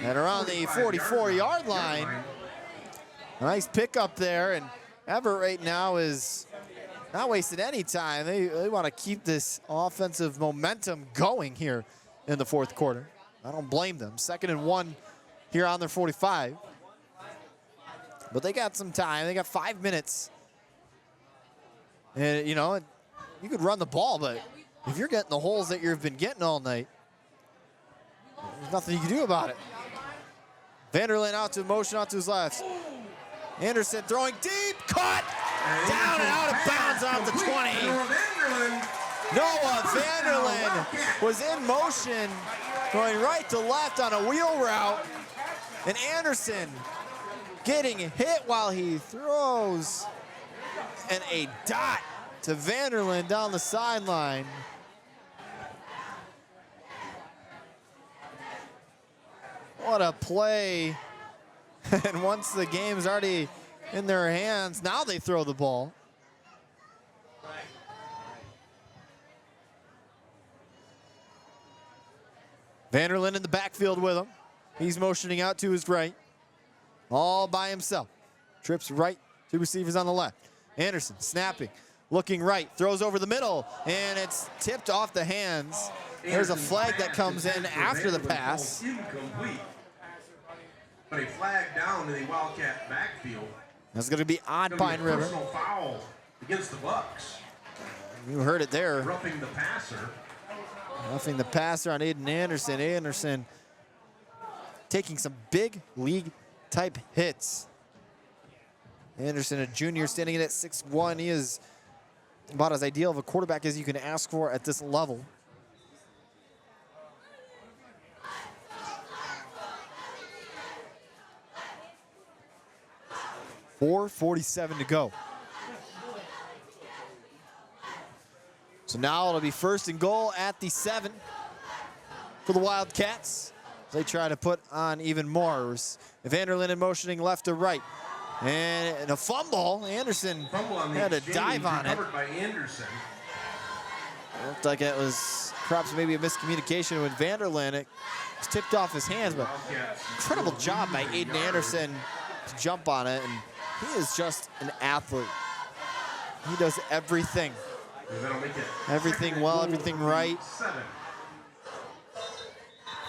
at around the 44-yard line. Nice pickup there, and Evart right now is not wasting any time. They want to keep this offensive momentum going here in the fourth quarter. I don't blame them. 2nd and 1 here on their 45. But they got some time. They got 5 minutes. And, you know, you could run the ball, but if you're getting the holes that you've been getting all night, there's nothing you can do about it. Vanderland out to motion, out to his left. Anderson throwing deep, caught, down and out of bounds off the 20. Noah Vanderland was in motion, going right to left on a wheel route. And Anderson getting hit while he throws. And a dot to Vanderland down the What a play. And once the game's already in their hands, now they throw the ball. Vanderlyn in the backfield with him. He's motioning out to his right. All by himself. Trips right, two receivers on the left. Anderson snapping, looking right, throws over the middle, and it's tipped off the hands. There's a flag that comes in after the pass. Incomplete. But a flag down to the Wildcat backfield. That's going to be on Pine River. Personal foul against the Bucks. You heard it there. Roughing the passer. Roughing the passer on Aiden Anderson. Anderson taking some big league type hits. Anderson, a junior, standing in at 6'1". He is about as ideal of a quarterback as you can ask for at this level. .447 to go. So now it'll be 1st and goal at the 7 for the Wildcats. They try to put on even more. Vanderlyn in motioning left to right. And a fumble. Anderson had a dive on it. Recovered by Anderson. It looked like it was perhaps maybe a miscommunication with Vanderlyn. It was tipped off his hands, but incredible job by Aiden Anderson to jump on it. And he is just an athlete. He does everything. Everything well, everything right.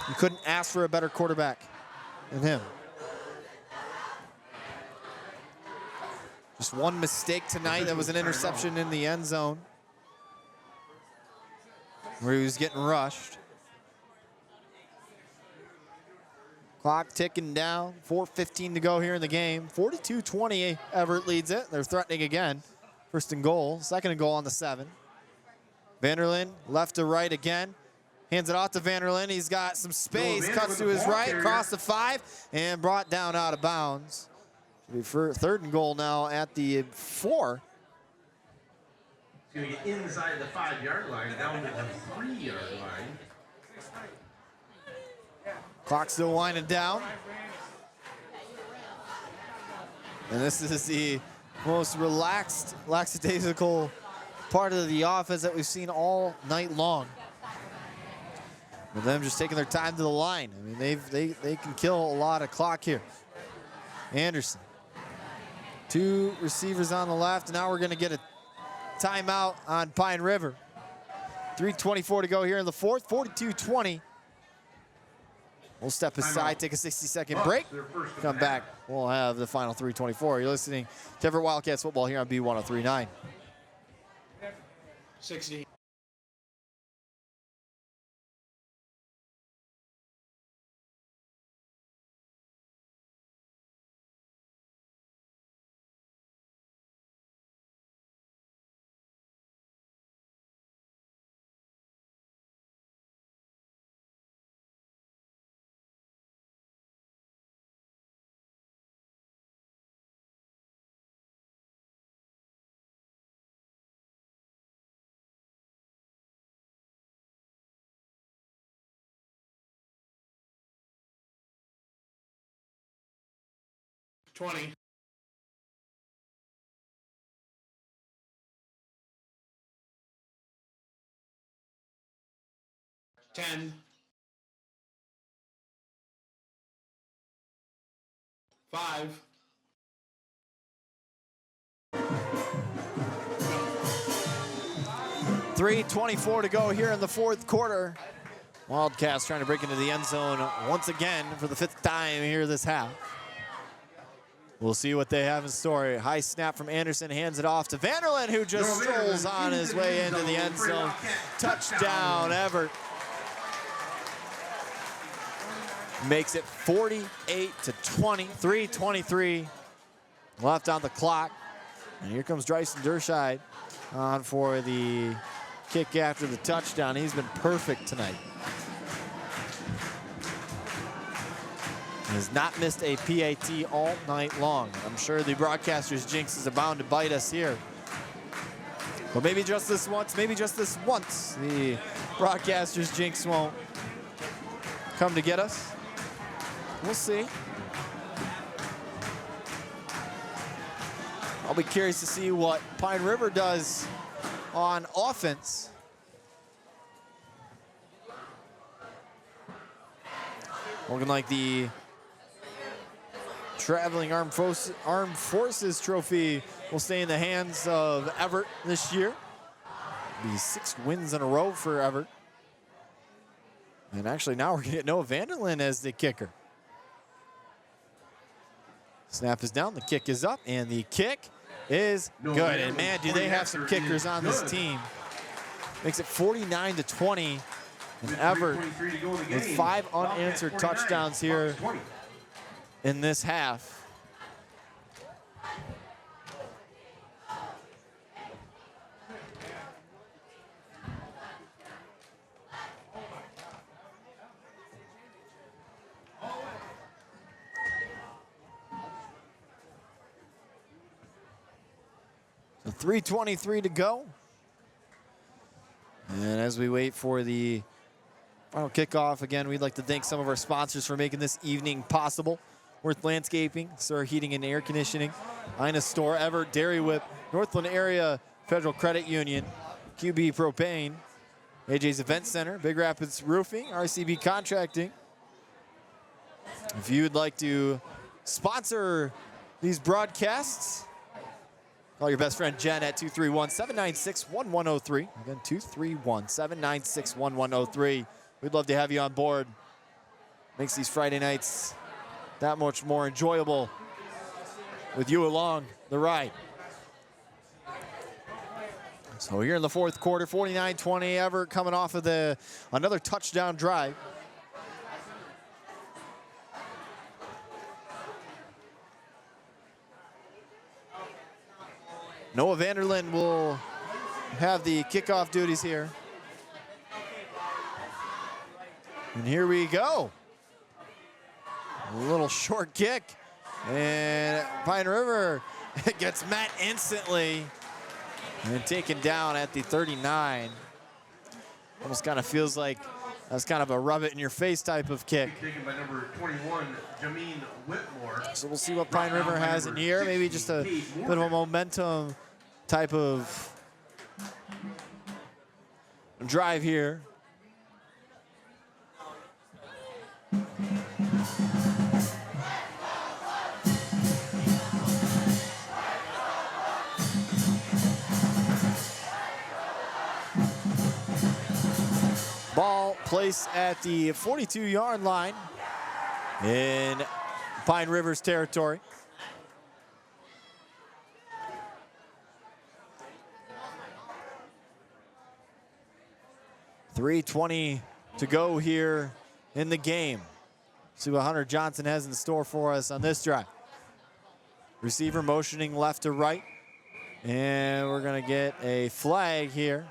You couldn't ask for a better quarterback than him. Just one mistake tonight. That was an interception in the end zone where he was getting rushed. Clock ticking down. 4:15 to go here in the game. 42-20, Evart leads it. They're threatening again. 1st and goal. 2nd and goal on the 7. Vanderlyn left to right again. Hands it off to Vanderlyn. He's got some space. Cuts to his right, across the 5, and brought down out of bounds. It'll be for 3rd and goal now at the 4. He's going to get inside the 5-yard line, down to the 3-yard line. Clock still winding down. And this is the most relaxed, lackadaisical part of the offense that we've seen all night long. With them just taking their time to the line. I mean, they can kill a lot of clock here. Anderson. 2 receivers on the left, and now we're going to get a timeout on Pine River. 3:24 to go here in the 4th, 42-20. We'll step aside, take a 60-second break, come back. We'll have the final 3:24. You're listening to Evart Wildcats football here on B1039. 60. $20. $10. $5. .324 to go here in the 4th quarter. Wildcats trying to break into the end zone once again for the 5th time here this half. We'll see what they have in store. High snap from Anderson, hands it off to Vanderlyn, who just strolls on his way into the end zone. Touchdown, Evart. Makes it 48-20, 3:23 left on the clock. And here comes Dryson Derscheid on for the kick after the touchdown. He's been perfect tonight. Has not missed a PAT all night long. I'm sure the broadcaster's jinx is bound to bite us here. But maybe just this once, the broadcaster's jinx won't come to get us. We'll see. I'll be curious to see what Pine River does on offense. Looking like the traveling Armed Forces trophy will stay in the hands of Evart this year. It'll be 6 wins in a row for Evart. And actually now we're gonna get Noah Vanderlyn as the kicker. Snap is down, the kick is up, and the kick is good. And man, do they have some kickers on this team. Makes it 49-20. And Evart with 5 unanswered touchdowns here in this half. So 3:23 to go. And as we wait for the final kickoff, again, we'd like to thank some of our sponsors for making this evening possible. Worth Landscaping, Sir Heating and Air Conditioning, Ina Store, Evart, Dairy Whip, Northland Area Federal Credit Union, QB Propane, AJ's Event Center, Big Rapids Roofing, RCB Contracting. If you would like to sponsor these broadcasts, call your best friend Jen at 231-796-1103. Again, 231-796-1103. We'd love to have you on board. Makes these Friday nights that much more enjoyable with you along the ride. So here in the fourth quarter, 49-20, Evart coming off of another touchdown drive. Noah Vanderlyn will have the kickoff duties here. And here we go. A little short kick. And Pine River gets met instantly and taken down at the 39. Almost kind of feels like that's kind of a rub it in your face type of kick. Taken by number 21, Jameen Whitmore. So we'll see what Pine River has in here. Maybe just a bit of a momentum type of drive here. Ball placed at the 42-yard line in Pine River's territory. .320 to go here in the game. See what Hunter Johnson has in store for us on this drive. Receiver motioning left to right. And we're going to get a flag here.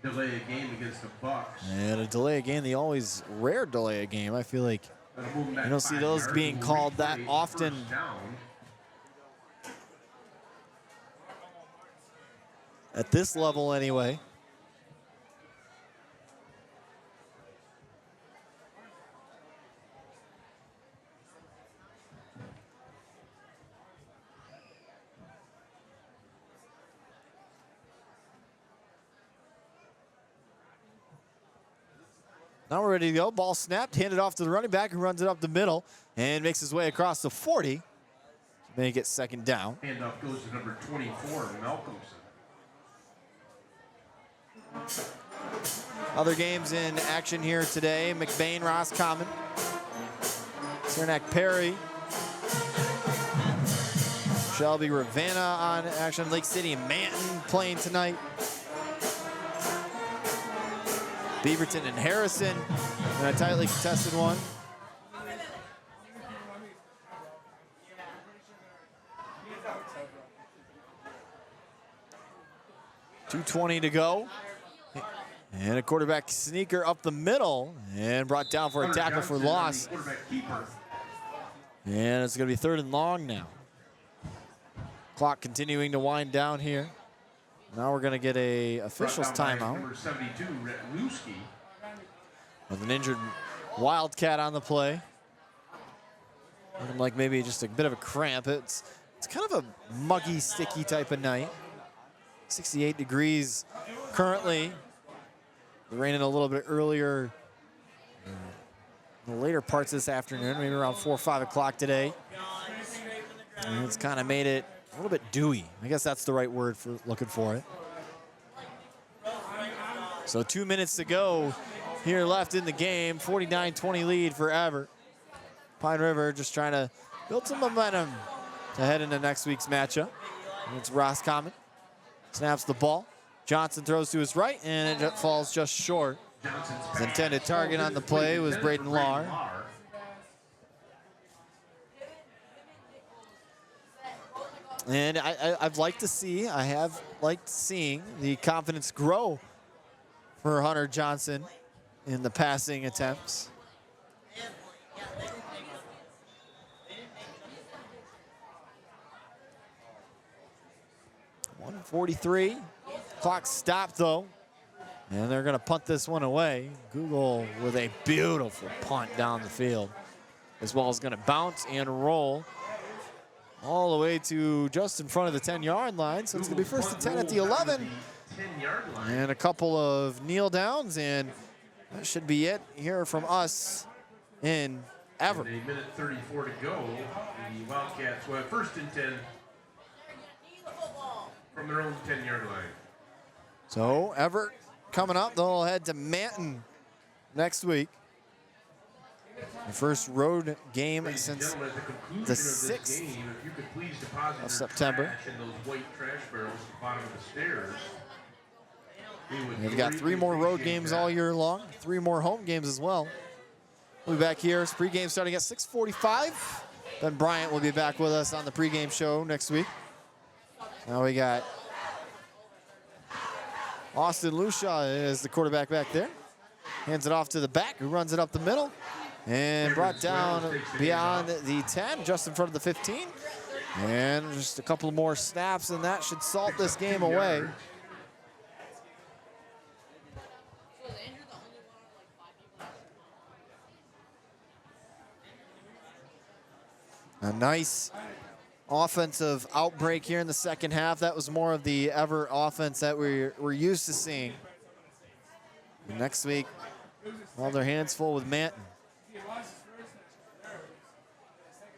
Delay a game against the Bucks. And a delay a game, they always rare delay a game. I feel like you don't see those being called that often. At this level anyway. Now we're ready to go. Ball snapped, handed off to the running back who runs it up the middle and makes his way across the 40. Make it second down. Handoff goes to number 24, Malcolmson. Other games in action here today. McBain, Roscommon. Cernak Perry. Shelby Ravenna on action. Lake City and Manton playing tonight. Beaverton and Harrison in a tightly contested one. .220 to go. And a quarterback sneaker up the middle and brought down for a tackle for loss. And it's going to be 3rd and long now. Clock continuing to wind down here. Now we're going to get a officials timeout Number 72, Retluski. with an injured Wildcat on the play. Looking like maybe just a bit of a cramp. It's kind of a muggy, sticky type of night. 68 degrees currently. Raining a little bit earlier in the later parts this afternoon, maybe around 4 or 5 o'clock today. And it's kind of made it a little bit dewy. I guess that's the right word for looking for it. So 2 minutes to go here left in the game. 49-20 lead for Evart. Pine River just trying to build some momentum to head into next week's matchup. It's Roscommon. Snaps the ball. Johnson throws to his right, and it falls just short. His intended target on the play was Braden Lahr. And I've liked to see, I have liked seeing the confidence grow for Hunter Johnson in the passing attempts. .143. Clock stopped though. And they're going to punt this one away. Google with a beautiful punt down the field. This ball is going to bounce and roll all the way to just in front of the 10-yard line. So it's going to be first and 10 at the 11. And a couple of kneel downs, and that should be it here from us in Evart. A minute 34 to go. The Wildcats will have first and 10 from their own 10-yard line. So Evart coming up, they'll head to Manton next week. The first road game since the 6th of September. They've got 3 more road games all year long, 3 more home games as well. We'll be back here. It's pregame starting at 6:45. Ben Bryant will be back with us on the pregame show next week. Now we got Austin Lucia is the quarterback back there. Hands it off to the back, who runs it up the middle. And brought down beyond the 10, just in front of the 15. And just a couple more snaps, and that should salt this game away. A nice offensive outbreak here in the second half. That was more of the Evart offense that we're used to seeing. And next week, all their hands full with Manton.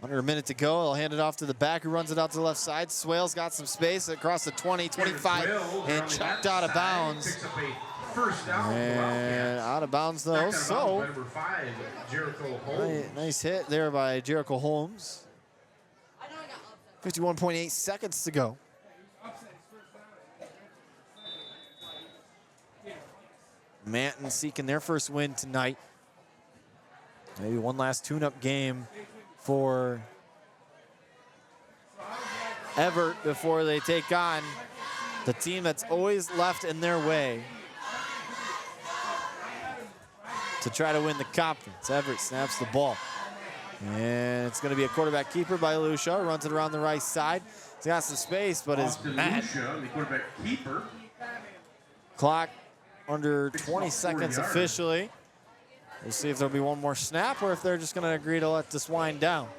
Under a minute to go, they'll hand it off to the back, who runs it out to the left side. Swale's got some space across the 20, 25, and chucked out of bounds. And out of bounds though, so nice hit there by Jericho Holmes. 51.8 seconds to go. Manton seeking their first win tonight. Maybe one last tune-up game for Evart before they take on the team that's always left in their way to try to win the conference. Evart snaps the ball. And it's going to be a quarterback keeper by Lucia. Runs it around the right side. He's got some space, but is mad. Lucia, the quarterback keeper. Clock under 20 seconds officially. We'll see if there'll be one more snap or if they're just going to agree to let this wind down.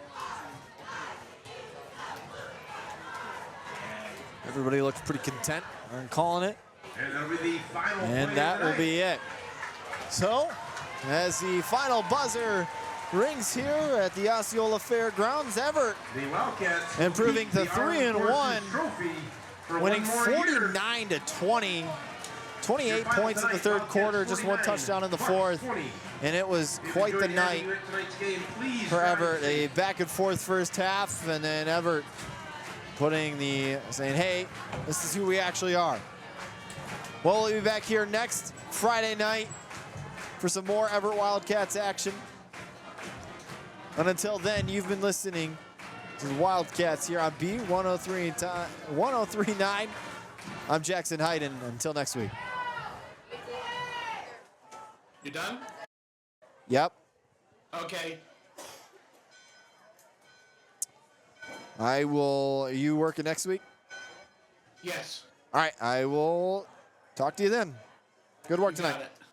Everybody looks pretty content on calling it. And that'll be the final and that will be it. So, as the final buzzer rings here at the Osceola Fairgrounds, Evart improving to 3-1, winning 49-20. 28 points in the third quarter, just one touchdown in the fourth. And it was quite the night for Evart. A back and forth first half, and then Evart saying, hey, this is who we actually are. Well, we'll be back here next Friday night for some more Evart Wildcats action. And until then, you've been listening to the Wildcats here on B103.9. I'm Jackson Hayden. Until next week. You done? Yep. Okay. I will. Are you working next week? Yes. All right, I will talk to you then. Good work You got tonight. it.